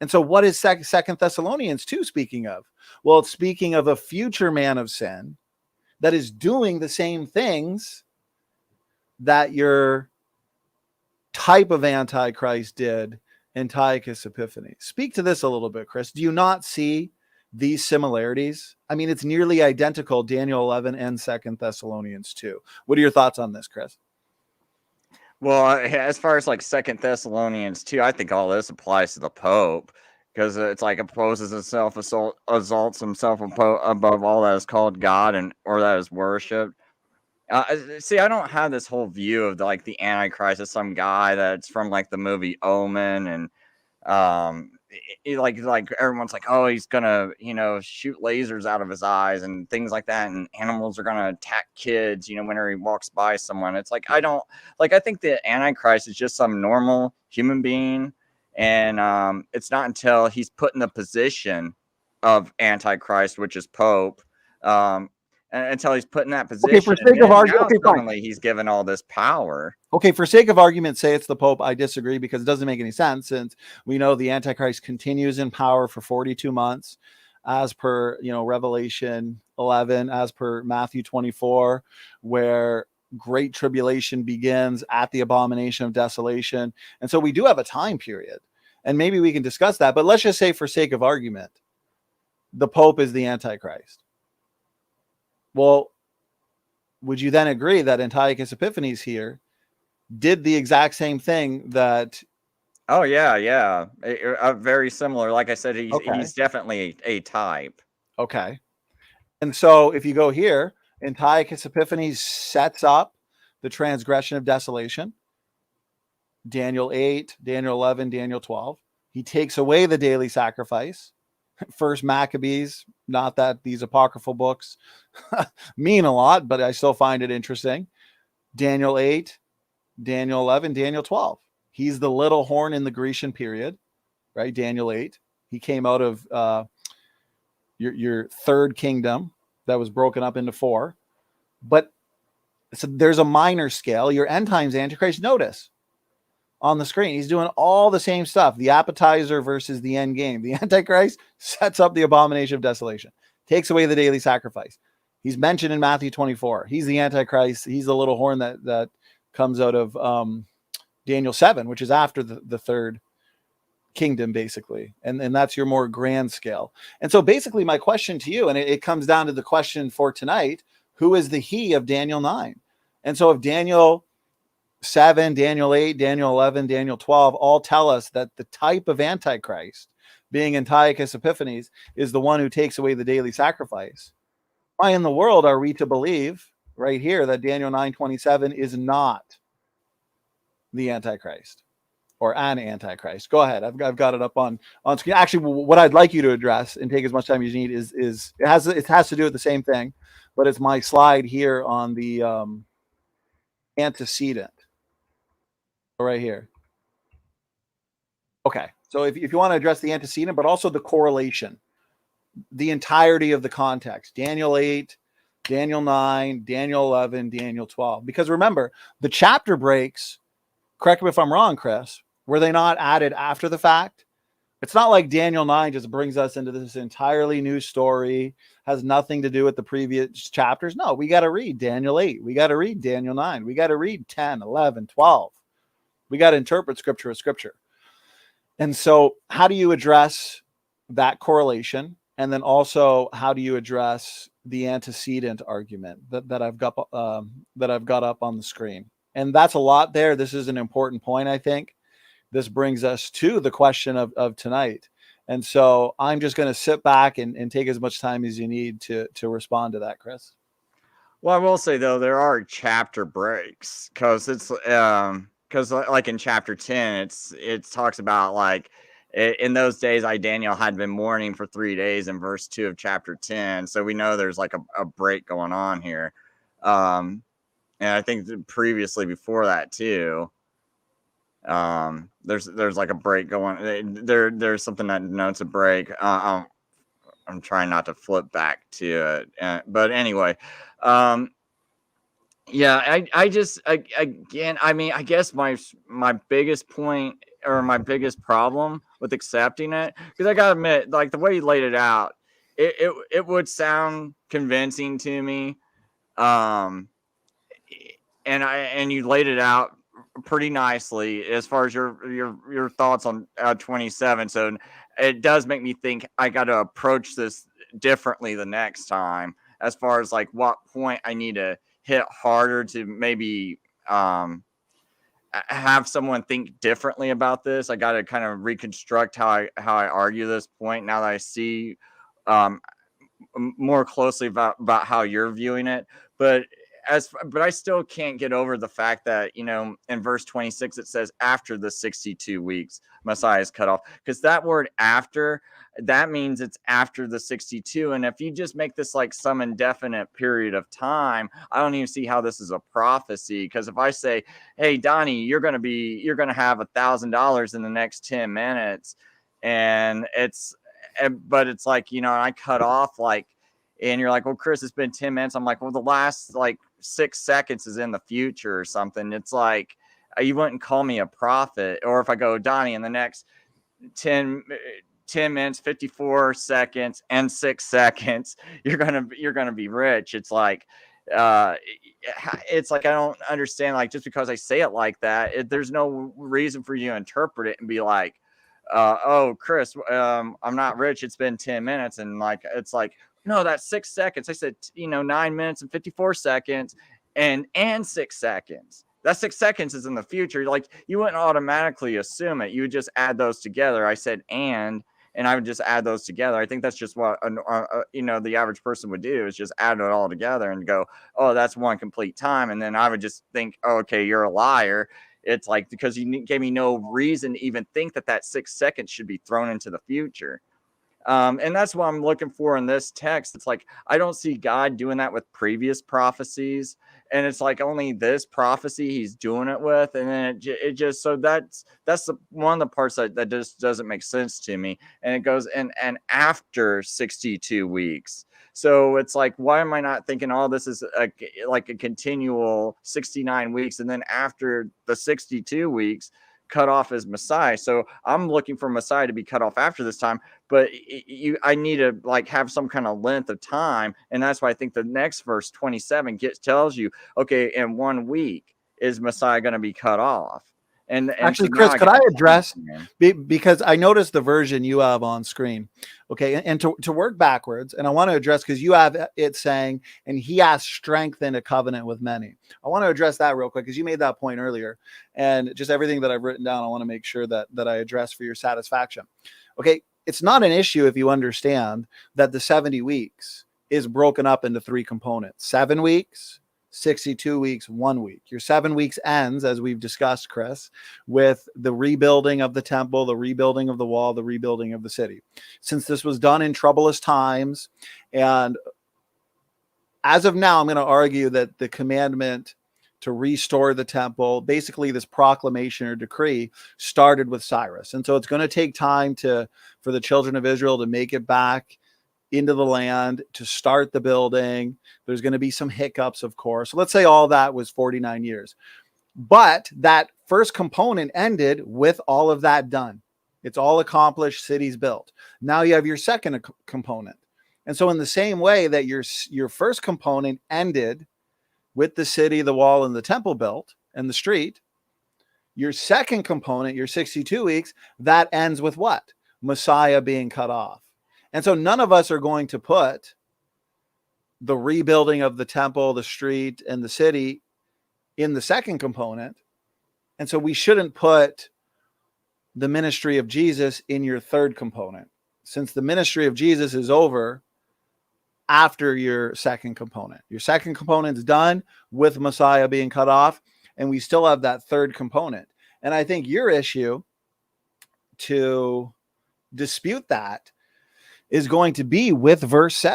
And so what is 2 Thessalonians 2 speaking of? Well, it's speaking of a future man of sin that is doing the same things that your type of Antichrist did, Antiochus Epiphanes. Speak to this a little bit, Chris. Do you not see these similarities? I mean, it's nearly identical, Daniel 11 and 2 Thessalonians 2. What are your thoughts on this, Chris? Well, as far as like 2 Thessalonians 2, I think all this applies to the Pope, because it's like opposes himself, exalts himself above all that is called God and or that is worshipped. See, I don't have this whole view of like the Antichrist as some guy that's from like the movie Omen, and like everyone's like, oh, he's gonna, you know, shoot lasers out of his eyes and things like that, and animals are gonna attack kids, you know, whenever he walks by someone. It's like, I think the Antichrist is just some normal human being, and it's not until he's put in the position of Antichrist, which is Pope, until he's put in that position. Okay, for sake of argument, okay, suddenly he's given all this power. Okay, for sake of argument, say it's the Pope. I disagree, because it doesn't make any sense, since we know the Antichrist continues in power for 42 months, as per, you know, Revelation 11, as per Matthew 24, where great tribulation begins at the abomination of desolation. And so we do have a time period, and maybe we can discuss that. But let's just say, for sake of argument, the Pope is the Antichrist. Well, would you then agree that Antiochus Epiphanes here did the exact same thing that? Oh yeah, very similar. Like I said, he's definitely a type. Okay, and so if you go here, Antiochus Epiphanes sets up the transgression of desolation. Daniel 8, Daniel 11, Daniel 12. He takes away the daily sacrifice. First Maccabees, not that these apocryphal books mean a lot, but I still find it interesting. Daniel 8, Daniel 11, Daniel 12. He's the little horn in the Grecian period, right? Daniel 8. He came out of your third kingdom that was broken up into 4. But So there's a minor scale. Your end times Antichrist, notice on the screen, he's doing all the same stuff. The appetizer versus the end game. The Antichrist sets up the abomination of desolation, takes away the daily sacrifice. He's mentioned in Matthew 24. He's the Antichrist. He's the little horn that comes out of Daniel 7, which is after the third kingdom, basically. And that's your more grand scale. And so basically my question to you, and it comes down to the question for tonight, who is the he of Daniel 9? And so if Daniel 7, Daniel 8, Daniel 11, Daniel 12 all tell us that the type of Antichrist, being Antiochus Epiphanes, is the one who takes away the daily sacrifice, why in the world are we to believe right here that Daniel 9:27 is not the Antichrist or an Antichrist? Go ahead. I've got it up on screen. Actually, what I'd like you to address and take as much time as you need is it has to do with the same thing, but it's my slide here on the antecedent right here. Okay. So if you want to address the antecedent, but also the correlation, the entirety of the context, Daniel 8, Daniel 9, Daniel 11, Daniel 12. Because remember, the chapter breaks, correct me if I'm wrong, Chris, were they not added after the fact? It's not like Daniel 9 just brings us into this entirely new story, has nothing to do with the previous chapters. No, we got to read Daniel 8. We got to read Daniel 9. We got to read 10, 11, 12. We got to interpret scripture as scripture. And so how do you address that correlation? And then also, how do you address the antecedent argument that I've got up on the screen? And that's a lot there. This is an important point, I think. This brings us to the question of tonight. And so I'm just going to sit back and take as much time as you need to respond to that, Chris. Well, I will say, though, there are chapter breaks because it's because like in chapter 10, it talks about like in those days, Daniel had been mourning for 3 days in verse 2 of chapter 10. So we know there's like a break going on here. And I think previously before that, too, there's like a break going there's something that notes a break. I'm trying not to flip back to it, but anyway, yeah, I just again, I mean, I guess my biggest point or my biggest problem with accepting it, because I gotta admit, like the way you laid it out, it would sound convincing to me, and you laid it out pretty nicely as far as your thoughts on 27. So it does make me think I got to approach this differently the next time, as far as like what point I need to hit harder to maybe have someone think differently about this. I got to kind of reconstruct how I argue this point now that I see more closely about how you're viewing it. But I still can't get over the fact that, you know, in verse 26 it says after the 62 weeks Messiah is cut off, because that word after, that means it's after the 62. And if you just make this like some indefinite period of time, I don't even see how this is a prophecy. Because if I say, hey Donnie, you're gonna have $1,000 in the next 10 minutes, and but it's like, you know, I cut off like, and you're like, well, Chris, it's been 10 minutes. I'm like, well, the last like 6 seconds is in the future or something. It's like, you wouldn't call me a prophet. Or if I go, Donnie, in the next 10 minutes, 54 seconds and 6 seconds, you're going to be rich. It's like, I don't understand, like, just because I say it like that, there's no reason for you to interpret it and be like, oh, Chris, I'm not rich. It's been 10 minutes. And like, it's like, no, that's 6 seconds. I said, 9 minutes and 54 seconds and 6 seconds. That 6 seconds is in the future. Like, you wouldn't automatically assume it. You would just add those together. I said, and I would just add those together. I think that's just what, the average person would do, is just add it all together and go, oh, that's one complete time. And then I would just think, oh, okay, you're a liar. It's like, because you gave me no reason to even think that 6 seconds should be thrown into the future. And that's what I'm looking for in this text. It's like, I don't see God doing that with previous prophecies. And it's like only this prophecy he's doing it with. And then it just, so that's one of the parts that just doesn't make sense to me. And it goes, and after 62 weeks. So it's like, why am I not thinking, oh, this is like a continual 69 weeks, and then after the 62 weeks, cut off as Messiah? So I'm looking for Messiah to be cut off after this time, but I need to like have some kind of length of time, and that's why I think the next verse 27 tells you, okay, in 1 week is Messiah going to be cut off. And Actually, so now Chris, I could get I the time address, frame. because I noticed the version you have on screen. Okay. And to work backwards, and I want to address, because you have it saying, and he has strengthened a covenant with many. I want to address that real quick, because you made that point earlier, and just everything that I've written down, I want to make sure that I address for your satisfaction. Okay. It's not an issue if you understand that the 70 weeks is broken up into 3 components: 7 weeks, 62 weeks, 1 week. Your 7 weeks ends, as we've discussed, Chris, with the rebuilding of the temple, the rebuilding of the wall, the rebuilding of the city. Since this was done in troublous times, and as of now, I'm going to argue that the commandment to restore the temple, basically this proclamation or decree, started with Cyrus. And so it's going to take time for the children of Israel to make it back into the land, to start the building. There's going to be some hiccups, of course. So let's say all that was 49 years. But that first component ended with all of that done. It's all accomplished, cities built. Now you have your second component. And so in the same way that your first component ended with the city, the wall, and the temple built, and the street, your second component, your 62 weeks, that ends with what? Messiah being cut off. And so none of us are going to put the rebuilding of the temple, the street, and the city in the second component. And so we shouldn't put the ministry of Jesus in your third component, since the ministry of Jesus is over after your second component. Your second component is done with Messiah being cut off, and we still have that third component. And I think your issue to dispute that is going to be with verse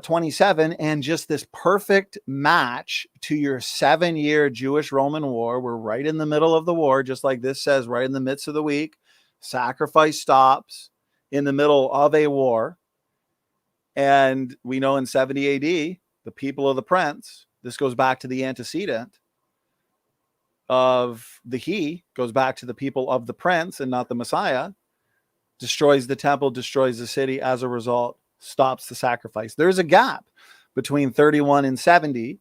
27, and just this perfect match to your 7-year Jewish-Roman war. We're right in the middle of the war, just like this says, right in the midst of the week. Sacrifice stops in the middle of a war. And we know in 70 AD, the people of the prince, this goes back to the antecedent of the he, goes back to the people of the prince and not the Messiah, destroys the temple, destroys the city. As a result, stops the sacrifice. There's a gap between 31 and 70.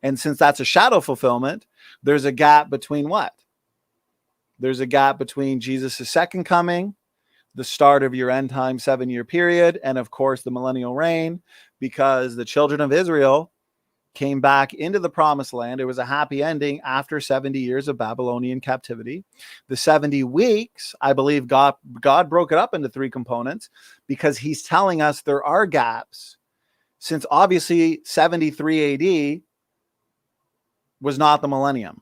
And since that's a shadow fulfillment, there's a gap between what? There's a gap between Jesus' second coming, the start of your end time 7-year period, and of course the millennial reign, because the children of Israel came back into the promised land. It was a happy ending after 70 years of Babylonian captivity. The 70 weeks, I believe God broke it up into 3 components, because he's telling us there are gaps, since obviously 73 AD was not the millennium,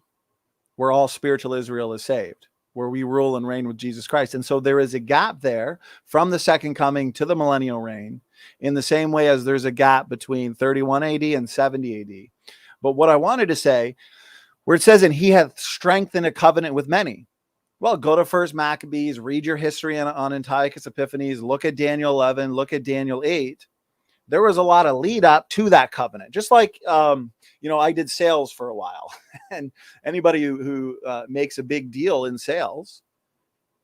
where all spiritual Israel is saved, where we rule and reign with Jesus Christ. And so there is a gap there from the second coming to the millennial reign, in the same way as there's a gap between 31 AD and 70 AD. But what I wanted to say, where it says, and he hath strengthened a covenant with many. Well, go to First Maccabees, read your history on Antiochus Epiphanes, look at Daniel 11, look at Daniel 8. There was a lot of lead up to that covenant. Just like, I did sales for a while, and anybody who makes a big deal in sales,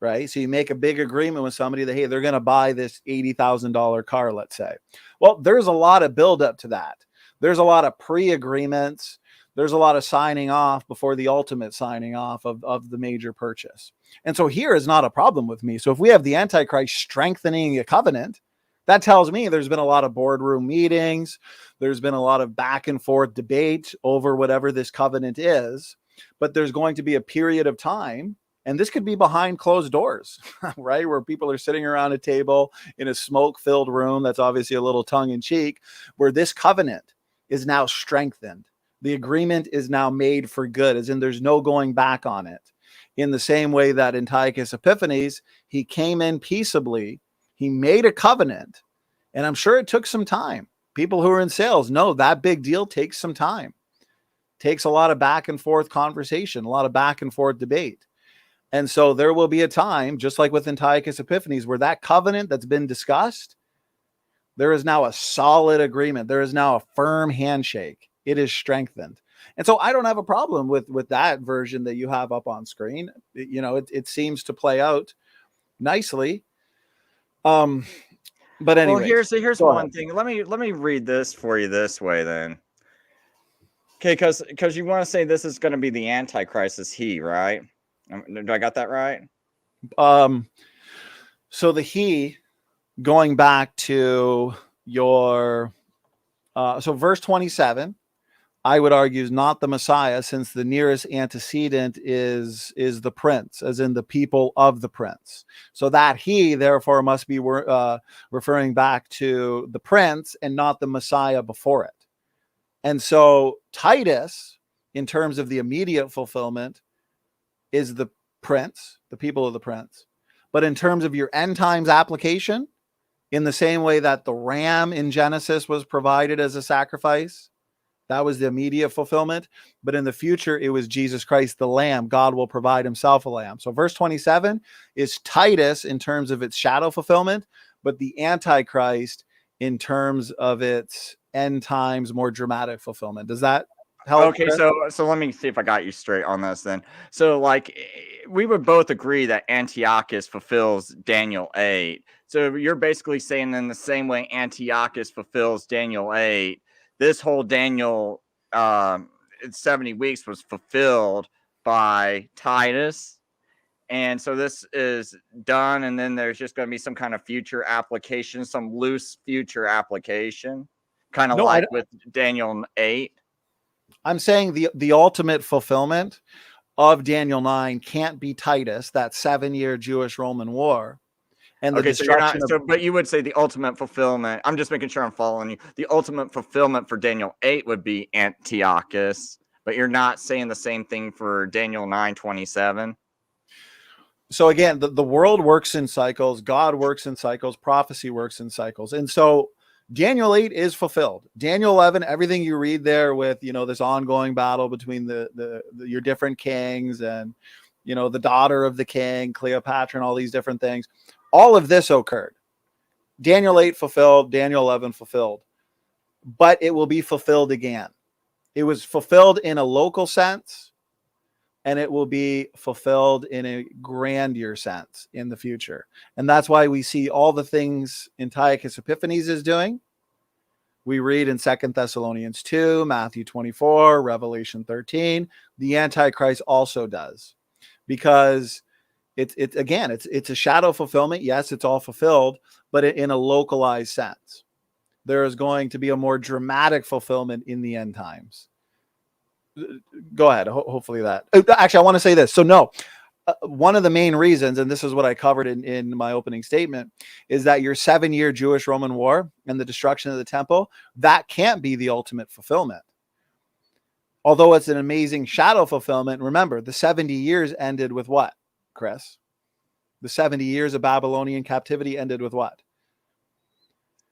right? So you make a big agreement with somebody that, hey, they're going to buy this $80,000 car, let's say. Well, there's a lot of buildup to that. There's a lot of pre-agreements. There's a lot of signing off before the ultimate signing off of the major purchase. And so here is not a problem with me. So if we have the Antichrist strengthening a covenant, that tells me there's been a lot of boardroom meetings. There's been a lot of back and forth debate over whatever this covenant is. But there's going to be a period of time, and this could be behind closed doors, right? Where people are sitting around a table in a smoke-filled room. That's obviously a little tongue-in-cheek, where this covenant is now strengthened. The agreement is now made for good, as in there's no going back on it. In the same way that Antiochus Epiphanes, he came in peaceably. He made a covenant, and I'm sure it took some time. People who are in sales know that big deal takes some time. Takes a lot of back and forth conversation, a lot of back and forth debate. And so there will be a time, just like with Antiochus Epiphanes, where that covenant that's been discussed, There is now a solid agreement. There is now a firm handshake. It is strengthened. And so I don't have a problem with that version that you have up on screen. It seems to play out nicely. But anyway, well, here's one thing. Let me read this for you this way then. Okay, because you want to say this is going to be the Antichrist is he, right? Do I got that right? So the he, going back to your so verse 27, I would argue is not the Messiah, since the nearest antecedent is the prince, as in the people of the prince. So that he therefore must be referring back to the prince and not the Messiah before it. And so Titus, in terms of the immediate fulfillment, is the prince, the people of the prince. But in terms of your end times application, in the same way that the ram in Genesis was provided as a sacrifice, that was the immediate fulfillment. But in the future, it was Jesus Christ, the Lamb. God will provide himself a lamb. So verse 27 is Titus in terms of its shadow fulfillment, but the Antichrist in terms of its end times, more dramatic fulfillment. Does that help? Okay, Chris? so let me see if I got you straight on this then. So like we would both agree that Antiochus fulfills Daniel 8. So you're basically saying in the same way Antiochus fulfills Daniel 8, this whole Daniel 70 weeks was fulfilled by Titus. And so this is done, and then there's just going to be some kind of future application, some loose future application, kind of like with Daniel 8. I'm saying the ultimate fulfillment of Daniel 9 can't be Titus, that 7-year Jewish-Roman war. And the destruction but you would say the ultimate fulfillment, I'm just making sure I'm following you. The ultimate fulfillment for Daniel 8 would be Antiochus, but you're not saying the same thing for Daniel 9:27. So again, the world works in cycles, God works in cycles, prophecy works in cycles. And so Daniel 8 is fulfilled. Daniel 11, everything you read there with, this ongoing battle between your different kings and, the daughter of the king, Cleopatra, and all these different things. All of this occurred. Daniel 8 fulfilled, Daniel 11 fulfilled, but it will be fulfilled again. It was fulfilled in a local sense, and it will be fulfilled in a grandeur sense in the future. And that's why we see all the things Antiochus Epiphanes is doing. We read in 2 Thessalonians 2, Matthew 24, Revelation 13, the Antichrist also does. Because it's a shadow fulfillment. Yes, it's all fulfilled, but in a localized sense. There is going to be a more dramatic fulfillment in the end times. Go ahead. Hopefully that. Actually, I want to say this. So no, one of the main reasons, and this is what I covered in my opening statement, is that your 7-year Jewish-Roman war and the destruction of the temple, that can't be the ultimate fulfillment. Although it's an amazing shadow fulfillment, remember, the 70 years ended with what, Chris? The 70 years of Babylonian captivity ended with what?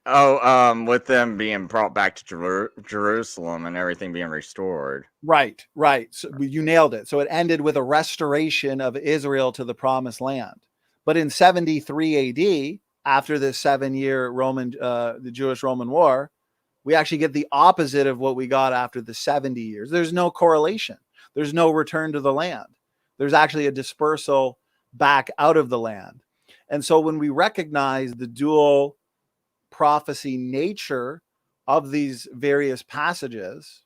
Oh, with them being brought back to Jerusalem and everything being restored. Right. So you nailed it. So it ended with a restoration of Israel to the promised land. But in 73 AD, after this 7-year the Jewish-Roman war, we actually get the opposite of what we got after the 70 years. There's no correlation. There's no return to the land. There's actually a dispersal back out of the land. And so when we recognize the dual prophecy nature of these various passages,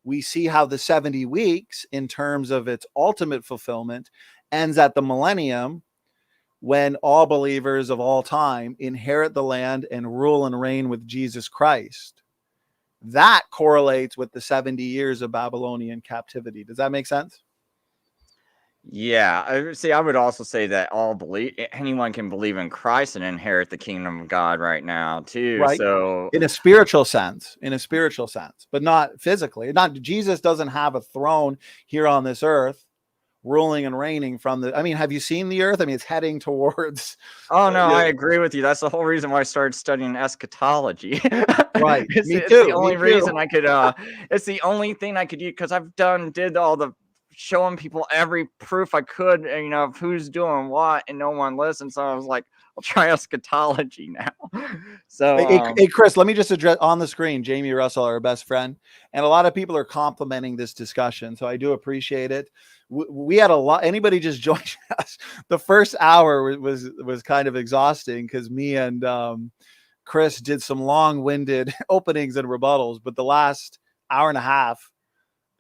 we see how the 70 weeks, in terms of its ultimate fulfillment, ends at the millennium, when all believers of all time inherit the land and rule and reign with Jesus Christ. That correlates with the 70 years of Babylonian captivity. Does that make sense? Yeah. I would also say that anyone can believe in Christ and inherit the kingdom of God right now too. Right. So in a spiritual sense, but not physically. Jesus doesn't have a throne here on this earth, ruling and reigning from have you seen the earth? It's heading towards. Oh no, I agree with you. That's the whole reason why I started studying eschatology. Right. It's the only reason I could. It's the only thing I could use, because I've did all the showing people every proof I could, of who's doing what, and no one listened. So I was like, I'll try eschatology now. So, hey, Chris, let me just address on the screen, Jamie Russell, our best friend. And a lot of people are complimenting this discussion. So I do appreciate it. We had a lot, anybody just joined us. The first hour was kind of exhausting because me and Chris did some long-winded openings and rebuttals, but the last hour and a half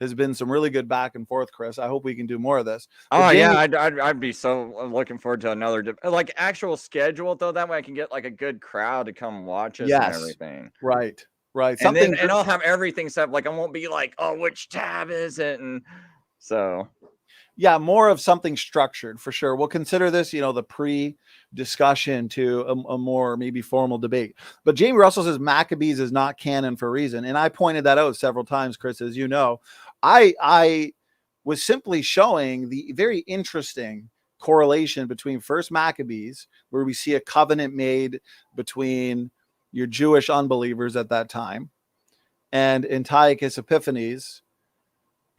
has been some really good back and forth, Chris. I hope we can do more of this. But Jamie, I'd be so looking forward to another like actual schedule though. That way I can get like a good crowd to come watch us and everything. Right. And I'll have everything set up. Like I won't be like, oh, which tab is it? And so yeah, more of something structured for sure. We'll consider this, the pre-discussion to a more maybe formal debate. But Jamie Russell says Maccabees is not canon for a reason. And I pointed that out several times, Chris, as you know. I was simply showing the very interesting correlation between First Maccabees, where we see a covenant made between your Jewish unbelievers at that time, and Antiochus Epiphanes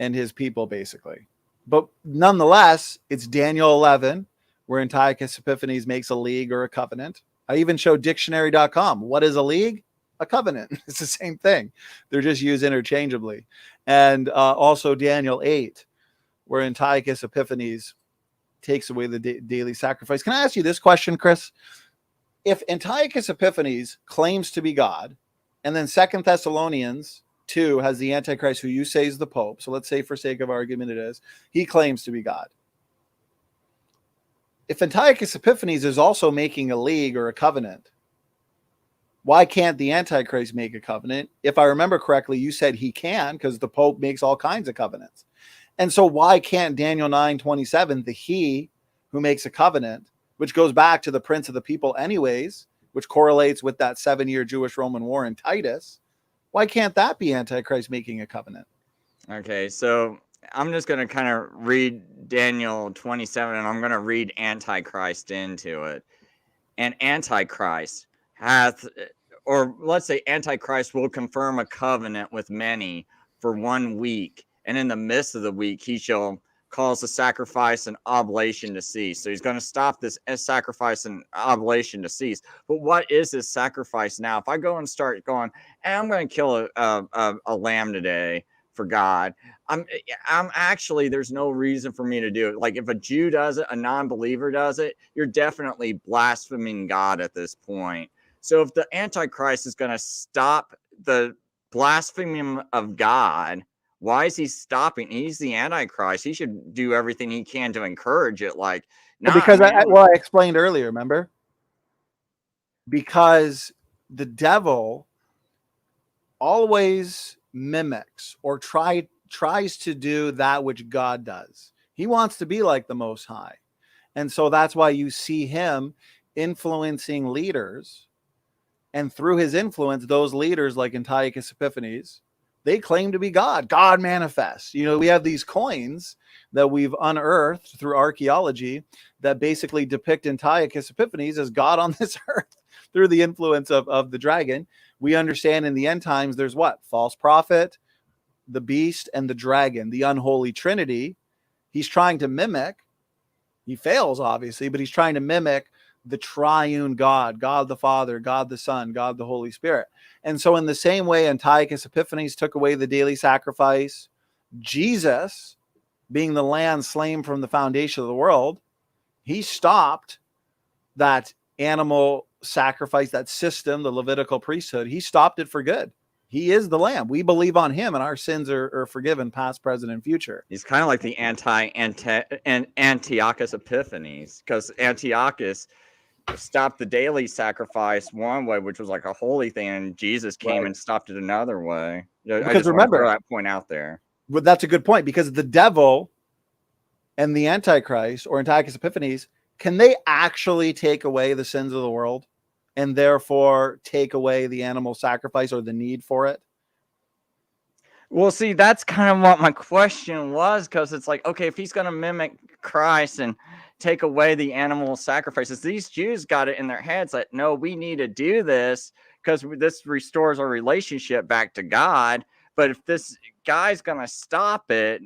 and his people, basically. But nonetheless, it's Daniel 11, where Antiochus Epiphanes makes a league or a covenant. I even showed dictionary.com. What is a league? A covenant. It's the same thing. They're just used interchangeably. And also Daniel 8, where Antiochus Epiphanes takes away the daily sacrifice. Can I ask you this question, Chris? If Antiochus Epiphanes claims to be God, and then 2 Thessalonians 2 has the Antichrist, who you say is the Pope. So let's say for sake of argument it is. He claims to be God. If Antiochus Epiphanes is also making a league or a covenant, why can't the Antichrist make a covenant? If I remember correctly, you said he can because the Pope makes all kinds of covenants. And so why can't Daniel 9:27, the he who makes a covenant, which goes back to the prince of the people anyways, which correlates with that 7-year Jewish-Roman war in Titus, why can't that be Antichrist making a covenant? Okay, so I'm just going to kind of read Daniel 27, and I'm going to read Antichrist into it. And Antichrist hath, or let's say Antichrist will confirm a covenant with many for 1 week. And in the midst of the week, he shall cause the sacrifice and oblation to cease. So he's going to stop this sacrifice and oblation to cease. But what is this sacrifice now? If I go and start going, hey, I'm going to kill a lamb today for God, I'm actually, there's no reason for me to do it. Like if a Jew does it, a non-believer does it, you're definitely blaspheming God at this point. So if the Antichrist is going to stop the blasphemy of God, why is he stopping? He's the Antichrist. He should do everything he can to encourage it. Like, nah, because I explained earlier, remember? Because the devil always mimics or tries to do that which God does. He wants to be like the Most High. And so that's why you see him influencing leaders. And through his influence, those leaders like Antiochus Epiphanes, they claim to be God. God manifests. We have these coins that we've unearthed through archaeology that basically depict Antiochus Epiphanes as God on this earth through the influence of the dragon. We understand in the end times there's what? False prophet, the beast, and the dragon, the unholy trinity. He's trying to mimic. He fails, obviously, but he's trying to mimic the triune God, God the Father, God the Son, God the Holy Spirit. And so in the same way Antiochus Epiphanes took away the daily sacrifice, Jesus, being the lamb slain from the foundation of the world, he stopped that animal sacrifice, that system, the Levitical priesthood. He stopped it for good. He is the lamb. We believe on him, and our sins are forgiven, past, present, and future. He's kind of like the Antiochus Epiphanes, because Antiochus stopped the daily sacrifice one way, which was like a holy thing, and Jesus came and stopped it another way. Because I just remember, want to throw that point out there. But that's a good point, because the devil and the Antichrist or Antiochus Epiphanes, can they actually take away the sins of the world and therefore take away the animal sacrifice or the need for it? Well, see, that's kind of what my question was, because it's like, okay, if he's going to mimic Christ and take away the animal sacrifices, these Jews got it in their heads that, no, we need to do this because this restores our relationship back to God. But if this guy's going to stop it,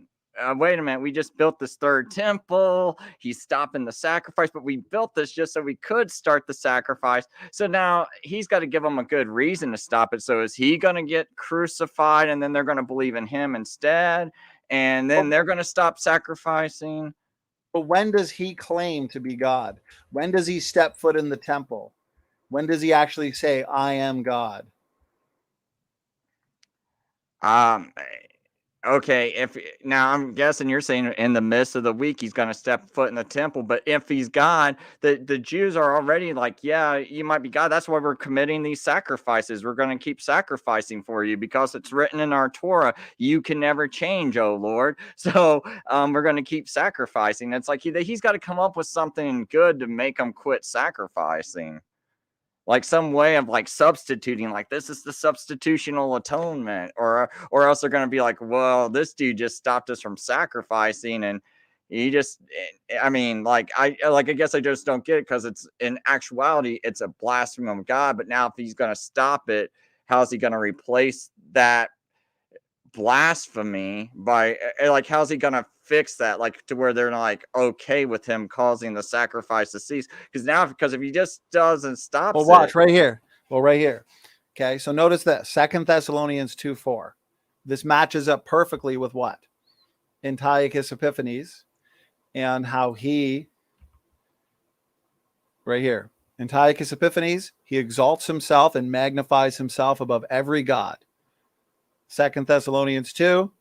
wait a minute, we just built this third temple. He's stopping the sacrifice, but we built this just so we could start the sacrifice. So now he's got to give them a good reason to stop it. So is he going to get crucified and then they're going to believe in him instead? And then they're going to stop sacrificing? But when does he claim to be God? When does he step foot in the temple? When does he actually say, I am God? Okay, if now I'm guessing you're saying in the midst of the week he's going to step foot in the temple, but if he's God, the Jews are already like, yeah, you might be God. That's why we're committing these sacrifices. We're going to keep sacrificing for you because it's written in our Torah. You can never change, oh Lord. So we're going to keep sacrificing. It's like he's got to come up with something good to make them quit sacrificing. Like some way of like substituting, like this is the substitutional atonement, or else they're going to be like, well, this dude just stopped us from sacrificing, and he just, I mean, I guess I just don't get it, because it's in actuality it's a blasphemy of God. But now if he's going to stop it, how's he going to replace that blasphemy by how's he gonna fix that, like to where they're not like okay with him causing the sacrifice to cease? Because if he just doesn't stop, well, watch right here. Okay, so notice this, 2 Thessalonians 2:4. This matches up perfectly with what? Antiochus Epiphanes, and how he, right here, Antiochus Epiphanes, he exalts himself and magnifies himself above every god. 2 Thessalonians 2,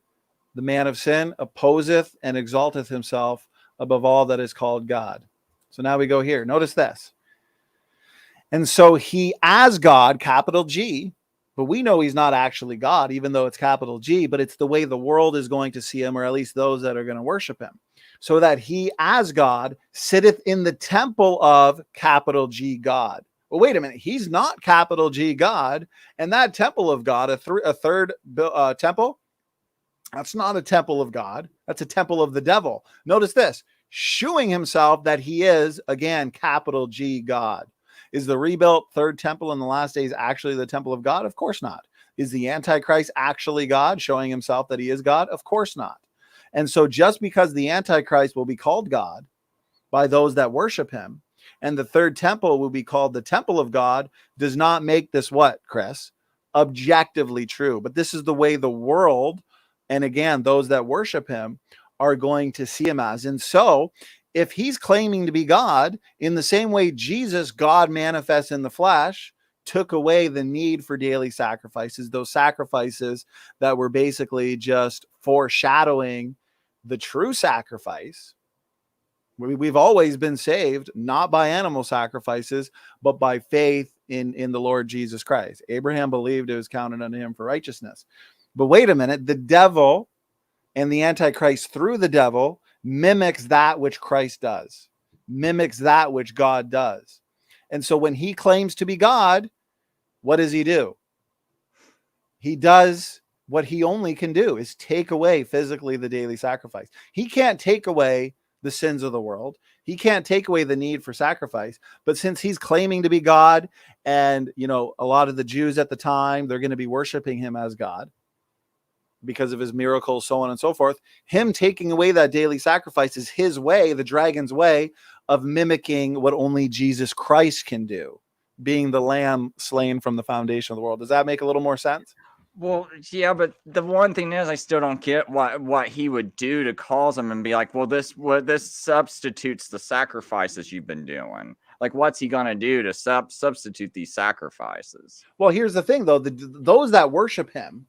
the man of sin opposeth and exalteth himself above all that is called God. So now we go here. Notice this. And so he, as God, capital G, but we know he's not actually God, even though it's capital G, but it's the way the world is going to see him, or at least those that are going to worship him. So that he, as God, sitteth in the temple of capital G God. Well, wait a minute. He's not capital G God. And that temple of God, a third temple, that's not a temple of God. That's a temple of the devil. Notice this, shewing himself that he is, again, capital G God. Is the rebuilt third temple in the last days actually the temple of God? Of course not. Is the Antichrist actually God, showing himself that he is God? Of course not. And so just because the Antichrist will be called God by those that worship him, and the third temple will be called the temple of God, does not make this what, Chris? Objectively true. But this is the way the world, and again, those that worship him, are going to see him as. And so if he's claiming to be God, in the same way Jesus, God manifests in the flesh, took away the need for daily sacrifices, those sacrifices that were basically just foreshadowing the true sacrifice. We've always been saved, not by animal sacrifices, but by faith in the Lord Jesus Christ. Abraham believed, it was counted unto him for righteousness. But wait a minute, the devil and the Antichrist through the devil mimics that which Christ does, mimics that which God does. And so when he claims to be God, what does he do? He does what he only can do, is take away physically the daily sacrifice. He can't take away the sins of the world. He can't take away the need for sacrifice. But since he's claiming to be God, and a lot of the Jews at the time, they're going to be worshiping him as God because of his miracles, so on and so forth. Him taking away that daily sacrifice is his way, the dragon's way, of mimicking what only Jesus Christ can do, being the lamb slain from the foundation of the world. Does that make a little more sense? Well, yeah, but the one thing is, I still don't get what he would do to cause them and be like, well, this substitutes the sacrifices you've been doing. Like, what's he gonna do to substitute these sacrifices? Well, here's the thing, though: those that worship him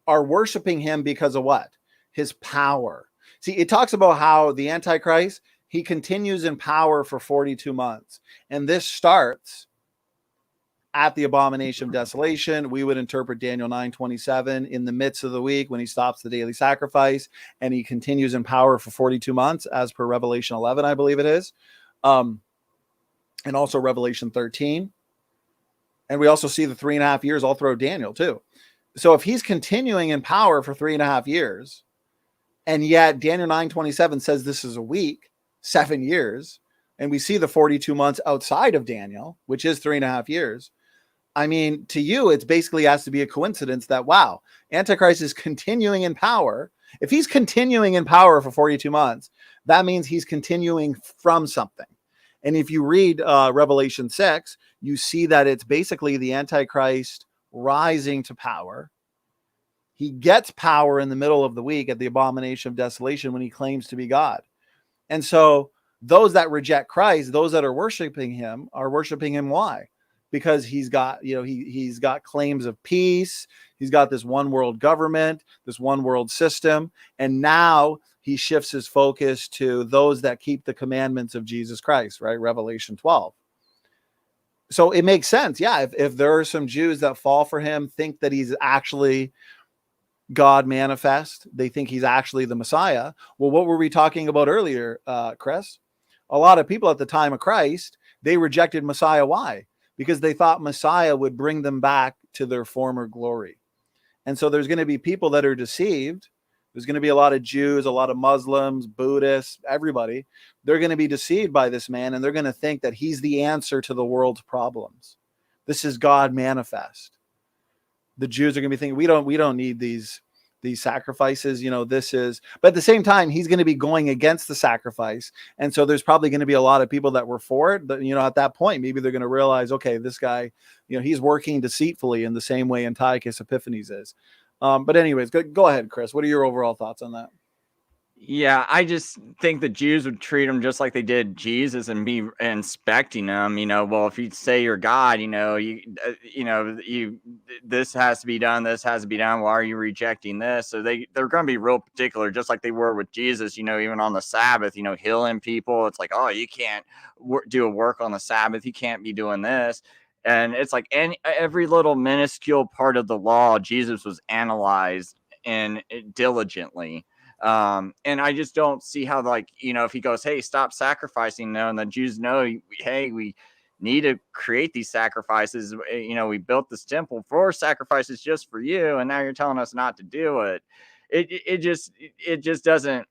are worshiping him because of what? His power. See, it talks about how the Antichrist, he continues in power for 42 months, and this starts at the abomination of desolation. We would interpret Daniel 9:27 in the midst of the week when he stops the daily sacrifice, and he continues in power for 42 months as per Revelation 11, I believe it is. And also Revelation 13. And we also see the 3.5 years all throughout Daniel too. So if he's continuing in power for 3.5 years, and yet Daniel 9:27 says this is a week, 7 years, and we see the 42 months outside of Daniel, which is 3.5 years. I mean, to you, it's basically has to be a coincidence that, wow, Antichrist is continuing in power, If he's continuing in power for 42 months, that means he's continuing from something. And if you read Revelation 6, you see that it's basically the Antichrist rising to power. He gets power in the middle of the week at the abomination of desolation when he claims to be God. And so those that reject Christ, those that are worshiping him why? Because he's got, he's got claims of peace. He's got this one world government, this one world system. And now he shifts his focus to those that keep the commandments of Jesus Christ, right? Revelation 12. So it makes sense. Yeah. If there are some Jews that fall for him, think that he's actually God manifest, they think he's actually the Messiah. Well, what were we talking about earlier, Chris? A lot of people at the time of Christ, they rejected Messiah. Why? Because they thought Messiah would bring them back to their former glory. And so there's going to be people that are deceived. There's going to be a lot of Jews, a lot of Muslims, Buddhists, everybody. They're going to be deceived by this man, and they're going to think that he's the answer to the world's problems. This is God manifest. The Jews are going to be thinking, we don't need these sacrifices, but at the same time, he's going to be going against the sacrifice. And so there's probably going to be a lot of people that were for it, but at that point, maybe they're going to realize, okay, this guy, he's working deceitfully in the same way Antiochus Epiphanes is. But anyways, go ahead, Chris. What are your overall thoughts on that? Yeah, I just think the Jews would treat him just like they did Jesus and be inspecting him. Well, if you say you're God, this has to be done. This has to be done. Why are you rejecting this? So they're going to be real particular, just like they were with Jesus. Even on the Sabbath, healing people. It's like, oh, you can't do a work on the Sabbath. You can't be doing this. And it's like every little minuscule part of the law, Jesus was analyzed and diligently. And I just don't see how, if he goes, hey, stop sacrificing now, and the Jews know, hey, we need to create these sacrifices. We built this temple for sacrifices just for you, and now you're telling us not to do it. It just doesn't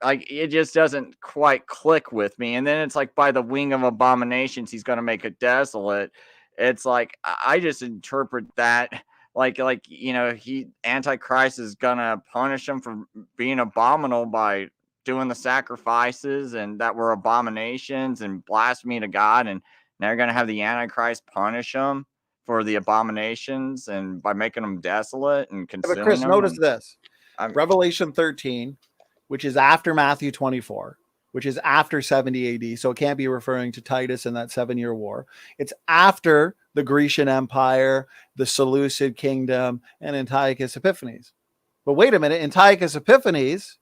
it just doesn't quite click with me. And then it's like, by the wing of abominations, he's going to make it desolate. It's like, I just interpret that Antichrist is gonna punish him for being abominable by doing the sacrifices, and that were abominations and blasphemy to God, and now you're gonna have the Antichrist punish him for the abominations and by making them desolate and consuming But Chris, them. notice this. Revelation 13, which is after Matthew 24, which is after 70 AD. So it can't be referring to Titus and that 7-year war. It's after the Grecian Empire, the Seleucid Kingdom, and Antiochus Epiphanes. But wait a minute, Antiochus Epiphanes,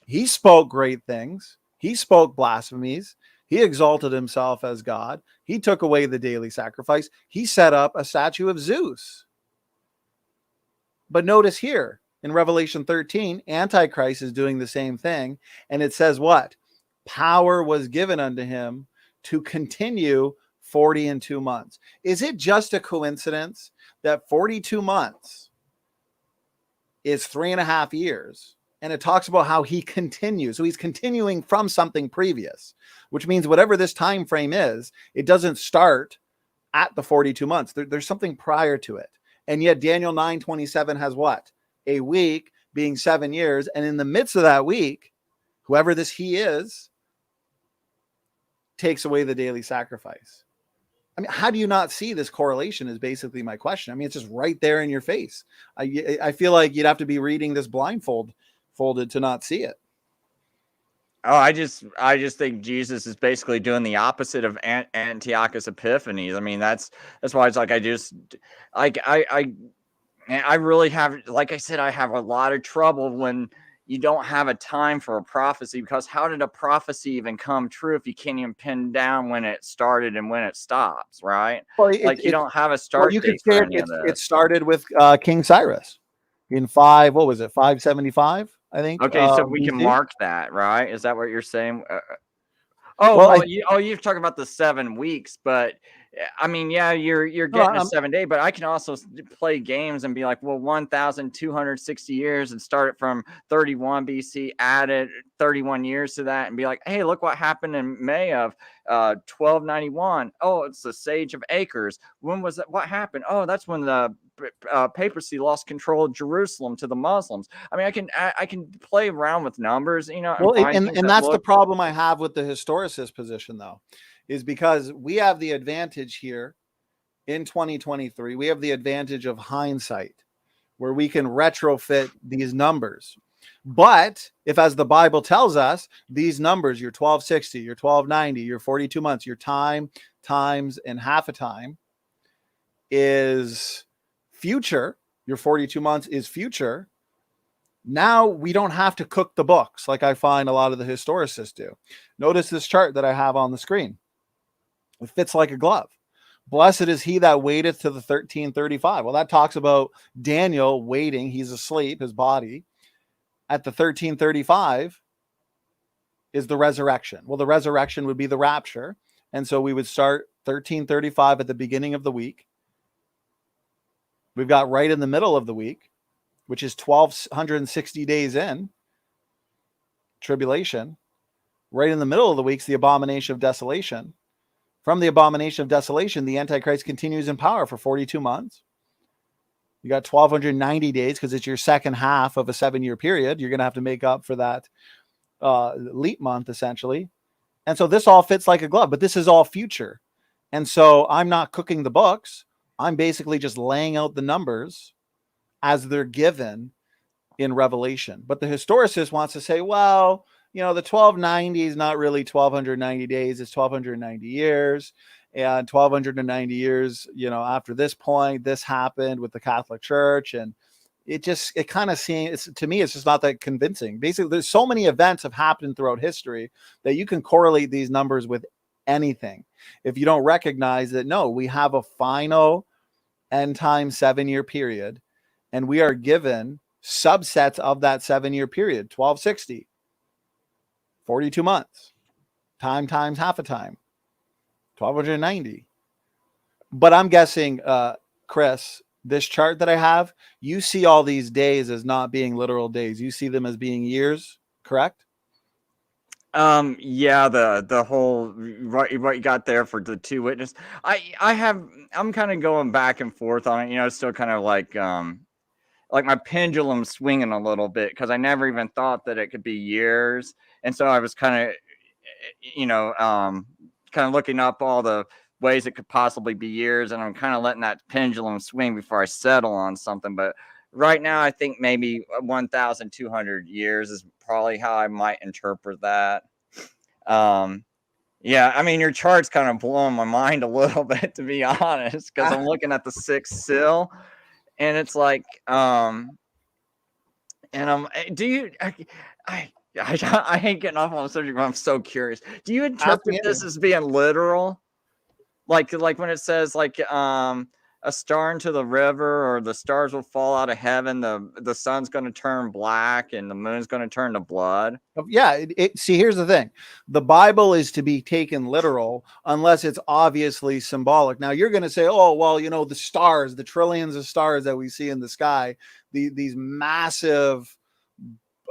he spoke great things. He spoke blasphemies. He exalted himself as God. He took away the daily sacrifice. He set up a statue of Zeus. But notice here in Revelation 13, Antichrist is doing the same thing. And it says what? Power was given unto him to continue 42 months. Is it just a coincidence that 42 months is 3.5 years? And it talks about how he continues. So he's continuing from something previous, which means whatever this time frame is, it doesn't start at the 42 months. There's something prior to it. And yet Daniel 9:27 has what? A week being 7 years. And in the midst of that week, whoever this he is takes away the daily sacrifice. I mean, how do you not see this correlation is basically my question. I mean, it's just right there in your face. I feel like you'd have to be reading this folded to not see it. Oh, I just think Jesus is basically doing the opposite of Antiochus Epiphanes. I mean, that's why it's like, I really have, like I said, I have a lot of trouble when you don't have a time for a prophecy, because how did a prophecy even come true if you can't even pin down when it started and when it stops, right? Well, you don't have a start date for any of this. It started with King Cyrus in 575, I think. Okay, so we can mark that, right? Is that what you're saying? You're talking about the 7 weeks, but I mean, yeah, you're getting a 7 day, but I can also play games and be like, well, 1,260 years, and start it from 31 BC, add it 31 years to that, and be like, hey, look what happened in May of 1291. Oh, it's the Siege of Acres. When was that? What happened? Oh, that's when the papacy lost control of Jerusalem to the Muslims. I mean, I can play around with numbers, you know, and Well, find things and that that's the look. problem I have with the historicist position, though, is because we have the advantage here in 2023. We have the advantage of hindsight, where we can retrofit these numbers. But if, as the Bible tells us, these numbers, your 1260, your 1290, your 42 months, your time, times, and half a time is future, your 42 months is future. Now we don't have to cook the books like I find a lot of the historicists do. Notice this chart that I have on the screen. It fits like a glove. Blessed is he that waiteth to the 1335. Well, that talks about Daniel waiting. He's asleep, his body. At the 1335 is the resurrection. Well, the resurrection would be the rapture. And so we would start 1335 at the beginning of the week. We've got right in the middle of the week, which is 1,260 days in, tribulation. Right in the middle of the week's the abomination of desolation. From the abomination of desolation, the Antichrist continues in power for 42 months. You got 1,290 days because it's your second half of a 7-year period. You're going to have to make up for that leap month, essentially. And so this all fits like a glove, but this is all future. And so I'm not cooking the books. I'm basically just laying out the numbers as they're given in Revelation. But the historicist wants to say, well, you know, the 1290 is not really 1,290 days. It's 1,290 years. And 1,290 years, you know, after this point, this happened with the Catholic Church. And it kind of seems, to me, it's just not that convincing. Basically, there's so many events have happened throughout history that you can correlate these numbers with anything. If you don't recognize that, no, we have a final end time 7-year period, and we are given subsets of that 7-year period, 1260, 42 months, time times half a time, 1,290. But I'm guessing, Chris, this chart that I have, you see all these days as not being literal days. You see them as being years, correct? Yeah, the whole what you got there for the two witness. I'm kind of going back and forth on it, you know, still kind of like my pendulum swinging a little bit, because I never even thought that it could be years. And so I was kind of, you know, kind of looking up all the ways it could possibly be years, and I'm kind of letting that pendulum swing before I settle on something. But right now, I think maybe 1,200 years is probably how I might interpret that. Yeah, I mean, your chart's kind of blowing my mind a little bit, to be honest, because I'm looking at the 6th seal, and it's like, and do you, I hate getting off on the subject, but I'm so curious. Do you interpret this as being literal? Like when it says like a star into the river, or the stars will fall out of heaven, the sun's going to turn black and the moon's going to turn to blood. Yeah. See, here's the thing. The Bible is to be taken literal unless it's obviously symbolic. Now you're going to say, oh, well, you know, the stars, the trillions of stars that we see in the sky, these massive,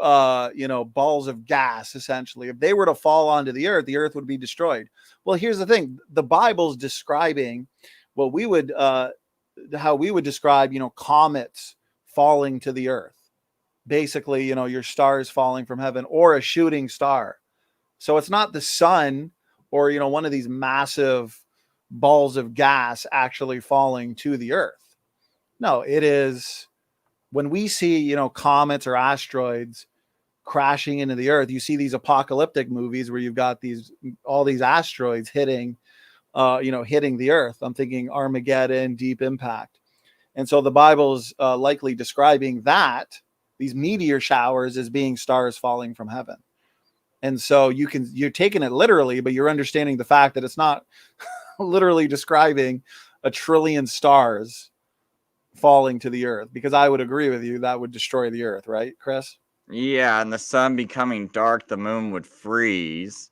you know, balls of gas, essentially, if they were to fall onto the earth would be destroyed. Well, here's the thing. The Bible's describing what we would, how we would describe, you know, comets falling to the earth. Basically, you know, your stars falling from heaven, or a shooting star. So it's not the sun or, you know, one of these massive balls of gas actually falling to the earth. No, it is when we see, you know, comets or asteroids crashing into the earth. You see these apocalyptic movies where you've got all these asteroids hitting, you know, hitting the earth. I'm thinking Armageddon, Deep Impact. And so the Bible's likely describing that, these meteor showers, as being stars falling from heaven. And so you're taking it literally, but you're understanding the fact that it's not literally describing a trillion stars falling to the earth, because I would agree with you, that would destroy the earth, right, Chris? Yeah, and the sun becoming dark, the moon would freeze.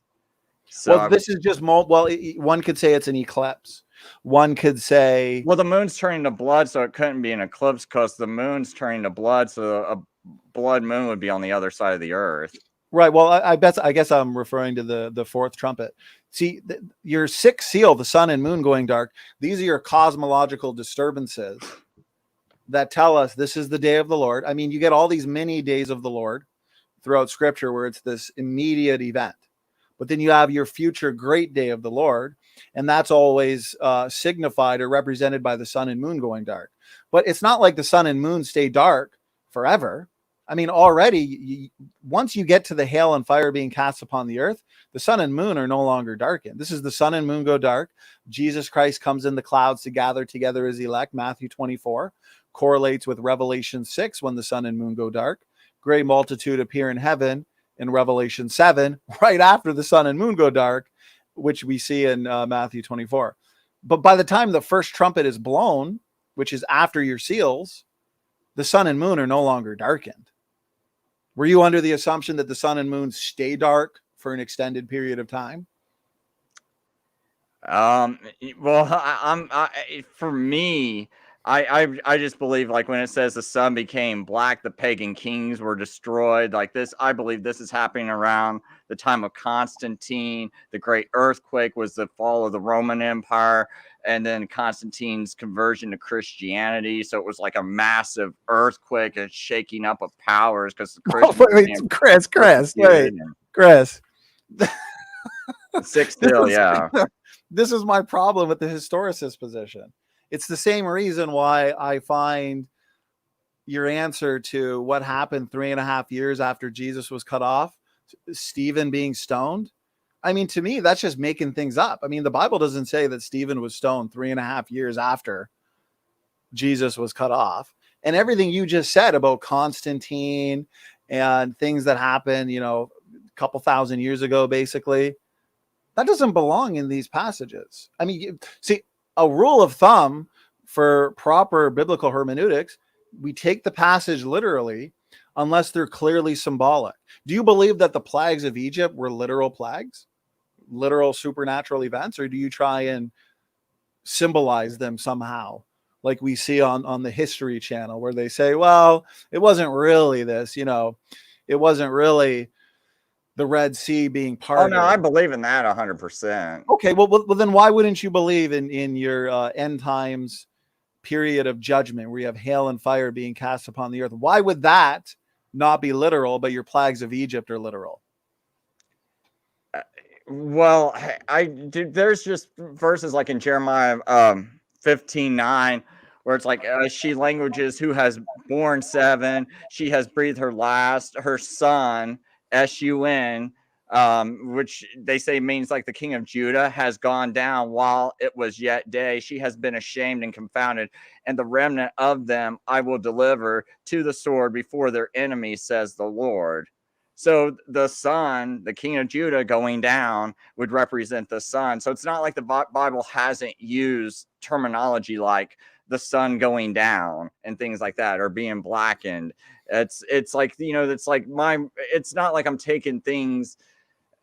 So well, this is just one could say it's an eclipse. One could say, well, the moon's turning to blood, so it couldn't be an eclipse because the moon's turning to blood, so a blood moon would be on the other side of the earth. Right. Well, I guess I'm referring to the fourth trumpet. See, your 6th seal, the sun and moon going dark, these are your cosmological disturbances that tell us this is the day of the Lord. I mean, you get all these mini days of the Lord throughout scripture where it's this immediate event. But then you have your future great day of the Lord, and that's always signified or represented by the sun and moon going dark. But it's not like the sun and moon stay dark forever. I mean, already, once you get to the hail and fire being cast upon the earth, the sun and moon are no longer darkened. This is the sun and moon go dark. Jesus Christ comes in the clouds to gather together his elect. Matthew 24 correlates with Revelation 6 when the sun and moon go dark. Great multitude appear in heaven in Revelation 7, right after the sun and moon go dark, which we see in Matthew 24. But by the time the first trumpet is blown, which is after your seals, the sun and moon are no longer darkened. Were you under the assumption that the sun and moon stay dark for an extended period of time? Well, for me, I just believe, like, when it says the sun became black, the pagan kings were destroyed. Like this, I believe this is happening around the time of Constantine. The great earthquake was the fall of the Roman Empire, and then Constantine's conversion to Christianity. So it was like a massive earthquake and shaking up of powers because the Christians. Chris. Six still, yeah. This is my problem with the historicist position. It's the same reason why I find your answer to what happened 3.5 years after Jesus was cut off, Stephen being stoned. I mean, to me, that's just making things up. I mean, the Bible doesn't say that Stephen was stoned 3.5 years after Jesus was cut off. And everything you just said about Constantine and things that happened, a couple thousand years ago, basically, that doesn't belong in these passages. I mean, see, a rule of thumb for proper biblical hermeneutics, we take the passage literally unless they're clearly symbolic. Do you believe that the plagues of Egypt were literal plagues, literal supernatural events, or do you try and symbolize them somehow, like we see on the History Channel, where they say, well, it wasn't really this, it wasn't really the Red Sea being parted. Oh, no, I believe in that 100%. Okay, well, then why wouldn't you believe in your end times period of judgment where you have hail and fire being cast upon the earth? Why would that not be literal, but your plagues of Egypt are literal? Well, there's just verses like in Jeremiah 15:9 where it's like, she languages who has born 7, she has breathed her last, her son, S-U-N, which they say means like the king of Judah has gone down while it was yet day. She has been ashamed and confounded, and the remnant of them I will deliver to the sword before their enemies, says the Lord. So the sun, the king of Judah going down, would represent the sun. So it's not like the Bible hasn't used terminology like the sun going down and things like that, or being blackened. It's like, it's not like I'm taking things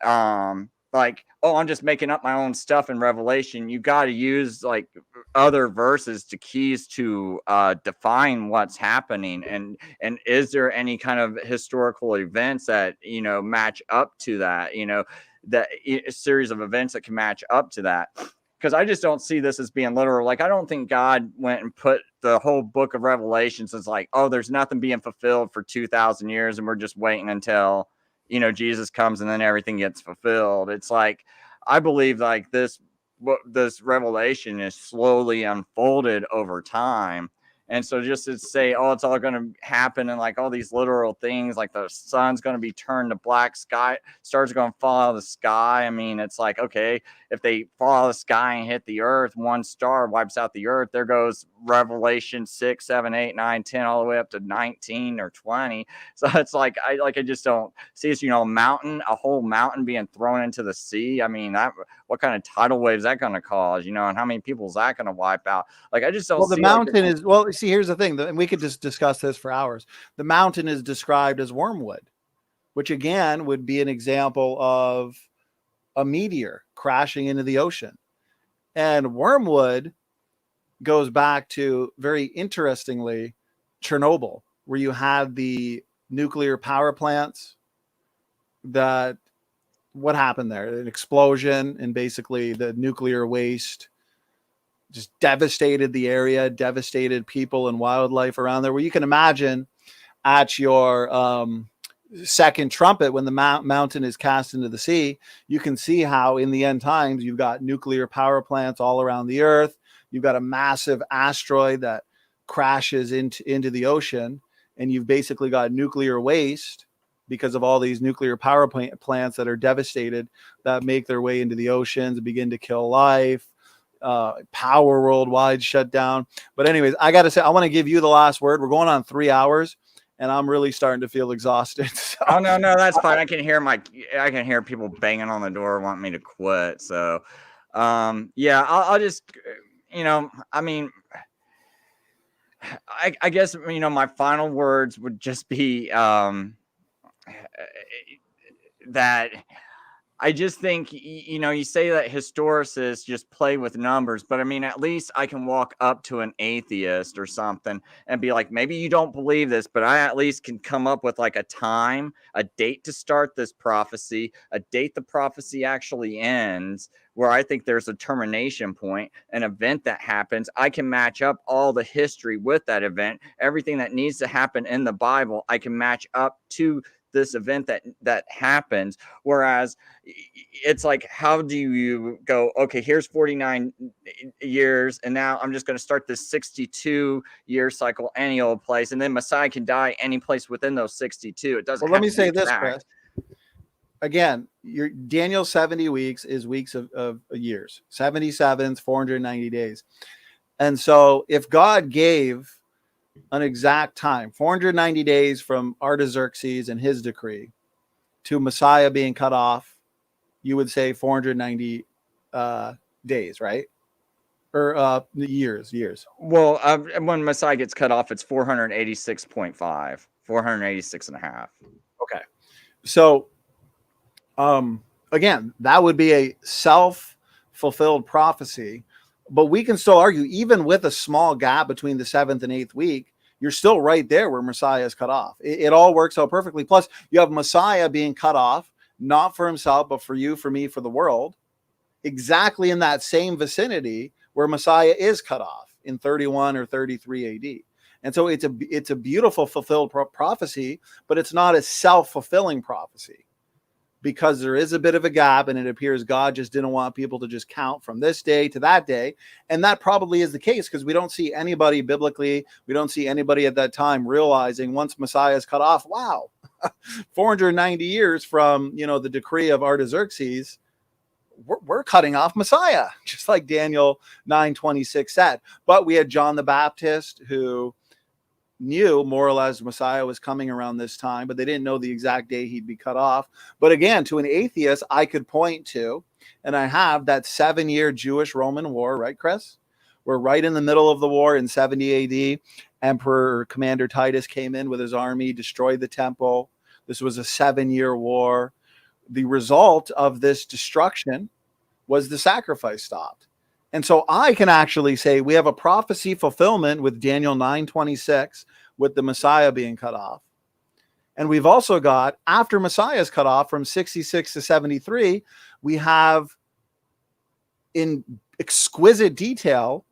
like, oh, I'm just making up my own stuff in Revelation. You got to use like other verses to keys to define what's happening, and is there any kind of historical events that match up to that, that a series of events that can match up to that. Because I just don't see this as being literal. Like, I don't think God went and put the whole book of Revelations as like, oh, there's nothing being fulfilled for 2,000 years and we're just waiting until Jesus comes and then everything gets fulfilled. It's like, I believe like this revelation is slowly unfolded over time. And so just to say, oh, it's all going to happen, and like all these literal things, like the sun's going to be turned to black, stars are going to fall out of the sky. I mean, it's like, okay, if they fall out of the sky and hit the earth, one star wipes out the earth. There goes Revelation 6, 7, 8, 9, 10, all the way up to 19 or 20. So it's like, I just don't see it, a whole mountain being thrown into the sea. I mean, what kind of tidal wave is that going to cause, and how many people is that going to wipe out? Like, I just don't see. The mountain is, see, here's the thing, and we could just discuss this for hours. The mountain is described as wormwood, which again would be an example of a meteor crashing into the ocean. And wormwood goes back to, very interestingly, Chernobyl, where you had the nuclear power plants. That what happened there? An explosion, and basically the nuclear waste just devastated the area, devastated people and wildlife around there, where you can imagine at your second trumpet, when the mountain is cast into the sea, you can see how in the end times you've got nuclear power plants all around the earth. You've got a massive asteroid that crashes into the ocean, and you've basically got nuclear waste because of all these nuclear power plants that are devastated, that make their way into the oceans and begin to kill life. Power worldwide shut down. But anyways, I got to say, I want to give you the last word. We're going on 3 hours, and I'm really starting to feel exhausted. So. Oh no, that's fine. I can hear people banging on the door wanting me to quit. So, yeah, I'll just, I mean, I guess, my final words would just be that I just think, you say that historicists just play with numbers, but I mean, at least I can walk up to an atheist or something and be like, maybe you don't believe this, but I at least can come up with like a time, a date to start this prophecy, a date the prophecy actually ends, where I think there's a termination point, an event that happens. I can match up all the history with that event, everything that needs to happen in the Bible. I can match up to this event that happens. Whereas it's like, how do you go, okay, here's 49 years, and now I'm just going to start this 62-year cycle annual place, and then Messiah can die any place within those 62. It doesn't. Well, let me say this, Chris. Again, your Daniel 70 weeks is weeks of years. 77 is 490 days. And so if God gave an exact time, 490 days from Artaxerxes and his decree to Messiah being cut off, you would say 490 days, right? Or years. Well, when Messiah gets cut off, it's 486.5, 486 and a half. Okay. So, again, that would be a self-fulfilled prophecy, but we can still argue, even with a small gap between the 7th and 8th week, you're still right there where Messiah is cut off. It all works out perfectly. Plus, you have Messiah being cut off, not for himself, but for you, for me, for the world, exactly in that same vicinity where Messiah is cut off in 31 or 33 AD. And so it's a beautiful fulfilled prophecy, but it's not a self-fulfilling prophecy, because there is a bit of a gap, and it appears God just didn't want people to just count from this day to that day. And that probably is the case, because we don't see anybody biblically, we don't see anybody at that time realizing once Messiah is cut off, wow, 490 years from, the decree of Artaxerxes, we're cutting off Messiah, just like Daniel 9:26 said. But we had John the Baptist, who knew more or less Messiah was coming around this time, but they didn't know the exact day he'd be cut off. But again, to an atheist, I could point to, and I have, that 7-year Jewish-Roman war, right, Chris? We're right in the middle of the war in 70 AD. Emperor Commander Titus came in with his army, destroyed the temple. This was a 7-year war. The result of this destruction was the sacrifice stopped. And so I can actually say we have a prophecy fulfillment with Daniel 9:26, with the Messiah being cut off. And we've also got, after Messiah is cut off from 66 to 73, we have in exquisite detail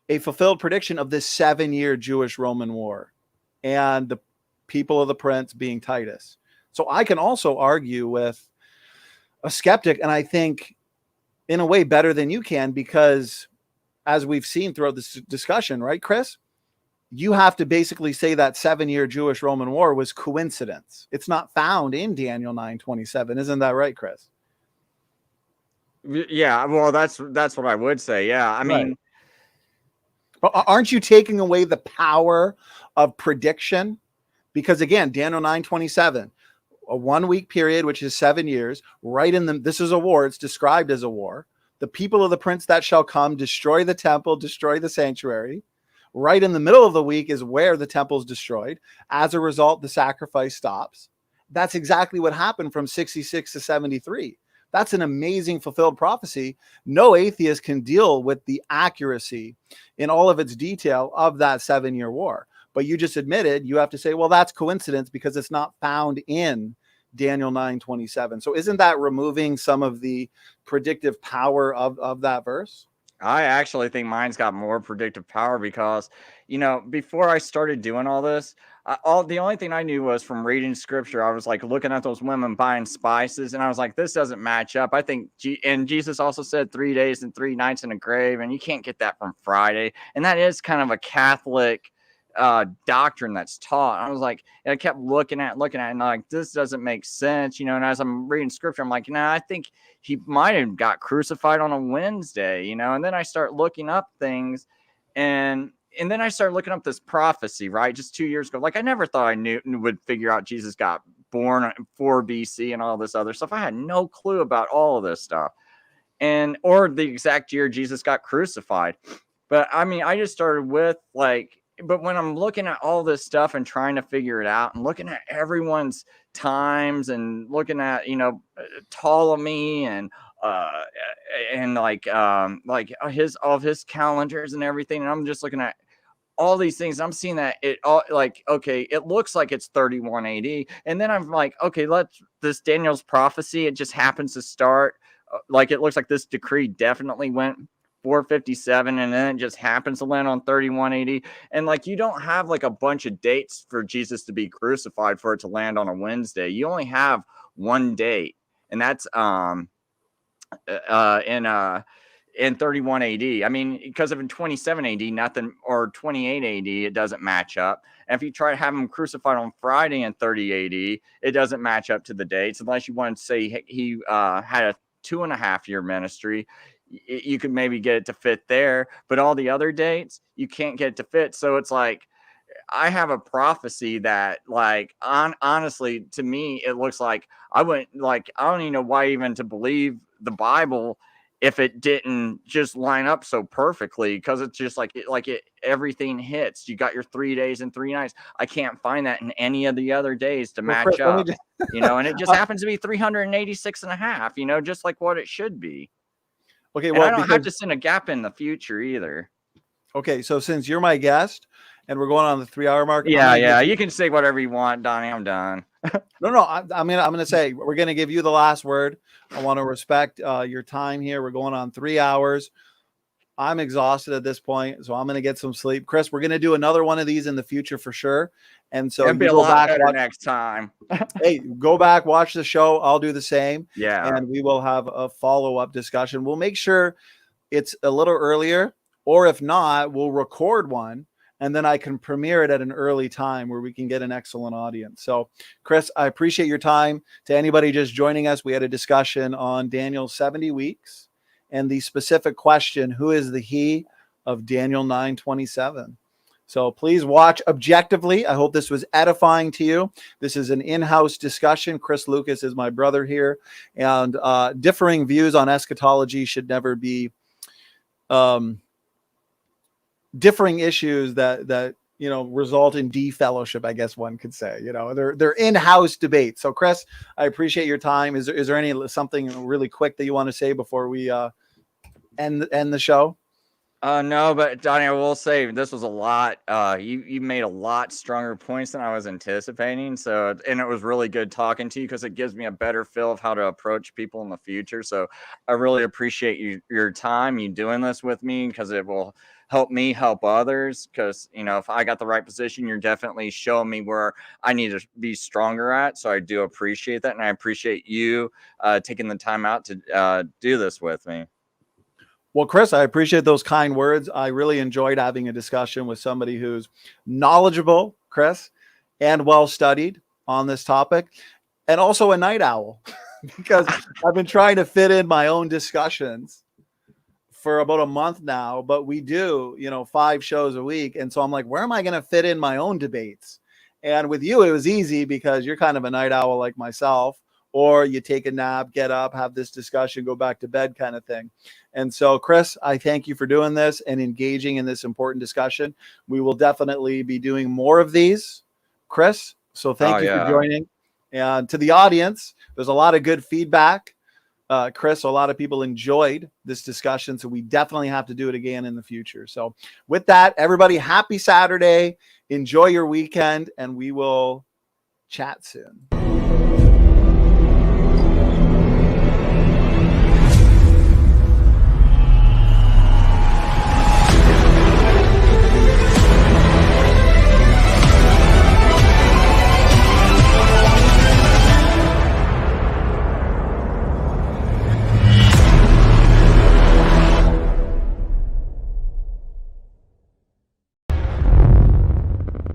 a fulfilled prediction of this 7-year Jewish-Roman war and the people of the prince being Titus. So I can also argue with a skeptic, and I think in a way better than you can, because as we've seen throughout this discussion, right, Chris, you have to basically say that 7-year Jewish-Roman war was coincidence. It's not found in Daniel 9:27. Isn't that right, Chris? Yeah, well, that's what I would say. Yeah, I mean, but aren't you taking away the power of prediction? Because again, Daniel 9:27, a 1-week period, which is 7 years, right in this is a war. It's described as a war. The people of the prince that shall come, destroy the temple, destroy the sanctuary. Right in the middle of the week is where the temple is destroyed. As a result, the sacrifice stops. That's exactly what happened from 66 to 73. That's an amazing fulfilled prophecy. No atheist can deal with the accuracy in all of its detail of that 7-year war. But you just admitted, you have to say, well, that's coincidence because it's not found in Daniel 9:27. So isn't that removing some of the predictive power of that verse? I actually think mine's got more predictive power because, before I started doing all this, the only thing I knew was from reading scripture. I was like looking at those women buying spices, and I was like, this doesn't match up. I think, and Jesus also said 3 days and 3 nights in a grave, and you can't get that from Friday. And that is kind of a Catholic doctrine that's taught. I was like, and I kept looking at it, and like, this doesn't make sense, and as I'm reading scripture, I'm like, I think he might have got crucified on a Wednesday, and then I start looking up things, and then I started looking up this prophecy, right, just 2 years ago. Like, I never thought I would figure out Jesus got born 4 BC and all this other stuff. I had no clue about all of this stuff, or the exact year Jesus got crucified. But I mean, I just started with but when I'm looking at all this stuff and trying to figure it out, and looking at everyone's times, and looking at, Ptolemy and his all of his calendars and everything, and I'm just looking at all these things. I'm seeing that it all, like, okay, it looks like it's 31 AD, and then I'm like, okay, this Daniel's prophecy, it just happens to start like, it looks like this decree definitely went 457, and then it just happens to land on 31 AD. And like, you don't have like a bunch of dates for Jesus to be crucified for it to land on a Wednesday. You only have one date, and that's in 31 AD. I mean, because in 27 AD, nothing, or 28 AD, it doesn't match up. And if you try to have him crucified on Friday in 30 AD, it doesn't match up to the dates, unless you want to say he had a 2.5-year ministry. You could maybe get it to fit there, but all the other dates, you can't get it to fit. So it's like, I have a prophecy that, like, honestly, to me, it looks like I don't even know why even to believe the Bible if it didn't just line up so perfectly, because it's just like everything hits. You got your 3 days and 3 nights. I can't find that in any of the other days to match up, and it just happens to be 386 and a half, just like what it should be. Okay, well, I don't have to send a gap in the future either. Okay, so since you're my guest and we're going on the 3-hour mark, yeah, you can say whatever you want, Donnie. I'm done. No, I'm gonna say we're gonna give you the last word. I want to respect your time here. We're going on 3 hours. I'm exhausted at this point, so I'm gonna get some sleep. Chris, we're gonna do another one of these in the future for sure. And so it'll be a lot better next time. Hey, go back, watch the show. I'll do the same. Yeah. And we will have a follow-up discussion. We'll make sure it's a little earlier, or if not, we'll record one, and then I can premiere it at an early time where we can get an excellent audience. So, Chris, I appreciate your time. To anybody just joining us, we had a discussion on Daniel's 70 weeks and the specific question, who is the he of Daniel 9:27? So please watch objectively. I hope this was edifying to you. This is an in-house discussion. Chris Lucas is my brother here, and differing views on eschatology should never be differing issues that result in defellowship, I guess one could say. They're in-house debates. So Chris, I appreciate your time. Is there something really quick that you want to say before we end the show? No, but Donnie, I will say this was a lot. You made a lot stronger points than I was anticipating. So, and it was really good talking to you, because it gives me a better feel of how to approach people in the future. So I really appreciate your time, you doing this with me, because it will help me help others. Because, if I got the right position, you're definitely showing me where I need to be stronger at. So I do appreciate that. And I appreciate you taking the time out to do this with me. Well, Chris, I appreciate those kind words. I really enjoyed having a discussion with somebody who's knowledgeable, Chris, and well-studied on this topic, and also a night owl, because I've been trying to fit in my own discussions for about a month now, but we do, 5 shows a week. And so I'm like, where am I going to fit in my own debates? And with you, it was easy because you're kind of a night owl like myself, or you take a nap, get up, have this discussion, go back to bed kind of thing. And so, Chris, I thank you for doing this and engaging in this important discussion. We will definitely be doing more of these, Chris. So thank you for joining. And to the audience, there's a lot of good feedback. Chris, a lot of people enjoyed this discussion, so we definitely have to do it again in the future. So with that, everybody, happy Saturday. Enjoy your weekend, and we will chat soon.